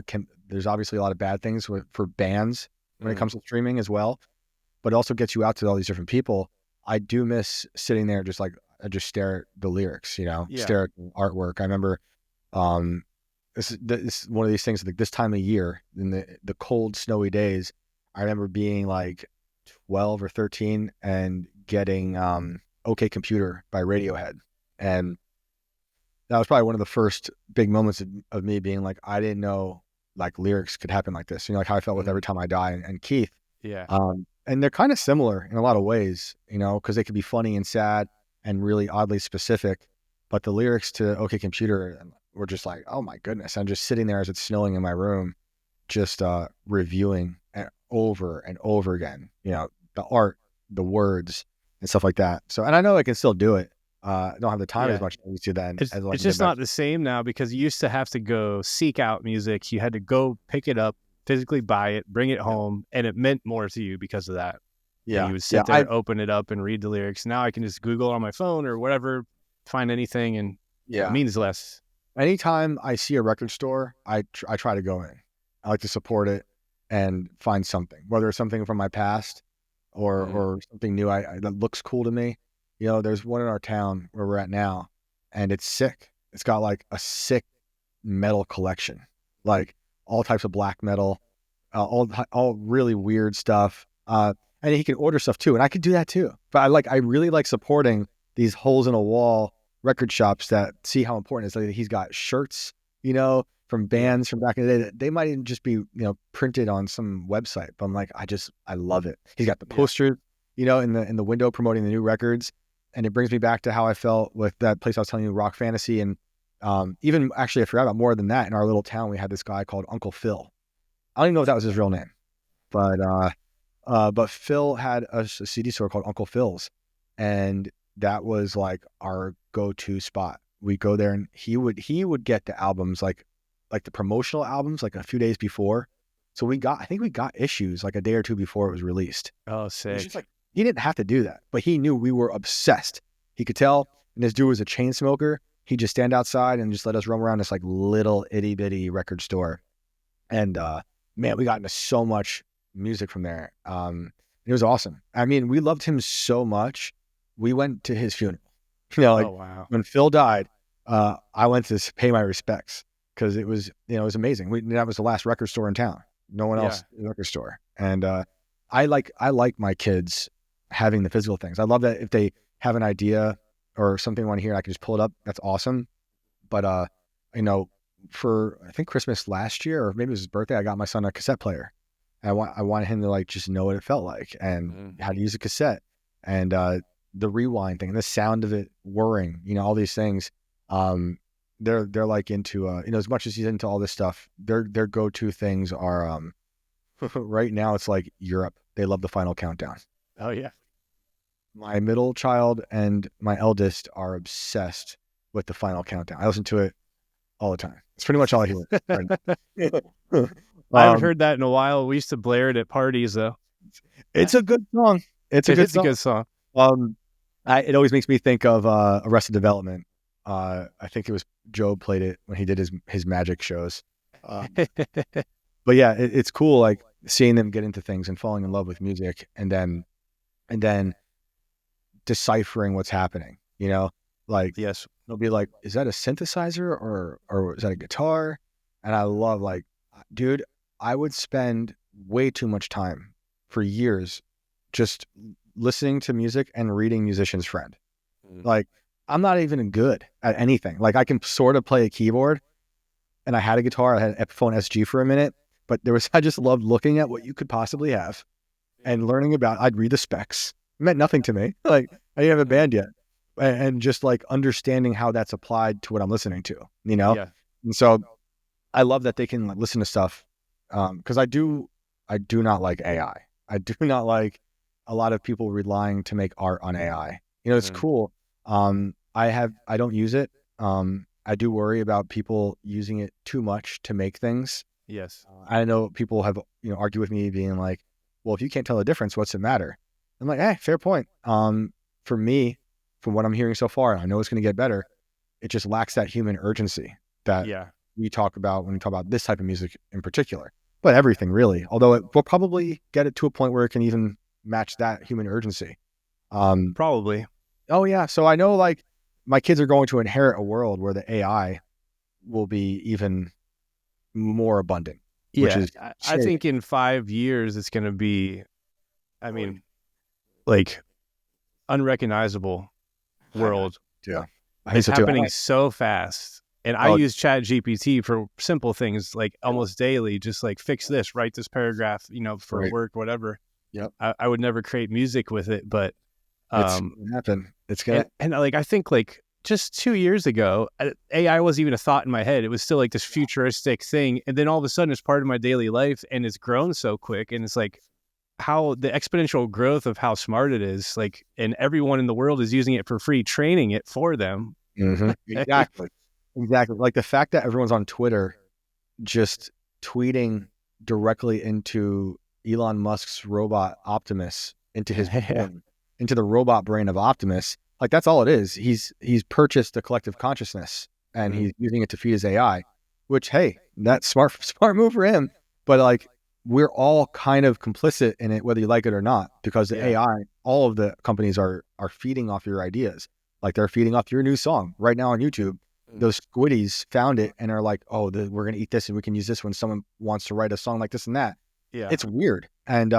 there's obviously a lot of bad things for bands when it comes to streaming as well, but it also gets you out to all these different people. I do miss sitting there just like, I just stare at the lyrics, stare at the artwork. I remember this is one of these things, like this time of year in the cold, snowy days, I remember being like 12 or 13 and getting OK Computer by Radiohead. And that was probably one of the first big moments of me being like, I didn't know like lyrics could happen like this. Like how I felt with Every Time I Die and Keith. Yeah. And they're kind of similar in a lot of ways, because they could be funny and sad and really oddly specific. But the lyrics to OK Computer were just like, oh my goodness. I'm just sitting there as it's snowing in my room, just reviewing over and over again, the art, the words and stuff like that. So, and I know I can still do it. I don't have the time as much as I used to then. It's just not the same now, because you used to have to go seek out music. You had to go pick it up, physically buy it, bring it home, and it meant more to you because of that. Yeah. And you would sit there, open it up and read the lyrics. Now I can just Google on my phone or whatever, find anything, and it means less. Anytime I see a record store, I try to go in. I like to support it and find something, whether it's something from my past or something new that looks cool to me. There's one in our town where we're at now, and it's sick. It's got like a sick metal collection, like all types of black metal, all really weird stuff. And he can order stuff too, and I could do that too. But I really like supporting these holes in a wall record shops that see how important it is. Like he's got shirts, from bands from back in the day that they might even just be, printed on some website. But I'm like, I love it. He's got the posters, in the window promoting the new records. And it brings me back to how I felt with that place I was telling you, Rock Fantasy. And even actually, I forgot about more than that. In our little town, we had this guy called Uncle Phil. I don't even know if that was his real name, but Phil had a CD store called Uncle Phil's, and that was like our go-to spot. We go there, and he would get the albums like the promotional albums like a few days before. So I think we got issues like a day or two before it was released. Oh, sick. Just like, he didn't have to do that, but he knew we were obsessed. He could tell. And this dude was a chain smoker. He'd just stand outside and just let us roam around this like little itty bitty record store. And man, we got into so much music from there. It was awesome. I mean, we loved him so much. We went to his funeral. Oh, wow. When Phil died, I went to pay my respects because it was amazing. That was the last record store in town. No one else in the record store. And I like my kids having the physical things. I love that if they have an idea or something they want to hear, I can just pull it up. That's awesome. But for I think Christmas last year, or maybe it was his birthday, I got my son a cassette player. I wanted him to like just know what it felt like and how to use a cassette and the rewind thing and the sound of it whirring, all these things. They're like into as much as he's into all this stuff, their go-to things are right now it's like Europe. They love the Final Countdown. Oh yeah. My middle child and my eldest are obsessed with the Final Countdown. I listen to it all the time. It's pretty much all I hear. I haven't heard that in a while. We used to blare it at parties though. It's a good song. It's a good song. It always makes me think of Arrested Development. I think it was Joe played it when he did his magic shows. But yeah, it's cool like seeing them get into things and falling in love with music and then deciphering what's happening, you know, like Yes. they'll be like, is that a synthesizer or is that a guitar? And I love like, dude, I would spend way too much time for years just listening to music and reading Musician's Friend. Like, I'm not even good at anything. Like, I can sort of play a keyboard, and I had a guitar. I had an Epiphone SG for a minute, but I just loved looking at what you could possibly have and learning about. I'd read the specs. It meant nothing to me. Like, I didn't have a band yet, and just like understanding how that's applied to what I'm listening to, you know. Yeah. And so I love that they can like listen to stuff, because I do not like AI. I do not like a lot of people relying to make art on AI. You know, it's cool. I don't use it. I do worry about people using it too much to make things. Yes. I know people have, you know, argued with me being like, well, if you can't tell the difference, what's it matter? I'm like, fair point. For me, from what I'm hearing so far, I know it's going to get better. It just lacks that human urgency that we talk about when we talk about this type of music in particular, but everything really, although it will probably get it to a point where it can even match that human urgency. Probably. Oh yeah. So I know like my kids are going to inherit a world where the AI will be even more abundant. Which is I think in 5 years, it's going to be, I mean, like unrecognizable world. Yeah. It's happening so fast. And I use Chat GPT for simple things like almost daily, just like fix this, write this paragraph, you know, for work, whatever. Yep. I would never create music with it, but it's gonna happen. It's gonna and like I think like just 2 years ago, AI wasn't even a thought in my head. It was still like this futuristic thing, and then all of a sudden, it's part of my daily life, and it's grown so quick, and it's like how the exponential growth of how smart it is, like, and everyone in the world is using it for free, training it for them. Exactly. Like the fact that everyone's on Twitter just tweeting directly into Elon Musk's robot Optimus, into his brain, into the robot brain of Optimus. Like that's all it is. He's purchased a collective consciousness and he's using it to feed his AI, which, hey, that's smart move for him. But like we're all kind of complicit in it, whether you like it or not, because the AI, all of the companies are feeding off your ideas. Like they're feeding off your new song right now on YouTube. Those squiddies found it and are like, oh, we're going to eat this and we can use this when someone wants to write a song like this and that. Yeah. It's weird. And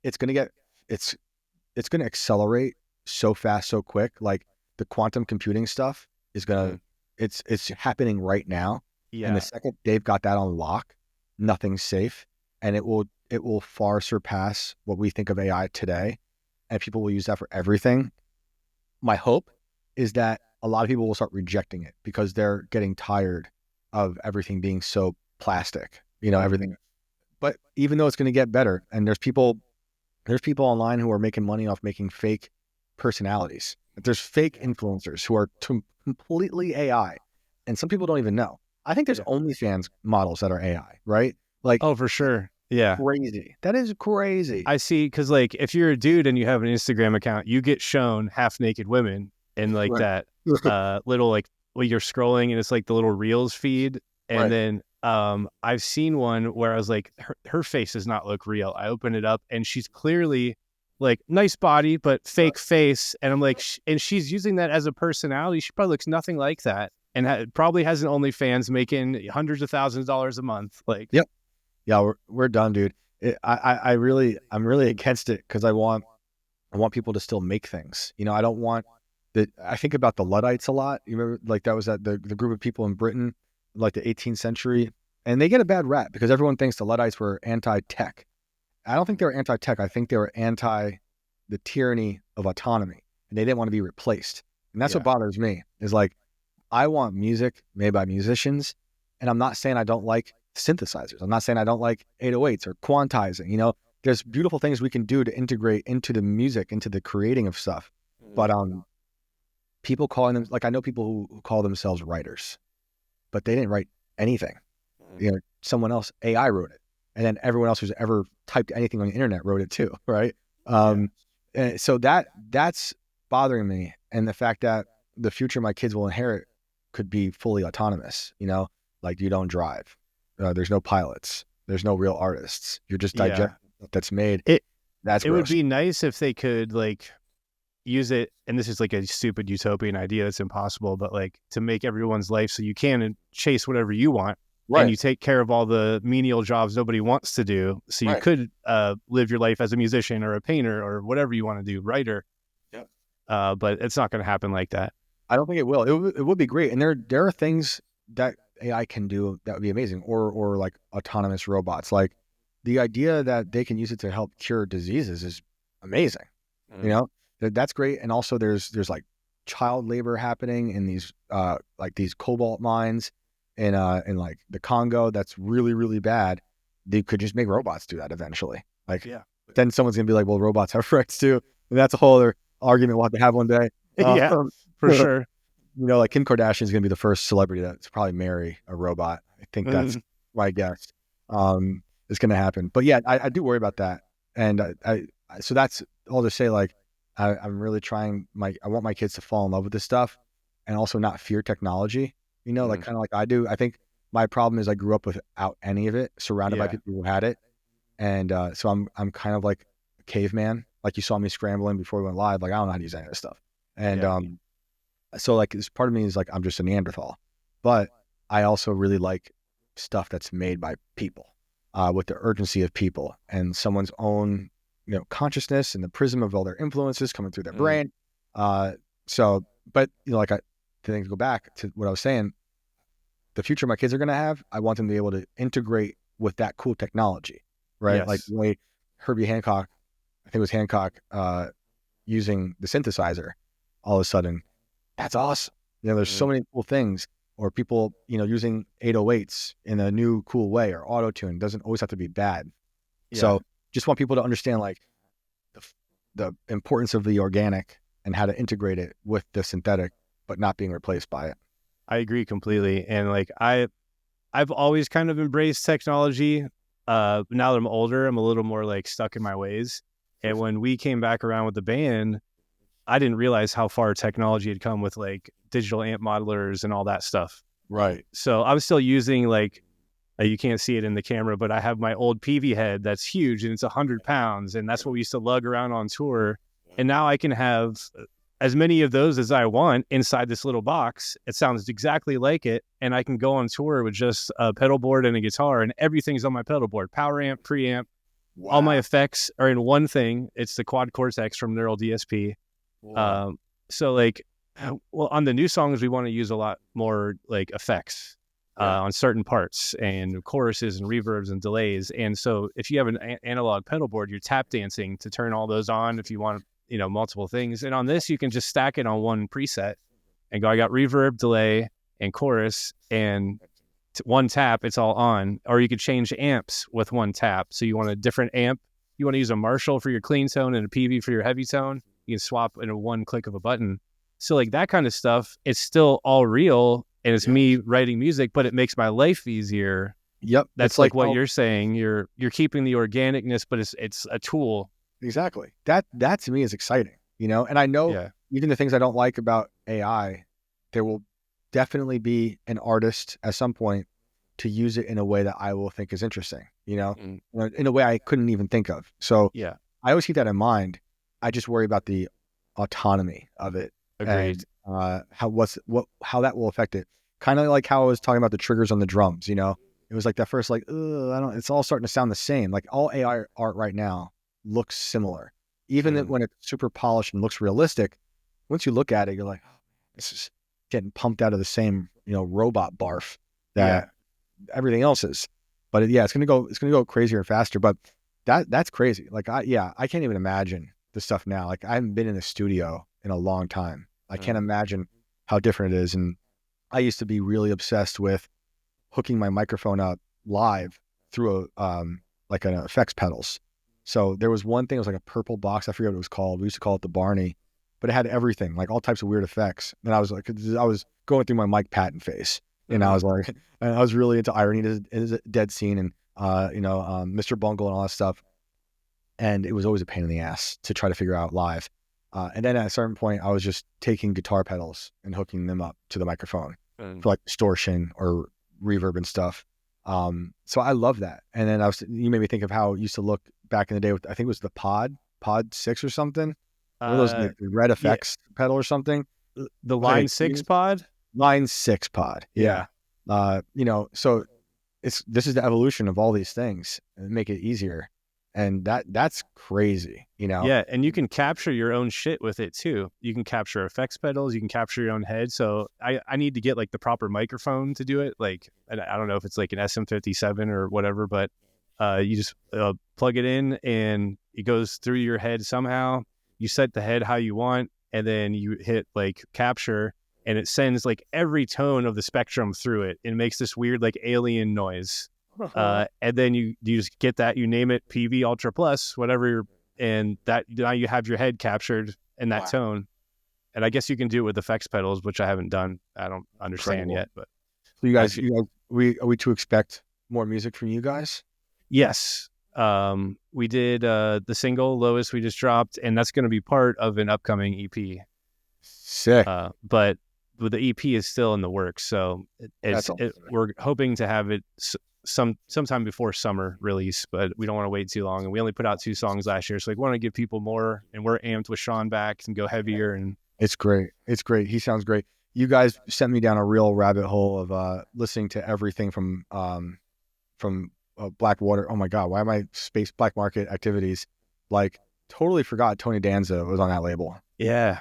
it's going to accelerate so fast, so quick. Like the quantum computing stuff is going to, it's happening right now. Yeah. And the second they've got that on lock, nothing's safe. And it will far surpass what we think of AI today. And people will use that for everything. My hope is that a lot of people will start rejecting it because they're getting tired of everything being so plastic, you know, everything. But even though it's going to get better, and there's people online who are making money off making fake personalities. There's fake influencers who are completely AI, and some people don't even know. I think there's OnlyFans models that are AI, right? Like, oh, for sure. Yeah. Crazy. That is crazy. I see. Cause like if you're a dude and you have an Instagram account, you get shown half naked women and like that little, like when you're scrolling and it's like the little reels feed. And then I've seen one where I was like, her face does not look real. I open it up and she's clearly like nice body, but fake face. And I'm like, and she's using that as a personality. She probably looks nothing like that. And probably has an OnlyFans making hundreds of thousands of dollars a month. Like, yep. Yeah, we're done, dude. I'm really against it because I want people to still make things. You know, I don't want that. I think about the Luddites a lot. You remember, like that was the group of people in Britain, like the 18th century, and they get a bad rap because everyone thinks the Luddites were anti-tech. I don't think they were anti-tech. I think they were anti the tyranny of autonomy, and they didn't want to be replaced. And that's what bothers me. Is like I want music made by musicians, and I'm not saying I don't like synthesizers. I'm not saying I don't like 808s or quantizing. You know, there's beautiful things we can do to integrate into the music, into the creating of stuff. But people calling them, like I know people who call themselves writers, but they didn't write anything. You know, someone else, AI wrote it, and then everyone else who's ever typed anything on the internet wrote it too, right? And so that's bothering me, and the fact that the future my kids will inherit could be fully autonomous. You know, like you don't drive. There's no pilots. There's no real artists. You're just digesting stuff that's made. It would be nice if they could like use it, and this is like a stupid utopian idea that's impossible, but like to make everyone's life so you can chase whatever you want, Right. and you take care of all the menial jobs nobody wants to do, so you Right. could live your life as a musician or a painter or whatever you want to do, writer. Yeah. But it's not going to happen like that. I don't think it will. It would be great, and there are things that AI can do that would be amazing, or like autonomous robots. Like the idea that they can use it to help cure diseases is amazing. You know, that's great. And also there's like child labor happening in these like these cobalt mines in like the Congo. That's really, really bad. They could just make robots do that eventually. Like, Yeah. then someone's gonna be like, well, robots have rights too, and that's a whole other argument we'll have to have one day. Yeah, for sure. You know, like Kim Kardashian is gonna be the first celebrity that's probably marry a robot. I think that's my guess. Is gonna happen. But yeah, I do worry about that, and so that's all to say. Like, I'm really trying. I want my kids to fall in love with this stuff, and also not fear technology. You know, like kind of like I do. I think my problem is I grew up without any of it, surrounded by people who had it, and so I'm kind of like a caveman. Like you saw me scrambling before we went live. Like I don't know how to use any of this stuff, and so like this part of me is like I'm just a Neanderthal, but I also really like stuff that's made by people, with the urgency of people and someone's own, you know, consciousness and the prism of all their influences coming through their brain. So, but you know, like to go back to what I was saying, the future my kids are going to have, I want them to be able to integrate with that cool technology, right? Yes. Like the way Herbie Hancock, I think it was Hancock, using the synthesizer, all of a sudden, that's awesome. You know, there's so many cool things, or people, you know, using 808s in a new cool way, or auto-tune doesn't always have to be bad. So just want people to understand like the importance of the organic and how to integrate it with the synthetic, but not being replaced by it. I agree completely. And like I've always kind of embraced technology. Now that I'm older, I'm a little more like stuck in my ways. And when we came back around with the band, I didn't realize how far technology had come with like digital amp modelers and all that stuff. Right. So I was still using like, you can't see it in the camera, but I have my old PV head that's huge and it's 100 pounds. And that's what we used to lug around on tour. And now I can have as many of those as I want inside this little box. It sounds exactly like it. And I can go on tour with just a pedal board and a guitar, and everything's on my pedal board. Power amp, preamp, all my effects are in one thing. It's the Quad Cortex from Neural DSP. So like, well, on the new songs, we want to use a lot more like effects on certain parts and choruses and reverbs and delays. And so if you have an analog pedal board, you're tap dancing to turn all those on if you want, you know, multiple things. And on this, you can just stack it on one preset and go, I got reverb, delay, and chorus, and one tap, it's all on. Or you could change amps with one tap. So you want a different amp. You want to use a Marshall for your clean tone and a PV for your heavy tone. You can swap in a one click of a button. So like that kind of stuff, it's still all real, and it's me writing music, but it makes my life easier. Yep. That's like what you're saying. You're keeping the organicness, but it's a tool. Exactly. That to me is exciting, you know? And I know even the things I don't like about AI, there will definitely be an artist at some point to use it in a way that I will think is interesting, you know, in a way I couldn't even think of. So I always keep that in mind. I just worry about the autonomy of it. Agreed. And how that will affect it. Kind of like how I was talking about the triggers on the drums, you know, it was like that first, like, it's all starting to sound the same. Like all AI art right now looks similar, even when it's super polished and looks realistic. Once you look at it, you're like, oh, this is getting pumped out of the same, you know, robot barf that everything else is. But it's gonna go crazier and faster. But that's crazy. Like I can't even imagine the stuff now. Like I haven't been in a studio in a long time. I can't imagine how different it is. And I used to be really obsessed with hooking my microphone up live through like an effects pedals. So there was one thing, it was like a purple box. I forget what it was called. We used to call it the Barney, but it had everything, like all types of weird effects. And I was going through my Mike Patton phase, and I was like, and I was really into Irony is a Dead Scene and Mr. Bungle and all that stuff. And it was always a pain in the ass to try to figure out live. And then at a certain point, I was just taking guitar pedals and hooking them up to the microphone for like distortion or reverb and stuff. So I love that. And then you made me think of how it used to look back in the day with, I think it was the Pod 6 or something. What are those, Uh, like the Red yeah, Effects pedal or something? the It's like Line a 6 pod. Line 6 pod. Yeah. Yeah. So this is the evolution of all these things and make it easier. And that's crazy, Yeah, and you can capture your own shit with it too. You can capture effects pedals, you can capture your own head. So I need to get like the proper microphone to do it. Like I don't know if it's like an SM57 or whatever, but you just plug it in and it goes through your head somehow. You set the head how you want, and then you hit like capture, and it sends like every tone of the spectrum through it. It makes this weird like alien noise. And then you just get that, you name it PV Ultra Plus, whatever, and that now you have your head captured in that tone. And I guess you can do it with effects pedals, which I haven't done. I don't understand yet, but so you guys, are we to expect more music from you guys? yes. We did the single Lowest we just dropped, and that's going to be part of an upcoming EP. Sick. But the EP is still in the works, so we're hoping to have it sometime before summer release, but we don't want to wait too long. And we only put out 2 songs last year, so we want to give people more. And we're amped with Sean back and go heavier. And it's great. He sounds great. You guys sent me down a real rabbit hole of listening to everything from Blackwater. Oh my God, why am I space black market activities? Like totally forgot Tony Danza was on that label. Yeah,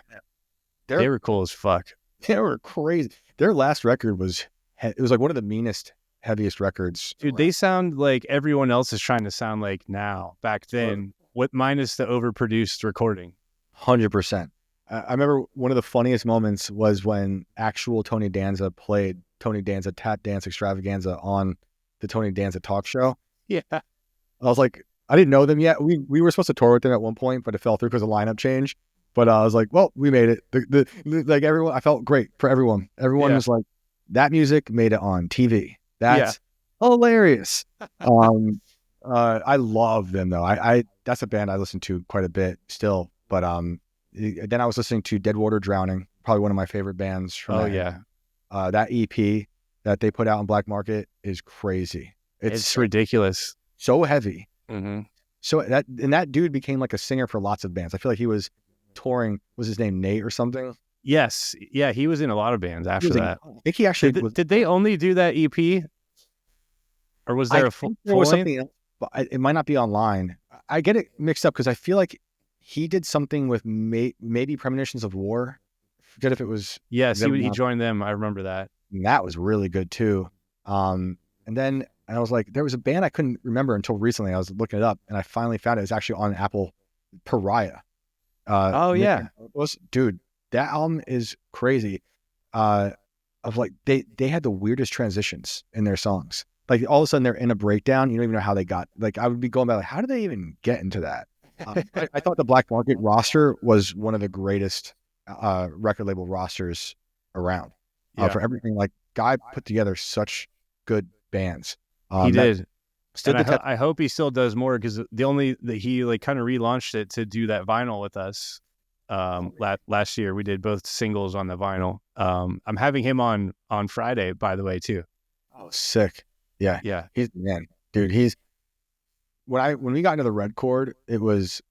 they were cool as fuck. They were crazy. Their last record was like one of the meanest, heaviest records. Dude, they sound like everyone else is trying to sound like now. Back then, minus the overproduced recording. 100%. I remember one of the funniest moments was when actual Tony Danza played Tony Danza Tap Dance Extravaganza on the Tony Danza talk show. Yeah. I was like, I didn't know them yet. We were supposed to tour with them at one point, but it fell through because of lineup change. But I was like, well, we made it. Like everyone, I felt great for everyone. Everyone was like, that music made it on TV. That's hilarious. I love them though. I that's a band I listen to quite a bit still. But then I was listening to Deadwater Drowning, probably one of my favorite bands from that EP that they put out on Black Market is crazy. It's ridiculous. So heavy. Mm-hmm. So that dude became like a singer for lots of bands. I feel like he was touring. Was his name Nate or something? Yes. Yeah, he was in a lot of bands after that. I think he actually did they only do that EP? Or was there there was something else, but it might not be online. I get it mixed up because I feel like he did something with maybe Premonitions of War. Forget if it was. Yes, he joined them. I remember that. And that was really good too. And then I was like, there was a band I couldn't remember until recently. I was looking it up and I finally found it. It was actually on Apple. Pariah. Dude, that album is crazy. Of like they had the weirdest transitions in their songs. Like all of a sudden they're in a breakdown. You don't even know how they got. Like I would be going back, like, how did they even get into that? I thought the Black Market roster was one of the greatest record label rosters around for everything. Like Guy put together such good bands. He did. I hope he still does more because he like kind of relaunched it to do that vinyl with us. Last year we did both singles on the vinyl. I'm having him on Friday, by the way, too. Oh, sick. Yeah. He's the man, dude. When we got into the Red Chord, I was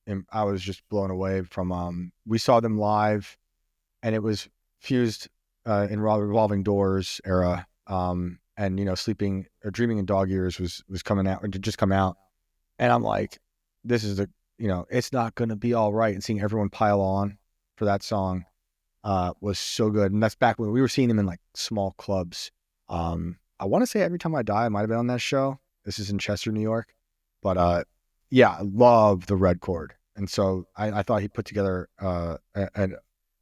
just blown away from, we saw them live and it was fused in Revolving Doors era. And Sleeping or Dreaming in Dog Ears was coming out, or did just come out. And I'm like, this is it's not going to be all right. And seeing everyone pile on for that song was so good. And that's back when we were seeing them in like small clubs. I want to say Every Time I Die, I might've been on that show. This is in Chester, New York. But I love the Red Chord. And so I thought he put together a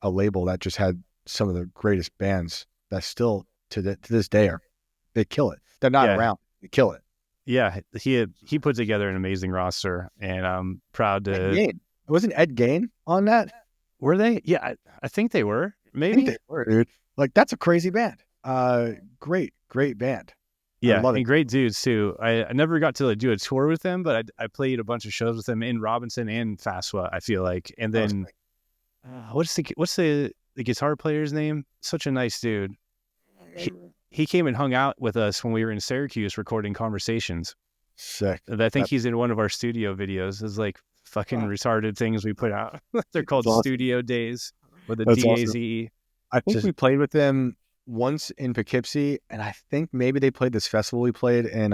label that just had some of the greatest bands that still to this day they kill it. They're not around. They kill it. Yeah, he put together an amazing roster, and I'm proud to. Wasn't Ed Gain on that? Were they? Yeah, I think they were. Maybe I think they were, dude. Like that's a crazy band. Great band. Yeah, and great dudes too. I never got to do a tour with them, but I played a bunch of shows with them in Robinson and Faswa, I feel like. And then what's the guitar player's name? Such a nice dude. He came and hung out with us when we were in Syracuse recording Conversations. Sick. I think he's in one of our studio videos. It's like fucking retarded things we put out. They're called That's awesome. studio days with a That's awesome. DAZE. I think Just we played with them once in Poughkeepsie, and I think maybe they played this festival we played in.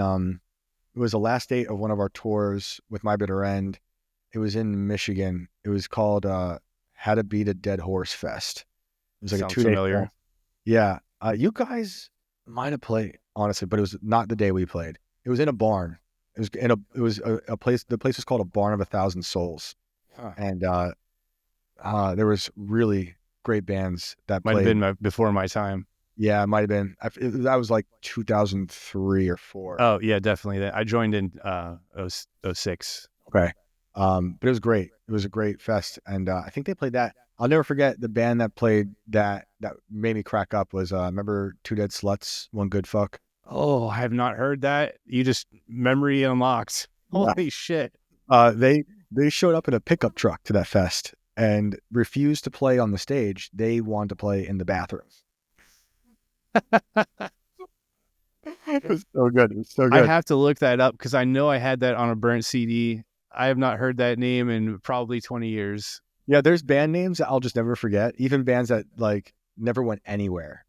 It was the last date of one of our tours with My Bitter End. It was in Michigan. It was called How to Beat a Dead Horse Fest. It was like sounds a 2-day familiar. fest. Yeah. You guys might have played, honestly, but it was not the day we played. It was in a barn. It was a place. The place was called a Barn of 1,000 Souls. Huh. And there was really great bands that Might have played. been before my time. Yeah, it might have been. That was like 2003 or 4. Oh yeah, definitely. I joined in 06. Okay. But it was great. It was a great fest, and I think they played that. I'll never forget the band that played that made me crack up was remember Two Dead Sluts, One Good Fuck. Oh, I have not heard that. You just memory unlocked. Yeah. Holy shit. They showed up in a pickup truck to that fest and refused to play on the stage. They wanted to play in the bathroom. It was so good. It was so good. I have to look that up because I know I had that on a burnt CD. I have not heard that name in probably 20 years. Yeah, there's band names that I'll just never forget. Even bands that like never went anywhere.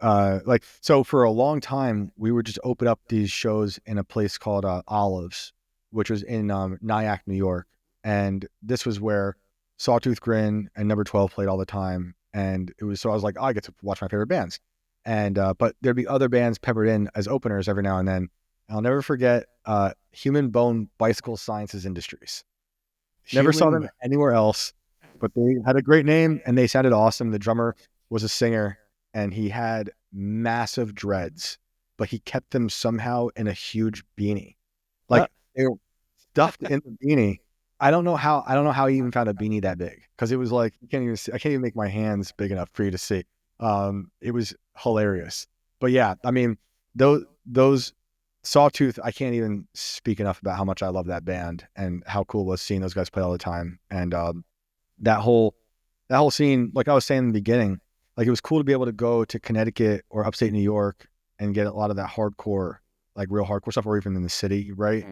Like so for a long time we would just open up these shows in a place called Olives, which was in Nyack, New York, and this was where Sawtooth Grin and Number 12 played all the time. And it was so I was like, oh, I get to watch my favorite bands. And but there'd be other bands peppered in as openers every now and then. I'll never forget Human Bone Bicycle Sciences Industries. Never saw them anywhere else, but they had a great name and they sounded awesome. The drummer was a singer and he had massive dreads, but he kept them somehow in a huge beanie. Like they were stuffed in the beanie. I don't know how he even found a beanie that big, because it was like I can't even make my hands big enough for you to see. It was hilarious. But yeah, I mean, those Sawtooth, I can't even speak enough about how much I love that band and how cool it was seeing those guys play all the time. And that whole scene, like I was saying in the beginning, like it was cool to be able to go to Connecticut or upstate New York and get a lot of that hardcore, like real hardcore stuff, or even in the city, right?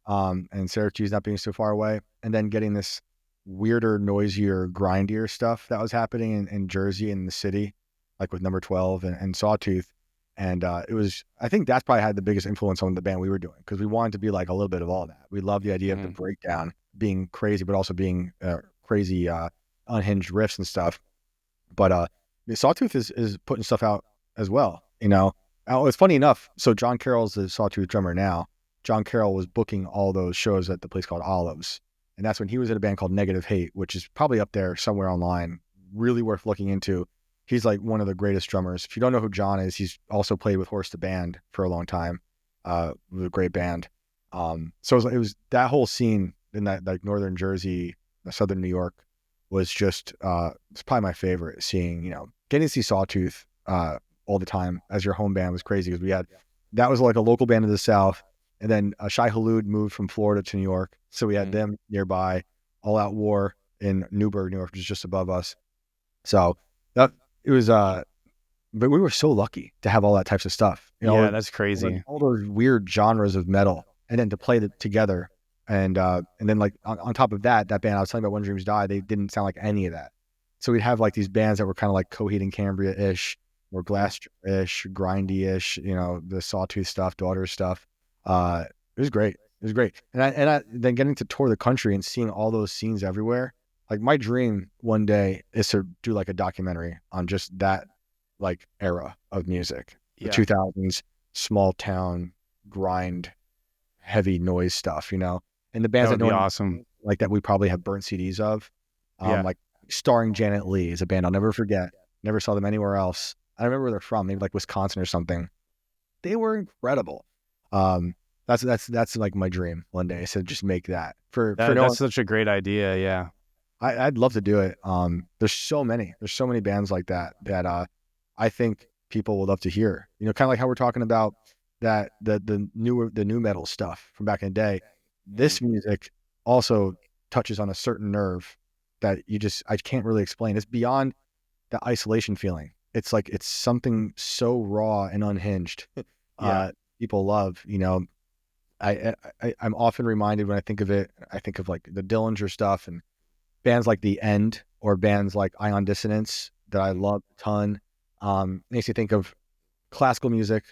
And Syracuse not being so far away, and then getting this weirder, noisier, grindier stuff that was happening in Jersey and the city, like with Number 12 and Sawtooth. And it was, I think that's probably had the biggest influence on the band we were doing, because we wanted to be like a little bit of all that. We love the idea of the breakdown being crazy, but also being crazy, unhinged riffs and stuff. But Sawtooth is putting stuff out as well, you know. It's funny enough. So John Carroll's the Sawtooth drummer now. John Carroll was booking all those shows at the place called Olives. And that's when he was in a band called Negative Hate, which is probably up there somewhere online. Really worth looking into. He's like one of the greatest drummers. If you don't know who John is, he's also played with Horse the Band for a long time. With a great band. So it was that whole scene in that like northern Jersey, southern New York was just it's probably my favorite. Seeing, you know, getting to see Sawtooth all the time as your home band was crazy, because that was like a local band in the South. And then Shai Hulud moved from Florida to New York. So we had them nearby. All Out War in Newburgh, New York, which is just above us. So it was, but we were so lucky to have all that types of stuff. You know, yeah, that's crazy. like all those weird genres of metal, and then to play it together. And then like on top of that band I was telling you about, When Dreams Die, they didn't sound like any of that. So we'd have like these bands that were kind of like Coheed and Cambria-ish, or Glassjaw-ish, grindy-ish, you know, the Sawtooth stuff, Daughters stuff. It was great. It was great. And I then getting to tour the country and seeing all those scenes everywhere. Like my dream one day is to do like a documentary on just that like era of music. The 2000s, small town, grind, heavy noise stuff, you know. And the bands That would that be know awesome. like that we probably have burnt CDs of. Like starring Janet Leigh is a band I'll never forget. Never saw them anywhere else. I don't remember where they're from, maybe like Wisconsin or something. They were incredible. That's like my dream one day. So just make that that's such a great idea. Yeah. I'd love to do it. There's so many bands like that I think people would love to hear. You know, kind of like how we're talking about that the new metal stuff from back in the day. This music also touches on a certain nerve that I can't really explain. It's beyond the isolation feeling. It's like it's something so raw and unhinged. People love, you know. I'm often reminded when I think of it, I think of like the Dillinger stuff and bands like The End or bands like Ion Dissonance that I love a ton. Makes me think of classical music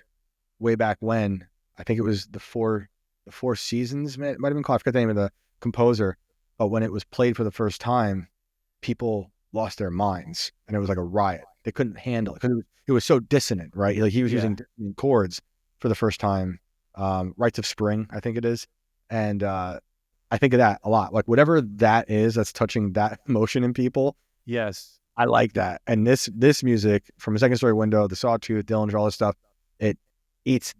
way back when. I think it was the Four Seasons, might have been called. I forget the name of the composer, but when it was played for the first time, people lost their minds, and it was like a riot. They couldn't handle it because it was so dissonant, right? Like he was using dissonant chords for the first time. Rites of Spring, I think it is, and I think of that a lot. Like whatever that is, that's touching that emotion in people. Yes, I like that. And this music from a Second Story Window, the Sawtooth, Dillinger, all this stuff, it eats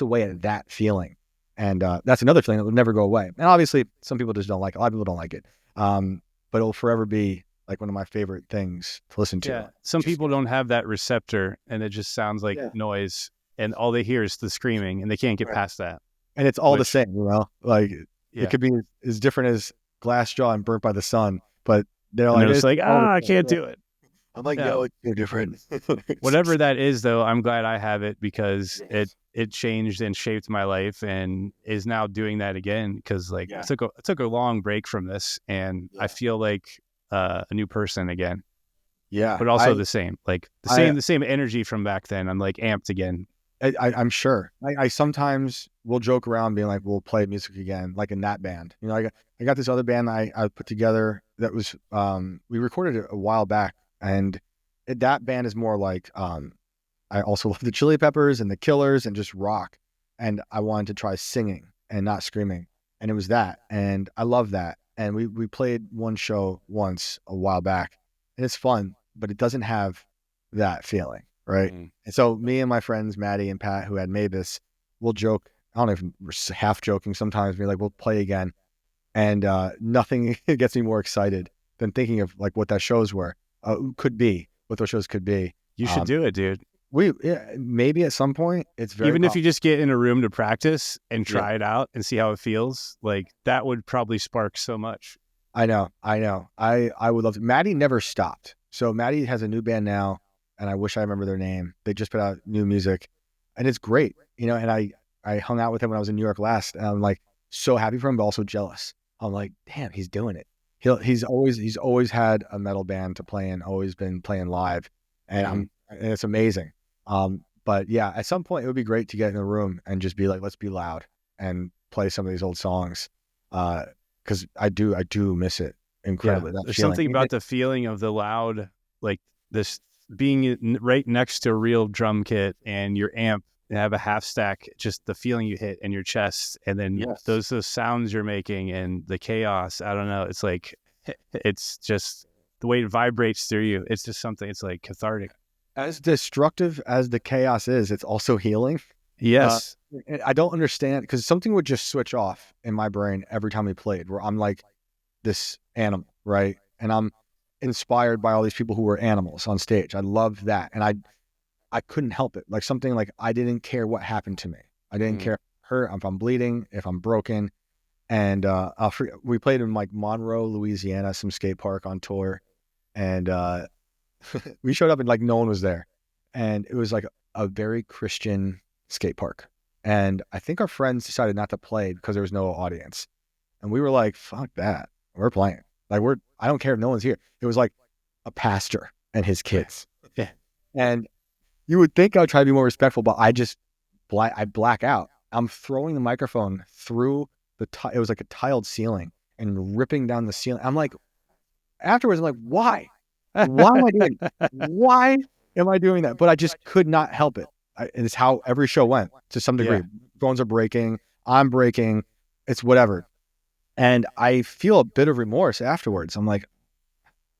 away at that feeling. And that's another feeling that will never go away. And obviously, some people just don't like it. A lot of people don't like it. But it'll forever be like one of my favorite things to listen to. Yeah. Some people don't have that receptor, and it just sounds like noise, and all they hear is the screaming, and they can't get past that. And it's all the same, you know? Like, it could be as different as Glassjaw and Burnt by the Sun, but they're like, I can't do it. I'm like, no, you're different. Whatever that is, though, I'm glad I have it because it changed and shaped my life, and is now doing that again. Because like I took a long break from this, and I feel like a new person again. Yeah, but also the same energy from back then. I'm like amped again. I'm sure. I sometimes will joke around being like, we'll play music again, like in that band. You know, I got this other band I put together that was, we recorded it a while back, and that band is more like, I also love the Chili Peppers and the Killers and just rock. And I wanted to try singing and not screaming. And it was that. And I love that. And we played one show once a while back, and it's fun, but it doesn't have that feeling. Right. Mm. And so me and my friends, Maddie and Pat, who had Mabus, we'll joke. I don't know if we're half joking sometimes. We're like, we'll play again. And nothing gets me more excited than thinking of like what that shows what those shows could be. You should do it, dude. Maybe at some point. It's very even if you just get in a room to practice and try it out and see how it feels, like that would probably spark so much. I know. I would love to. Maddie never stopped. So Maddie has a new band now, and I wish I remember their name. They just put out new music, and it's great, you know. And I hung out with him when I was in New York last, and I'm like so happy for him, but also jealous. I'm like, damn, he's doing it. He's always had a metal band to play in, always been playing live, and it's amazing. But yeah, at some point it would be great to get in a room and just be like, let's be loud and play some of these old songs. Cause I do miss it incredibly. Yeah, there's something about the feeling of the loud, like this being right next to a real drum kit and your amp and have a half stack, just the feeling you hit in your chest. And then those sounds you're making and the chaos, I don't know. It's like, it's just the way it vibrates through you. It's just something, it's like cathartic. As destructive as the chaos is, it's also healing. Yes. I don't understand, because something would just switch off in my brain every time we played, where I'm like this animal, right? And I'm inspired by all these people who were animals on stage. I loved that. And I couldn't help it. Like something like I didn't care what happened to me. I didn't care if I'm bleeding, if I'm broken. And we played in like Monroe, Louisiana, some skate park on tour. And we showed up and like no one was there. And it was like a very Christian skate park. And I think our friends decided not to play because there was no audience. And we were like, fuck that. We're playing. Like I don't care if no one's here. It was like a pastor and his kids. Yeah. And you would think I would try to be more respectful, but I black out. I'm throwing the microphone through it was like a tiled ceiling and ripping down the ceiling. I'm like, afterwards, I'm like, why? Why am I doing that? Why am I doing that? But I just could not help it. And it's how every show went to some degree. Yeah. Phones are breaking. I'm breaking. It's whatever. And I feel a bit of remorse afterwards. I'm like,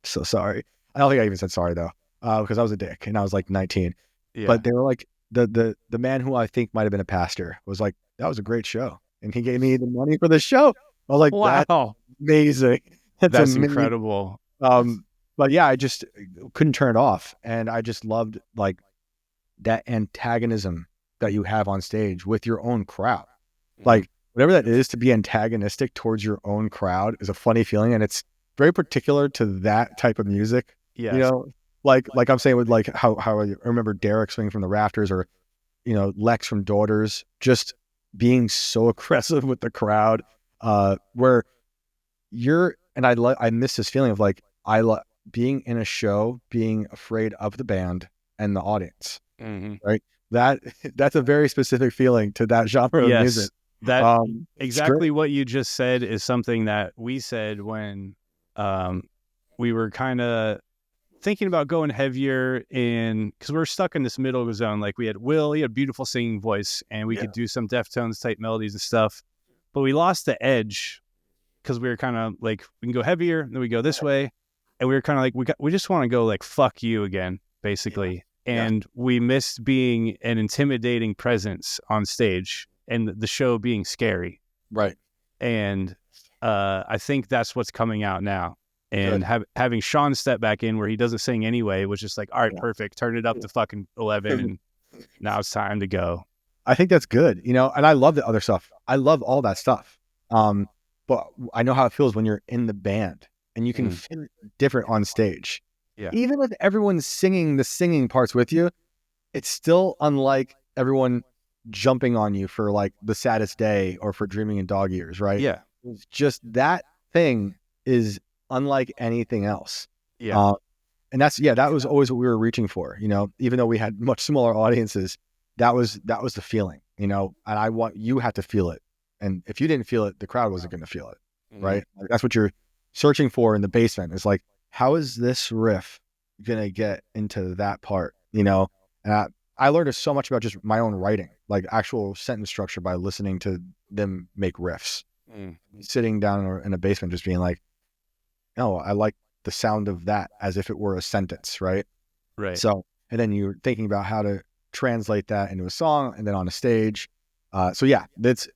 so sorry. I don't think I even said sorry though, because I was a dick and I was like 19. Yeah. But they were like, the man who I think might have been a pastor was like, that was a great show. And he gave me the money for the show. I was like, wow, that's amazing. That's amazing. Incredible. But yeah, I just couldn't turn it off. And I just loved like that antagonism that you have on stage with your own crowd. Like whatever that is, to be antagonistic towards your own crowd is a funny feeling. And it's very particular to that type of music. Yeah. You know, like I'm saying with like how I remember Derek swinging from the rafters, or, you know, Lex from Daughters, just being so aggressive with the crowd, where I miss this feeling of like, being in a show, being afraid of the band and the audience, right? That's a very specific feeling to that genre of music. Yes, that exactly Great. what you just said is something that we said when we were kind of thinking about going heavier because we're stuck in this middle zone. Like we had Will, he had a beautiful singing voice, and we could do some Deftones type melodies and stuff, but we lost the edge because we were kind of like, we can go heavier, then we go this way, and we were kind of like, we just want to go like fuck you again, basically. And we missed being an intimidating presence on stage and the show being scary. Right. And I think that's what's coming out now. And having Sean step back in where he doesn't sing anyway was just like, all right, perfect. Turn it up to fucking 11 and now it's time to go. I think that's good, you know, and I love the other stuff. I love all that stuff. But I know how it feels when you're in the band and you can feel different on stage. Yeah. Even if everyone's singing the singing parts with you, it's still unlike everyone jumping on you for like The Saddest Day or for Dreaming in Dog Years, right? Yeah. It's just that thing is unlike anything else. Yeah. And that was always what we were reaching for, you know, even though we had much smaller audiences, that was the feeling, you know, and you had to feel it. And if you didn't feel it, the crowd wasn't going to feel it. Right. Like, that's what you're searching for in the basement. It's like, how is this riff going to get into that part? You know, and I learned so much about just my own writing, like actual sentence structure by listening to them make riffs, sitting down in a basement, just being like, no, I like the sound of that as if it were a sentence. Right. Right. So, and then you're thinking about how to translate that into a song and then on a stage. So yeah, that's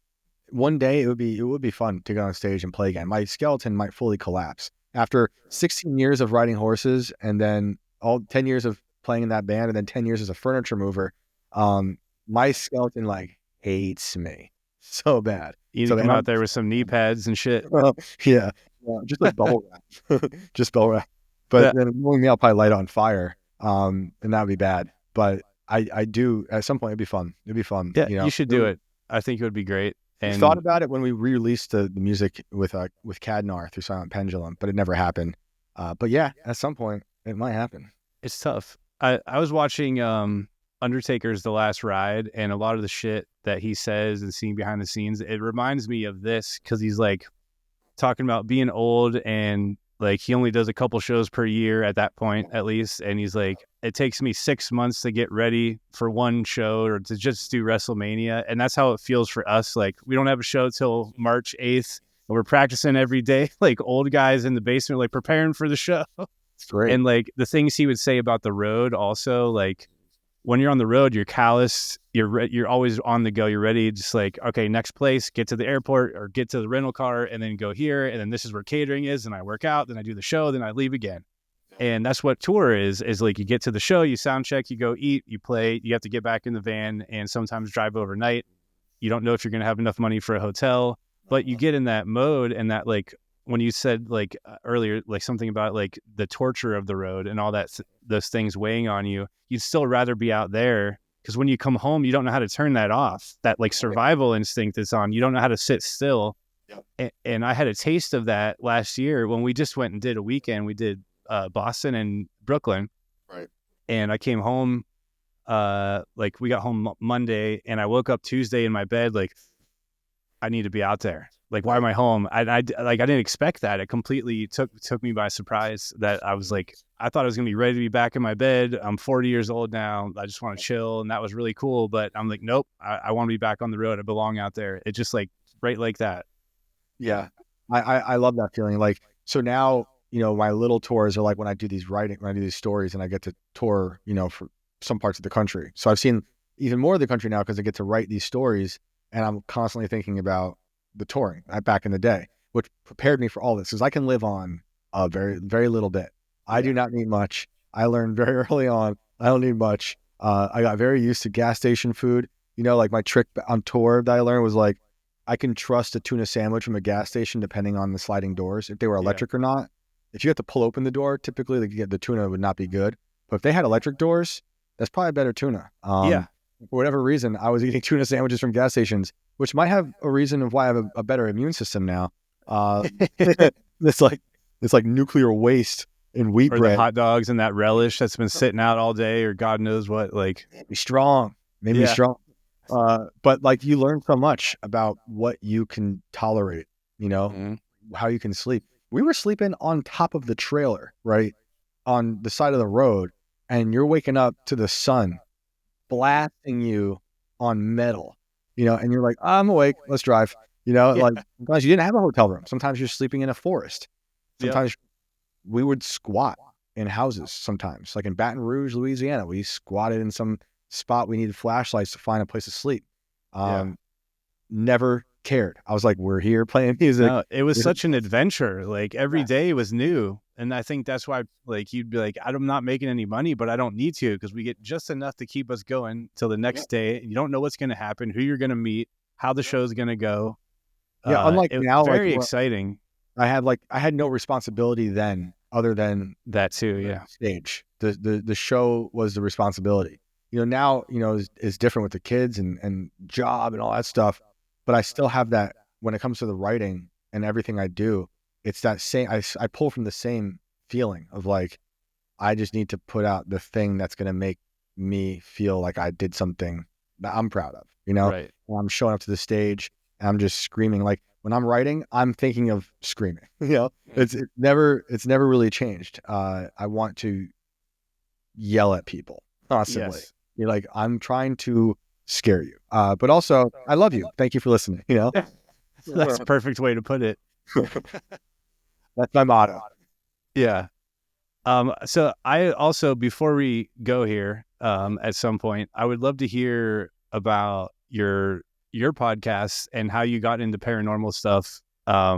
one day it would be fun to get on stage and play again. My skeleton might fully collapse after 16 years of riding horses and then all 10 years of playing in that band and then 10 years as a furniture mover. My skeleton like hates me so bad. You need to come out there with some knee pads and shit. Yeah, just like bubble wrap, just bubble wrap. But then knowing me, I'll probably light it on fire, and that would be bad. But I do at some point. It'd be fun. Yeah, you know? You should do it. I think it would be great. And we thought about it when we re-released the music with Cadnar through Silent Pendulum, but it never happened. But yeah, at some point it might happen. It's tough. I was watching Undertaker's The Last Ride, and a lot of the shit that he says and seeing behind the scenes, it reminds me of this because he's like talking about being old and like he only does a couple shows per year at that point, at least. And he's like, it takes me 6 months to get ready for one show or to just do WrestleMania. And that's how it feels for us. Like we don't have a show till March 8th and we're practicing every day, like old guys in the basement, like preparing for the show. It's great. And like the things he would say about the road also, like when you're on the road, you're calloused, you're always on the go. You're ready. Just like, okay, next place, get to the airport or get to the rental car and then go here. And then this is where catering is. And I work out, then I do the show, then I leave again. And that's what tour is like you get to the show, you sound check, you go eat, you play, you have to get back in the van and sometimes drive overnight. You don't know if you're going to have enough money for a hotel, but you get in that mode. And that, like, when you said like earlier, like something about like the torture of the road and all that, those things weighing on you, you'd still rather be out there because when you come home, you don't know how to turn that off. That like survival instinct is on. You don't know how to sit still. Yep. And I had a taste of that last year when we just went and did a weekend. We did Boston and Brooklyn. Right. And I came home, like we got home Monday and I woke up Tuesday in my bed, like I need to be out there. Like, why am I home? I didn't expect that. It completely took me by surprise that I was like, I thought I was going to be ready to be back in my bed. I'm 40 years old now. I just want to chill. And that was really cool. But I'm like, nope, I want to be back on the road. I belong out there. It just like right like that. Yeah. I love that feeling. Like, so now, you know, my little tours are like when I do these stories and I get to tour, you know, for some parts of the country. So I've seen even more of the country now because I get to write these stories and I'm constantly thinking about the touring back in the day, which prepared me for all this because I can live on a very, very little bit. I do not need much. I learned very early on, I don't need much. I got very used to gas station food. You know, like my trick on tour that I learned was like, I can trust a tuna sandwich from a gas station depending on the sliding doors, if they were electric or not. If you have to pull open the door, typically the tuna would not be good. But if they had electric doors, that's probably better tuna. For whatever reason, I was eating tuna sandwiches from gas stations which might have a reason of why I have a better immune system now. It's like nuclear waste in wheat Or bread. the hot dogs and that relish that's been sitting out all day, or God knows what. Like, Made me strong. But like, you learn so much about what you can tolerate, how you can sleep. We were sleeping on top of the trailer, right? On the side of the road, and you're waking up to the sun blasting you on metal, and you're like, I'm awake, let's drive. Like, sometimes you didn't have a hotel room. Sometimes you're sleeping in a forest. Sometimes we would squat in houses sometimes. Like in Baton Rouge, Louisiana, we squatted in some spot. We needed flashlights to find a place to sleep. Never cared. I was like, we're here playing music. No, it was such an adventure. Like every day was new. And I think that's why, like, you'd be like, I'm not making any money, but I don't need to, because we get just enough to keep us going till the next day. You don't know what's going to happen, who you're going to meet, how the show's going to go. Unlike now, very exciting. I had no responsibility then other than that too. Yeah. Stage. The show was the responsibility. Now, is different with the kids and job and all that stuff. But I still have that when it comes to the writing and everything I do. It's that same, I pull from the same feeling of like, I just need to put out the thing that's going to make me feel like I did something that I'm proud of, Right. When I'm showing up to the stage and I'm just screaming. Like when I'm writing, I'm thinking of screaming, it's never really changed. I want to yell at people constantly. Yes. You're like, I'm trying to scare you. But also, I love you. Thank you for listening. That's a perfect way to put it. That's my motto. Yeah. So I also, before we go here, at some point, I would love to hear about your podcast and how you got into paranormal stuff. I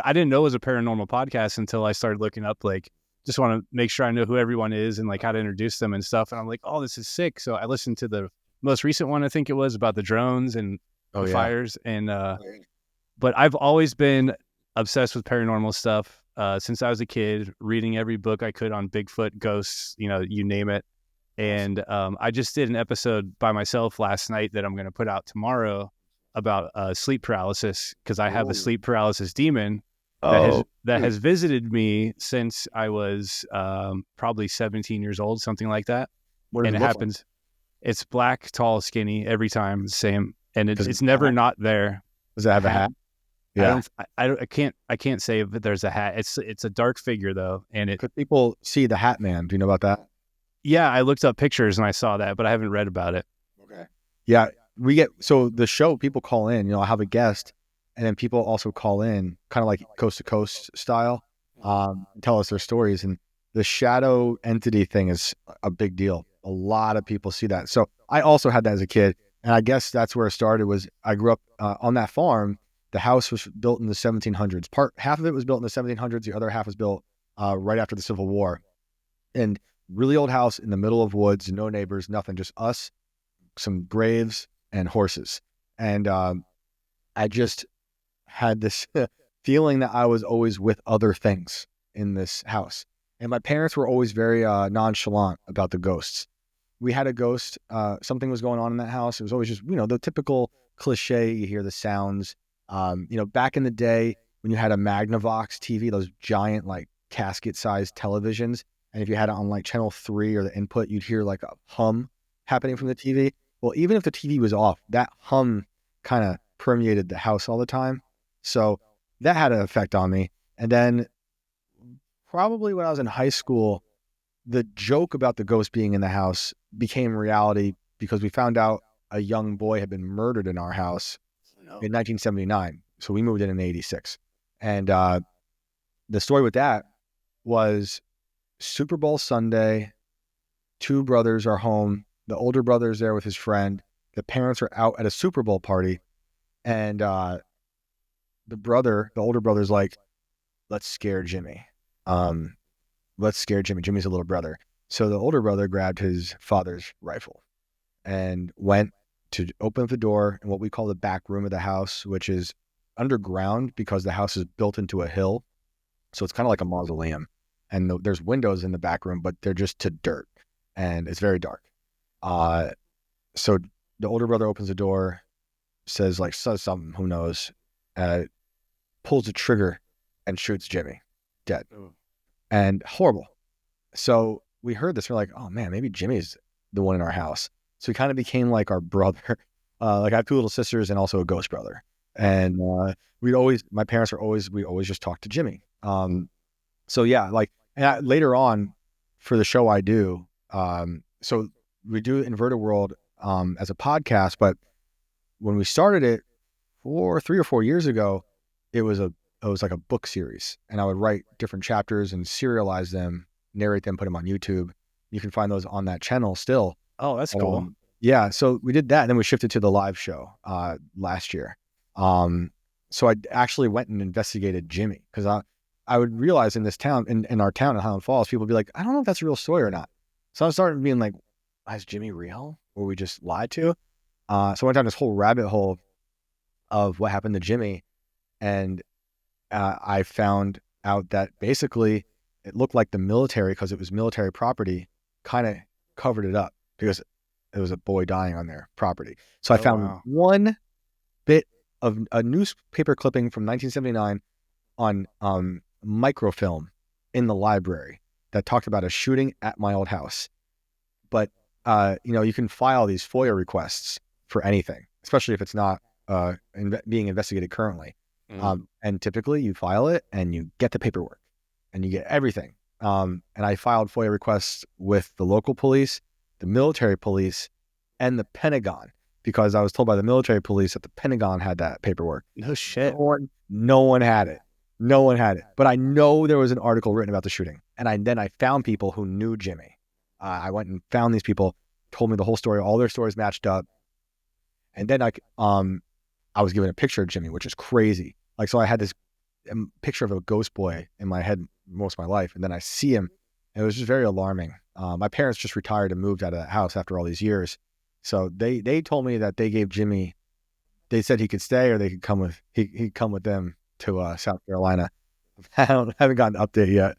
didn't know it was a paranormal podcast until I started looking up, like, just want to make sure I know who everyone is and like how to introduce them and stuff. And I'm like, oh, this is sick. So I listened to the most recent one, I think it was, about the drones and the fires. And, but I've always been obsessed with paranormal stuff since I was a kid, reading every book I could on Bigfoot, ghosts, you name it. And I just did an episode by myself last night that I'm going to put out tomorrow about sleep paralysis, because I have a sleep paralysis demon that has visited me since I was probably 17 years old, something like that. And it happens. It's black, tall, skinny, every time the same, and it's never not there. Does it have a hat? Yeah, I can't say if there's a hat. It's a dark figure though, and could people see the Hat Man? Do you know about that? Yeah, I looked up pictures and I saw that, but I haven't read about it. Okay. Yeah, so the show, people call in. I have a guest, and then people also call in, kind of like coast to coast style, tell us their stories. And the shadow entity thing is a big deal. A lot of people see that. So I also had that as a kid, and I guess that's where it started. Was I grew up on that farm. The house was built in the 1700s. Half of it was built in the 1700s. The other half was built right after the Civil War. And really old house in the middle of woods, no neighbors, nothing, just us, some graves and horses. And I just had this feeling that I was always with other things in this house. And my parents were always very nonchalant about the ghosts. We had a ghost, something was going on in that house. It was always just, the typical cliche, you hear the sounds. Back in the day when you had a Magnavox TV, those giant like casket-sized televisions, and if you had it on like channel 3 or the input, you'd hear like a hum happening from the TV. Well, even if the TV was off, that hum kind of permeated the house all the time. So that had an effect on me. And then probably when I was in high school, the joke about the ghost being in the house became reality because we found out a young boy had been murdered in our house in 1979. So we moved in 86. And the story with that was Super Bowl Sunday, 2 brothers are home. The older brother's there with his friend. The parents are out at a Super Bowl party. And the older brother's like, let's scare Jimmy. Let's scare Jimmy. Jimmy's a little brother. So the older brother grabbed his father's rifle and went to open up the door in what we call the back room of the house, which is underground because the house is built into a hill. So it's kind of like a mausoleum. And there's windows in the back room, but they're just to dirt. And it's very dark. So the older brother opens the door. says something, who knows, pulls the trigger and shoots Jimmy dead. Oh. And horrible. So we heard this. We're like, oh man, maybe Jimmy's the one in our house. So he kind of became like our brother. Like I have 2 little sisters and also a ghost brother. And we always just talk to Jimmy. So yeah, like later on for the show I do, so we do Inverted World as a podcast, but when we started it 3 or 4 years ago, it was like a book series, and I would write different chapters and serialize them, narrate them, put them on YouTube. You can find those on that channel still. Oh, that's cool. Yeah, so we did that, and then we shifted to the live show last year. So I actually went and investigated Jimmy, because I would realize in this town, in our town in Highland Falls, people would be like, I don't know if that's a real story or not. So I started being like, is Jimmy real, or we just lied to? So I went down this whole rabbit hole of what happened to Jimmy, and I found out that basically it looked like the military, because it was military property, kind of covered it up because it was a boy dying on their property. So I found one bit of a newspaper clipping from 1979 on microfilm in the library that talked about a shooting at my old house. But you can file these FOIA requests for anything, especially if it's not being investigated currently. And typically you file it and you get the paperwork and you get everything. And I filed FOIA requests with the local police, the military police, and the Pentagon, because I was told by the military police that the Pentagon had that paperwork. No shit. No one had it. No one had it. But I know there was an article written about the shooting. And then I found people who knew Jimmy. I went and found these people, told me the whole story. All their stories matched up. And then I was given a picture of Jimmy, which is crazy. Like, so I had this picture of a ghost boy in my head most of my life. And then I see him, and it was just very alarming. My parents just retired and moved out of that house after all these years. So they told me that they gave Jimmy, they said he could stay or they could come with, he'd come with them to South Carolina. I haven't gotten an update yet.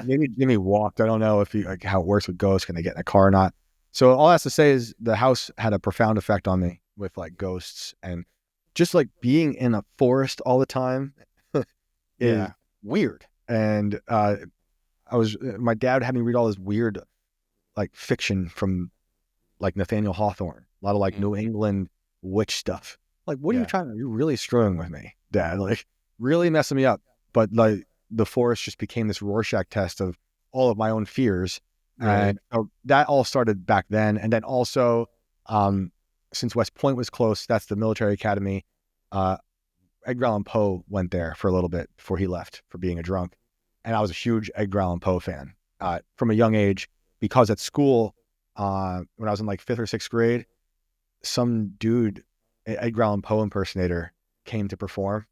Maybe Jimmy walked. I don't know if how it works with ghosts. Can they get in a car or not? So all I have to say is the house had a profound effect on me with like ghosts, and just like being in a forest all the time is weird. And my dad had me read all this weird like fiction from like Nathaniel Hawthorne, a lot of like New England witch stuff. Like, what are you trying to, you're really screwing with me, Dad, like really messing me up. But like the forest just became this Rorschach test of all of my own fears. Right. And so that all started back then. And then also, since West Point was close, that's the military academy. Edgar Allan Poe went there for a little bit before he left for being a drunk. And I was a huge Edgar Allan Poe fan from a young age, because at school, when I was in like 5th or 6th grade, some dude, Edgar Allan Poe impersonator, came to perform,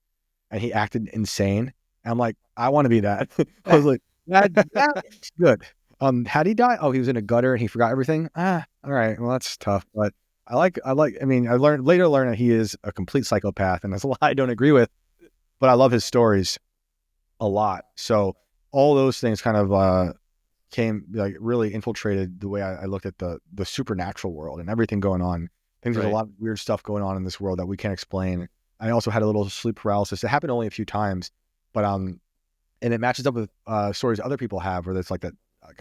and he acted insane. And I'm like, I want to be that. I was like, that's good. How'd he die? Oh, he was in a gutter and he forgot everything. All right. Well, that's tough. But I later learned that he is a complete psychopath, and that's a lot I don't agree with, but I love his stories a lot. So all those things kind of came, like, really infiltrated the way I looked at the supernatural world and everything going on. I think there's a lot of weird stuff going on in this world that we can't explain. I also had a little sleep paralysis. It happened only a few times, but and it matches up with stories other people have, where there's like a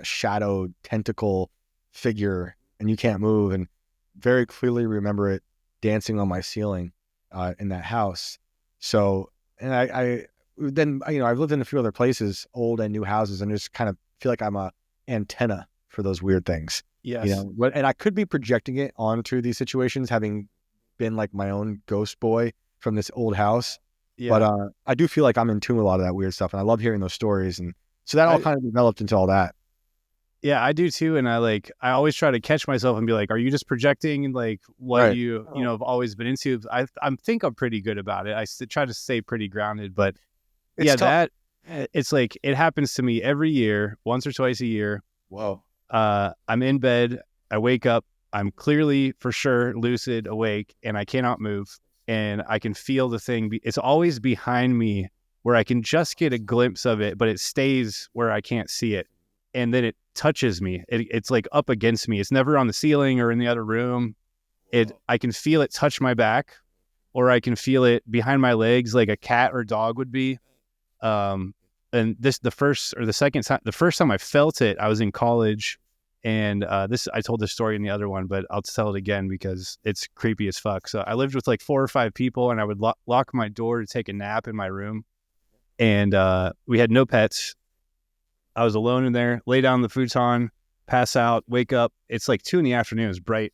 shadow tentacle figure and you can't move. And very clearly remember it dancing on my ceiling in that house. So, and I then, I've lived in a few other places, old and new houses, and just kind of feel like I'm a antenna for those weird things. Yes. And I could be projecting it onto these situations, having been like my own ghost boy from this old house. Yeah. But I do feel like I'm in tune with a lot of that weird stuff, and I love hearing those stories. And so that all kind of developed into all that. Yeah, I do too. And I always try to catch myself and be like, are you just projecting like what you have always been into? I think I'm pretty good about it. I try to stay pretty grounded, but it's tough. It's like, it happens to me every year, once or twice a year. Whoa. I'm in bed. I wake up. I'm clearly, for sure, lucid, awake, and I cannot move. And I can feel the thing. It's always behind me, where I can just get a glimpse of it, but it stays where I can't see it. And then it touches me. It's like up against me. It's never on the ceiling or in the other room. I can feel it touch my back. or I can feel it behind my legs like a cat or dog would be. And the first time I felt it, I was in college, and I told this story in the other one, but I'll tell it again because it's creepy as fuck. So I lived with like 4 or 5 people, and I would lock my door to take a nap in my room, and we had no pets. I was alone in there, lay down on the futon, pass out, wake up. It's like 2 p.m. It's bright,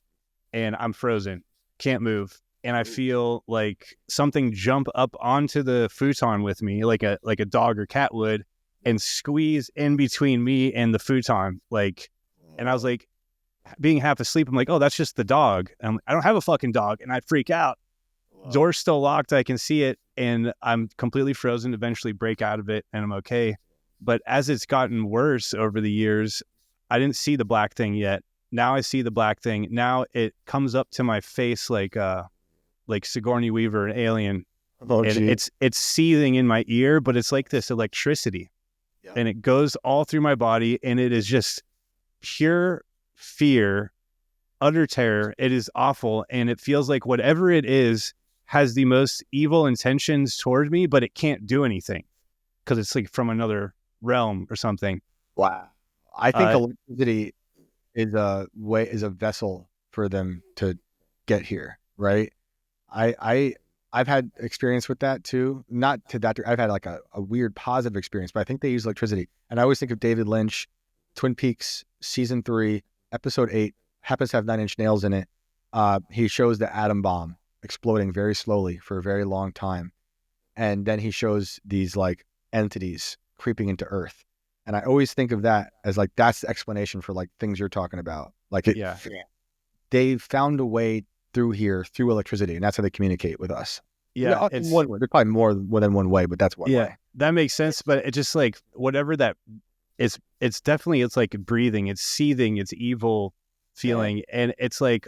and I'm frozen, can't move. And I feel like something jump up onto the futon with me, like a dog or cat would, and squeeze in between me and the futon. And I was like, being half asleep, I'm like, oh, that's just the dog. I don't have a fucking dog. And I freak out. Wow. Door's still locked. I can see it. And I'm completely frozen, eventually break out of it, and I'm okay. But as it's gotten worse over the years, I didn't see the black thing yet. Now I see the black thing. Now it comes up to my face like Sigourney Weaver, an alien. Oh, and it's seething in my ear, but it's like this electricity. Yeah. And it goes all through my body, and it is just pure fear, utter terror. It is awful, and it feels like whatever it is has the most evil intentions toward me, but it can't do anything because it's like from another realm or something. Wow. I think electricity is a vessel for them to get here, right? I've had experience with that too. Not to that, I've had like a weird positive experience, but I think they use electricity. And I always think of David Lynch, Twin Peaks, season 3, episode 8, happens to have 9 Inch Nails in it. He shows the atom bomb exploding very slowly for a very long time. And then he shows these like entities creeping into Earth. And I always think of that as like, that's the explanation for like things you're talking about. Like they found a way through here through electricity, and that's how they communicate with us. Yeah, it's one way. There's probably more than one way, but that's one way. Yeah, that makes sense. But it just like whatever that is, it's definitely, it's like breathing, it's seething, it's evil feeling, and it's like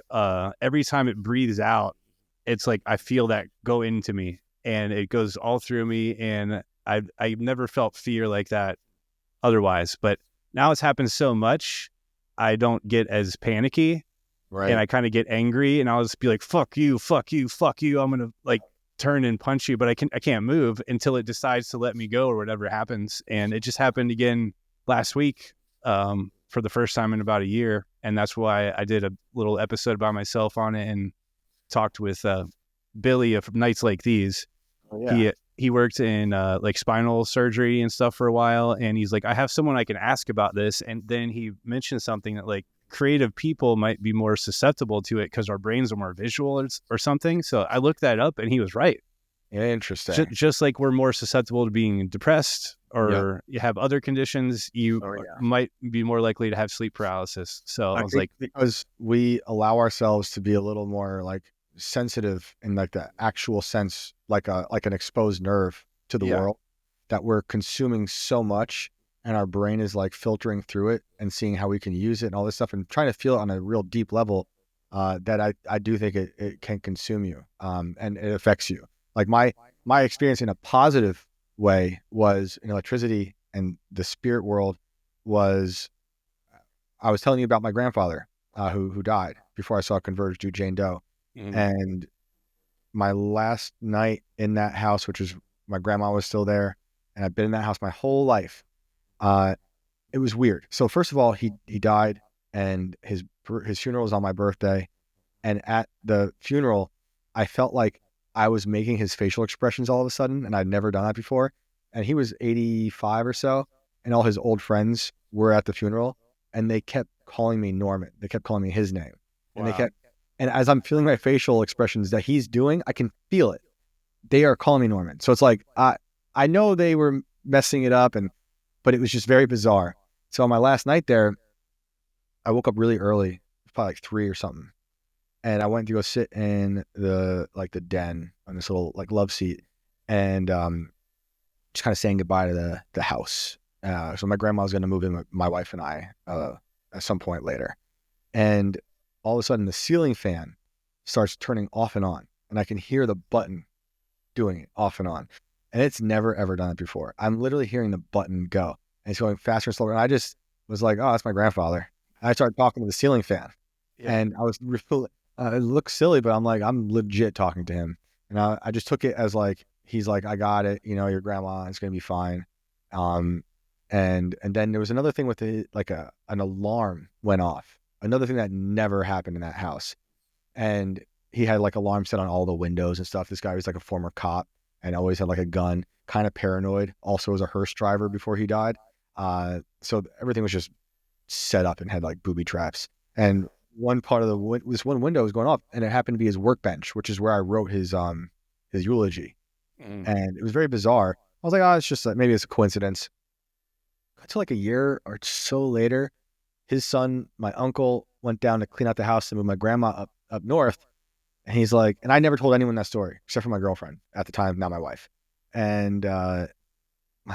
every time it breathes out, it's like I feel that go into me, and it goes all through me, and I've never felt fear like that otherwise. But now it's happened so much, I don't get as panicky. Right. And I kind of get angry, and I'll just be like, fuck you, fuck you, fuck you. I'm going to like turn and punch you, but I can't move until it decides to let me go or whatever happens. And it just happened again last week for the first time in about a year. And that's why I did a little episode by myself on it and talked with Billy of Nights Like These. Oh, yeah. He worked in like spinal surgery and stuff for a while. And he's like, I have someone I can ask about this. And then he mentioned something that like, creative people might be more susceptible to it because our brains are more visual or something. So I looked that up, and he was right. Yeah, interesting. Just like we're more susceptible to being depressed or you have other conditions, you might be more likely to have sleep paralysis. So I was like, because we allow ourselves to be a little more like sensitive in like the actual sense, like an exposed nerve to the world, that we're consuming so much. And our brain is like filtering through it and seeing how we can use it and all this stuff and trying to feel it on a real deep level that I do think it can consume you and it affects you. Like my experience in a positive way was in electricity and the spirit world was, I was telling you about my grandfather who died before I saw Converge do Jane Doe. Mm-hmm. And my last night in that house, which was, my grandma was still there, and I've been in that house my whole life. It was weird. So first of all, he died, and his funeral was on my birthday. And at the funeral, I felt like I was making his facial expressions all of a sudden, and I'd never done that before. And he was 85 or so, and all his old friends were at the funeral, and they kept calling me Norman. They kept calling me his name. Wow. And as I'm feeling my facial expressions that he's doing, I can feel it. They are calling me Norman. So it's like, I know they were messing it up, but it was just very bizarre. So on my last night there, I woke up really early, probably like 3 or something. And I went to go sit in the den on this little like love seat and just kind of saying goodbye to the house. So my grandma was going to move in with my wife and I at some point later. And all of a sudden the ceiling fan starts turning off and on. And I can hear the button doing it off and on. And it's never, ever done it before. I'm literally hearing the button go. And it's going faster and slower. And I just was like, oh, that's my grandfather. And I started talking to the ceiling fan. Yeah. And I was, it looks silly, but I'm like, I'm legit talking to him. And I just took it as like, he's like, I got it, you know, your grandma, it's gonna be fine. And then there was another thing with it, like an alarm went off. Another thing that never happened in that house. And he had like alarm set on all the windows and stuff. This guy was like a former cop and always had like a gun, kind of paranoid. Also was a hearse driver before he died. So everything was just set up and had like booby traps. And one part of this one window was going off, and it happened to be his workbench, which is where I wrote his eulogy. And it was very bizarre. I was like, oh, it's just like, maybe it's a coincidence. Until like a year or so later, his son, my uncle, went down to clean out the house and move my grandma up north. And he's like, and I never told anyone that story except for my girlfriend at the time, now my wife. And my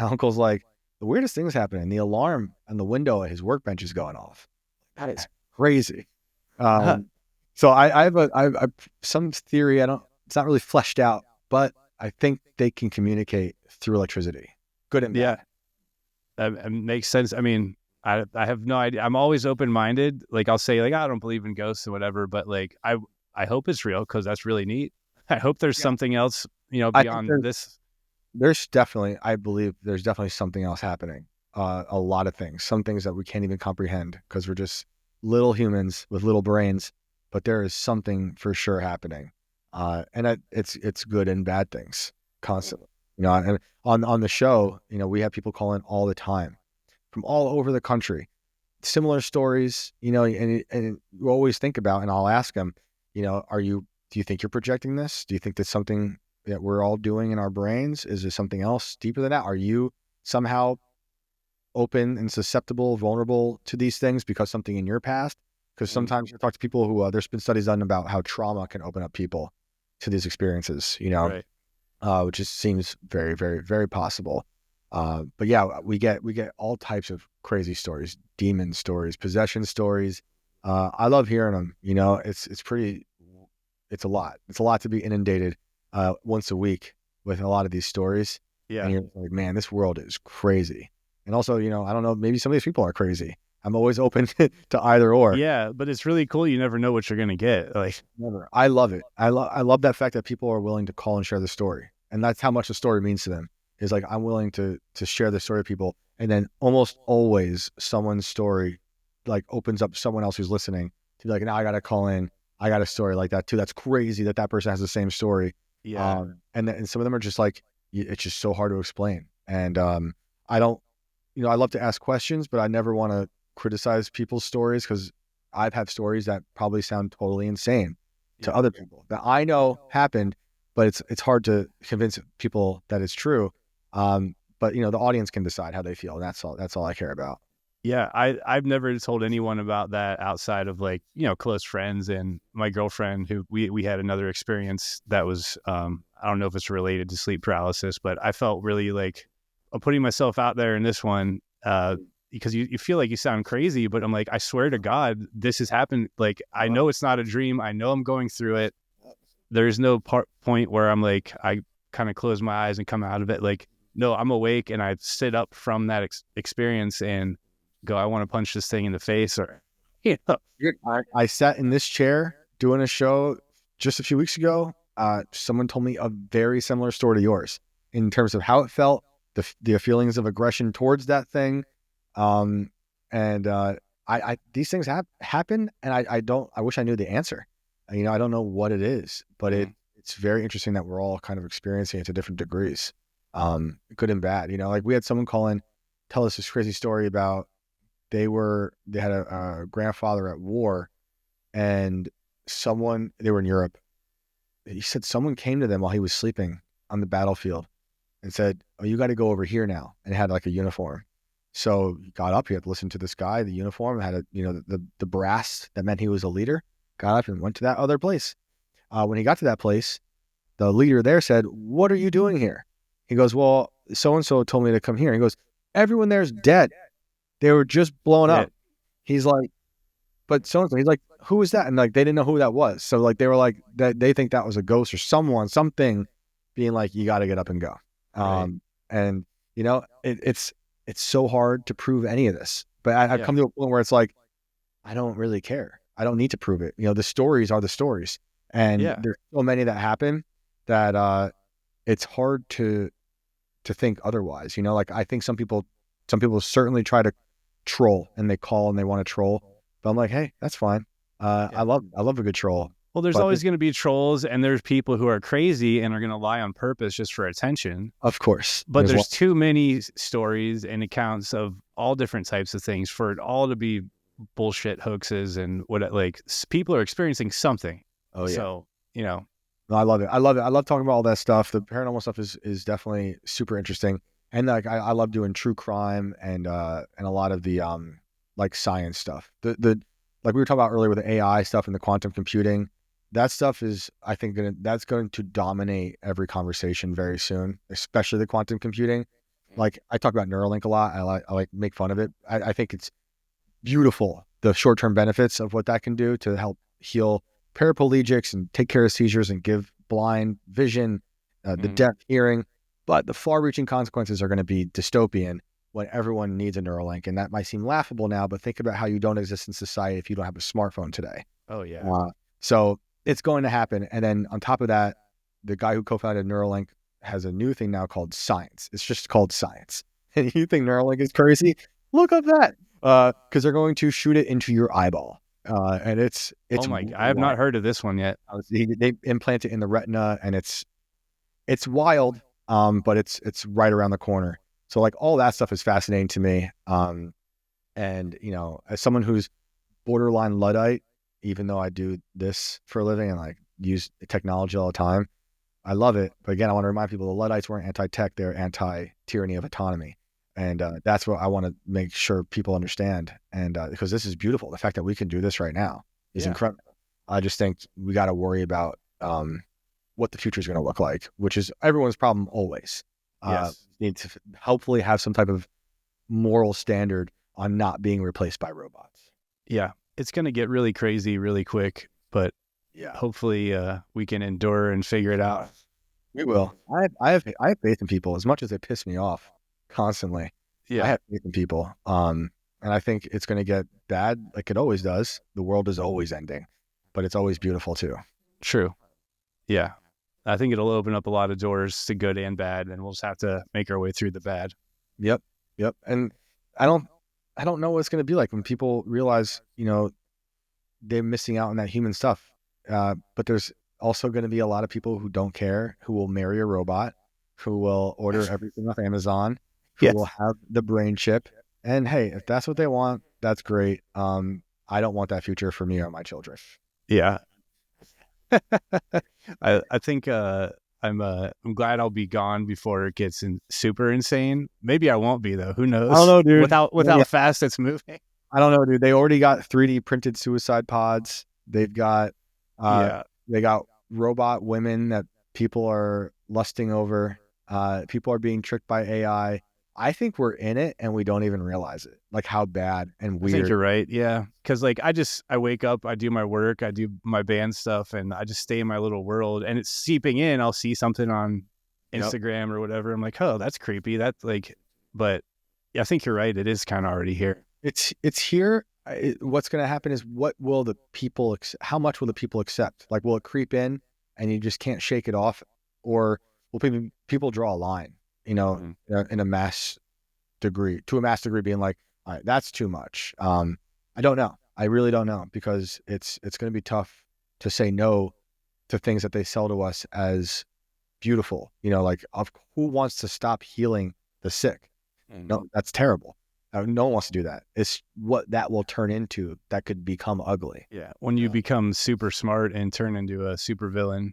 uncle's like, the weirdest thing's happening. The alarm on the window at his workbench is going off. That is crazy. So I have some theory. It's not really fleshed out, but I think they can communicate through electricity. Good and bad. Yeah. That makes sense. I mean, I have no idea. I'm always open-minded. Like, I'll say like, I don't believe in ghosts or whatever, but like, I hope it's real because that's really neat. I hope there's something else, you know, beyond this. I believe there's definitely something else happening. A lot of things, some things that we can't even comprehend because we're just little humans with little brains, but there is something for sure happening. And it's good and bad things constantly. You know, and on the show, you know, we have people call in all the time from all over the country, similar stories, you know, and you always think about, and I'll ask them, you know, do you think you're projecting this? Do you think that's something that we're all doing in our brains? Is there something else deeper than that? Are you somehow open and susceptible, vulnerable to these things because something in your past? Because sometimes you talk to people who, there's been studies done about how trauma can open up people to these experiences, you know, Right. Which just seems very, very, very possible. But yeah, we get all types of crazy stories, demon stories, possession stories. I love hearing them. You know, it's a lot. It's a lot to be inundated once a week with a lot of these stories. Yeah. And you're like, man, this world is crazy. And also, you know, I don't know, maybe some of these people are crazy. I'm always open to either or. Yeah, but it's really cool. You never know what you're gonna get. Like, Never. I love it. I love that fact that people are willing to call and share the story, and that's how much the story means to them. Is like, I'm willing to share the story with people, and then almost always someone's story like opens up someone else who's listening to be like, now I got to call in. I got a story like that too. That's crazy that person has the same story. yeah, And some of them are just like, it's just so hard to explain. And I don't, you know, I love to ask questions, but I never want to criticize people's stories because I've had stories that probably sound totally insane to other people that I know happened, but it's hard to convince people that it's true. But you know, the audience can decide how they feel. And that's all I care about. yeah. I've never told anyone about that outside of like, you know, close friends and my girlfriend, who we had another experience that was I don't know if it's related to sleep paralysis, but I felt really like I'm putting myself out there in this one. Because you feel like you sound crazy, but I'm like, I swear to God, this has happened. Like, I know it's not a dream. I know I'm going through it. There's no point where I'm like, I kind of close my eyes and come out of it. Like, no, I'm awake and I sit up from that experience and go, I want to punch this thing in the face. Or, you know. I sat in this chair doing a show just a few weeks ago. Someone told me a very similar story to yours in terms of how it felt, the feelings of aggression towards that thing. These things happen, and I wish I knew the answer. You know, I don't know what it is, but it's very interesting that we're all kind of experiencing it to different degrees, good and bad. You know, like we had someone call in, tell us this crazy story about they had a grandfather at war, and they were in Europe. He said someone came to them while he was sleeping on the battlefield and said, "Oh, you got to go over here now," and had like a uniform. So he got up, he had to listen to this guy, the uniform had the brass that meant he was a leader, got up and went to that other place. When he got to that place, the leader there said, "What are you doing here?" He goes, "Well, so-and-so told me to come here." He goes, "Everyone there's dead. They were just blown up." He's like, "But so-and-so," he's like, "Who is that?" And like, they didn't know who that was. So like, they were like, that they think that was a ghost or something being like, you got to get up and go. Right. And you know, it's so hard to prove any of this, but I've come to a point where it's like, I don't really care. I don't need to prove it. You know, the stories are the stories, and there's so many that happen that it's hard to think otherwise. Like I think some people certainly try to troll, and they call and they want to troll, but I'm like, hey, that's fine. I love a good troll. Well, there's always going to be trolls, and there's people who are crazy and are going to lie on purpose just for attention. Of course. But there's too many stories and accounts of all different types of things for it all to be bullshit hoaxes and what, like, people are experiencing something. Oh yeah. So, No, I love it. I love talking about all that stuff. The paranormal stuff is definitely super interesting. And like I love doing true crime and a lot of the like science stuff. The like we were talking about earlier with the AI stuff and the quantum computing. That stuff is, I think, that's going to dominate every conversation very soon, especially the quantum computing. Like I talk about Neuralink a lot. I like make fun of it. I think it's beautiful, the short-term benefits of what that can do to help heal paraplegics and take care of seizures and give blind vision, the deaf hearing. But the far-reaching consequences are going to be dystopian when everyone needs a Neuralink. And that might seem laughable now, but think about how you don't exist in society if you don't have a smartphone today. Oh yeah. So it's going to happen. And then on top of that, the guy who co-founded Neuralink has a new thing now called science. It's just called science. And you think Neuralink is crazy? Look up that. Because they're going to shoot it into your eyeball. And it's oh my God, I have not heard of this one yet. They implant it in the retina, and it's wild. But it's right around the corner. So like all that stuff is fascinating to me. And as someone who's borderline Luddite, even though I do this for a living and like use technology all the time, I love it. But again, I want to remind people the Luddites weren't anti-tech; they're anti-tyranny of autonomy. And that's what I want to make sure people understand. And because this is beautiful, the fact that we can do this right now is incredible. I just think we got to worry about what the future is going to look like, which is everyone's problem always. Need to hopefully have some type of moral standard on not being replaced by robots. Yeah, it's going to get really crazy really quick, but hopefully we can endure and figure it out. We will. I have faith in people as much as they piss me off constantly. I have faith in people. And I think it's going to get bad like it always does. The world is always ending, but it's always beautiful too. True. Yeah. I think it'll open up a lot of doors to good and bad, and we'll just have to make our way through the bad. Yep. And I don't know what it's going to be like when people realize, they're missing out on that human stuff. But there's also going to be a lot of people who don't care, who will marry a robot, who will order everything off Amazon, who will have the brain chip. And hey, if that's what they want, that's great. I don't want that future for me or my children. Yeah. I think I'm glad I'll be gone before it gets super insane. Maybe I won't be though. Who knows? I don't know, dude. With how fast it's moving. I don't know, dude. They already got 3D printed suicide pods. They've got they got robot women that people are lusting over. People are being tricked by AI. I think we're in it and we don't even realize it. Like how bad and weird. I think you're right. Yeah. Cause like I wake up, I do my work, I do my band stuff, and I just stay in my little world, and it's seeping in. I'll see something on Instagram or whatever. I'm like, oh, that's creepy. That's like, but I think you're right. It is kind of already here. It's here. What's going to happen is how much will the people accept? Like, will it creep in and you just can't shake it off? Or will people draw a line? In a mass degree, being like, all right, that's too much. I don't know. I really don't know, because it's going to be tough to say no to things that they sell to us as beautiful. Like who wants to stop healing the sick? No, that's terrible. No one wants to do that. It's what that will turn into that could become ugly. Yeah. When you become super smart and turn into a super villain.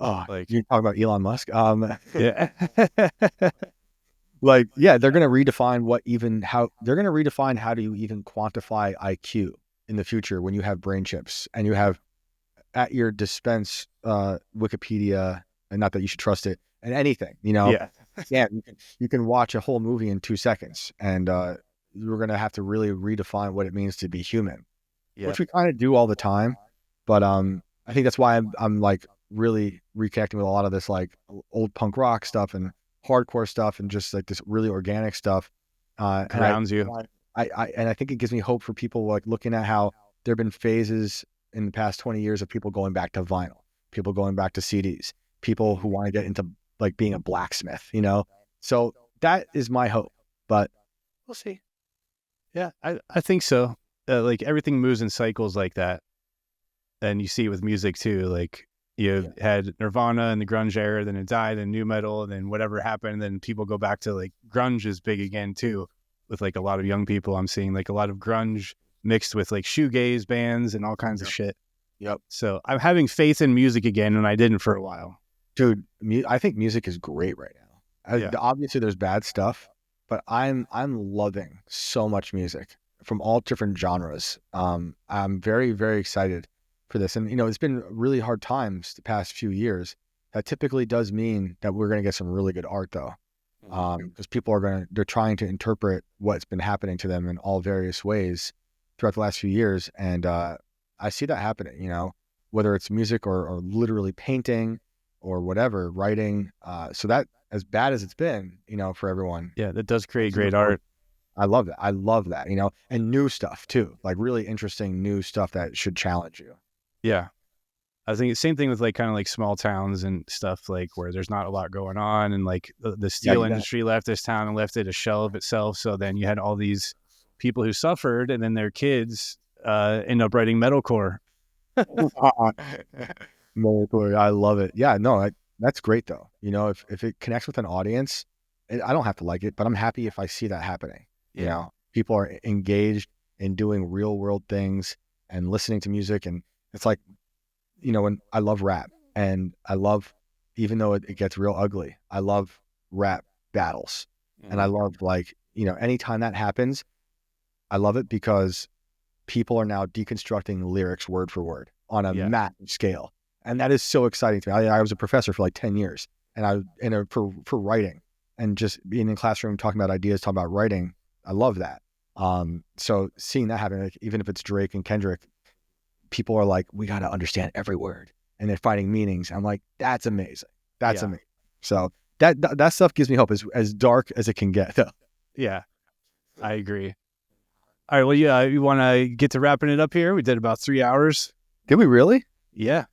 Oh, like you're talking about Elon Musk. Yeah. Like, yeah, they're going to redefine how do you even quantify IQ in the future when you have brain chips and you have at your dispense Wikipedia, and not that you should trust it, and anything, Yeah, you can watch a whole movie in 2 seconds, and we're going to have to really redefine what it means to be human, which we kind of do all the time. But I think that's why I'm like really reconnecting with a lot of this like old punk rock stuff and hardcore stuff and just like this really organic stuff. Grounds you. I think it gives me hope for people like looking at how there have been phases in the past 20 years of people going back to vinyl, people going back to CDs, people who want to get into like being a blacksmith, you know? So that is my hope, but we'll see. Yeah, I think so. Like everything moves in cycles like that. And you see it with music too. Like you had Nirvana and the grunge era, then it died, and new metal, and then whatever happened, and then people go back to like grunge is big again too, with like a lot of young people. I'm seeing like a lot of grunge mixed with like shoegaze bands and all kinds of shit. Yep. So I'm having faith in music again, and I didn't for a while. Dude, I think music is great right now. Obviously, there's bad stuff, but I'm loving so much music from all different genres. I'm very, very excited for this. And, you know, it's been really hard times the past few years. That typically does mean that we're going to get some really good art, though, because people they're trying to interpret what's been happening to them in all various ways throughout the last few years. And I see that happening, you know, whether it's music or literally painting or whatever, writing. So that, as bad as it's been, you know, for everyone. Yeah, that does create great art. I love that. I love that, you know, and new stuff too, like really interesting new stuff that should challenge you. Yeah. I think the same thing with like kind of like small towns and stuff, like where there's not a lot going on, and like the steel industry left this town and left it a shell of itself. So then you had all these people who suffered, and then their kids end up writing metalcore. Metalcore, I love it. Yeah, no, that's great though. You know, if it connects with an audience, I don't have to like it, but I'm happy if I see that happening. You know, people are engaged in doing real world things and listening to music, and it's like, you know, when I love rap, and I love, even though it gets real ugly, I love rap battles. And I love, like, you know, anytime that happens, I love it because people are now deconstructing lyrics word for word on a massive scale. And that is so exciting to me. I was a professor for like 10 years, and for writing, and just being in the classroom, talking about ideas, talking about writing. I love that. So seeing that happen, like, even if it's Drake and Kendrick, people are like, we got to understand every word, and they're finding meanings. I'm like, that's amazing. That's amazing. So that stuff gives me hope, as dark as it can get. Yeah, I agree. All right. Well, yeah, you want to get to wrapping it up here? We did about 3 hours. Did we really? Yeah.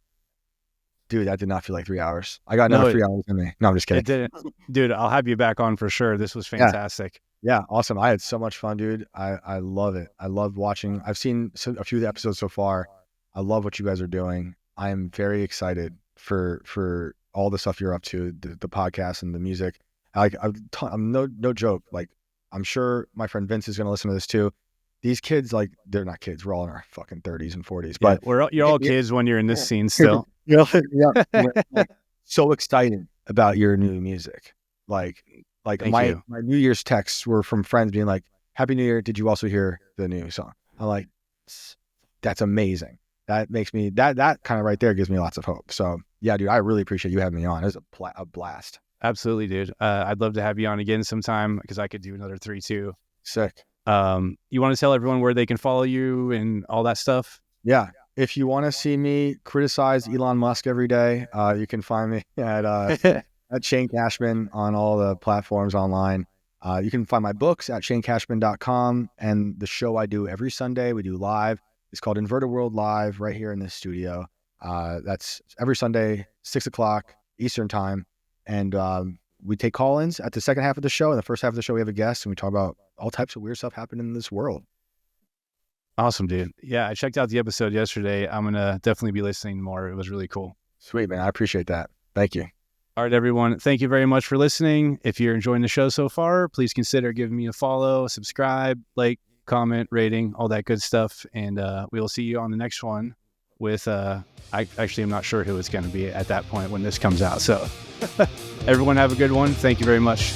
Dude, that did not feel like 3 hours. I got another 3 hours in me. No, I'm just kidding. It didn't. Dude, I'll have you back on for sure. This was fantastic. Yeah, awesome. I had so much fun, dude. I love it. I love watching. I've seen a few of the episodes so far. I love what you guys are doing. I am very excited for all the stuff you're up to, the podcast and the music. I'm no joke. Like, I'm sure my friend Vince is going to listen to this too. These kids, like, they're not kids. We're all in our fucking 30s and 40s. But you're all kids when you're in this scene still. Like, so excited about your new music. Like my New Year's texts were from friends being like, "Happy New Year. Did you also hear the new song?" I'm like, that's amazing. That makes me, that kind of right there gives me lots of hope. So yeah, dude, I really appreciate you having me on. It was a blast. Absolutely, dude. I'd love to have you on again sometime, because I could do another 3 too. Sick. You want to tell everyone where they can follow you and all that stuff? Yeah. If you want to see me criticize Elon Musk every day, you can find me at Shane Cashman on all the platforms online. You can find my books at shanecashman.com, and the show I do every Sunday, we do live. It's called Inverted World Live, right here in this studio. That's every Sunday, 6 o'clock Eastern time. And we take call-ins at the second half of the show. In the first half of the show, we have a guest, and we talk about all types of weird stuff happening in this world. Awesome, dude. Yeah, I checked out the episode yesterday. I'm going to definitely be listening more. It was really cool. Sweet, man. I appreciate that. Thank you. All right, everyone. Thank you very much for listening. If you're enjoying the show so far, please consider giving me a follow, subscribe, like, comment, rating, all that good stuff. And we will see you on the next one with, I actually am not sure who it's going to be at that point when this comes out. So everyone have a good one. Thank you very much.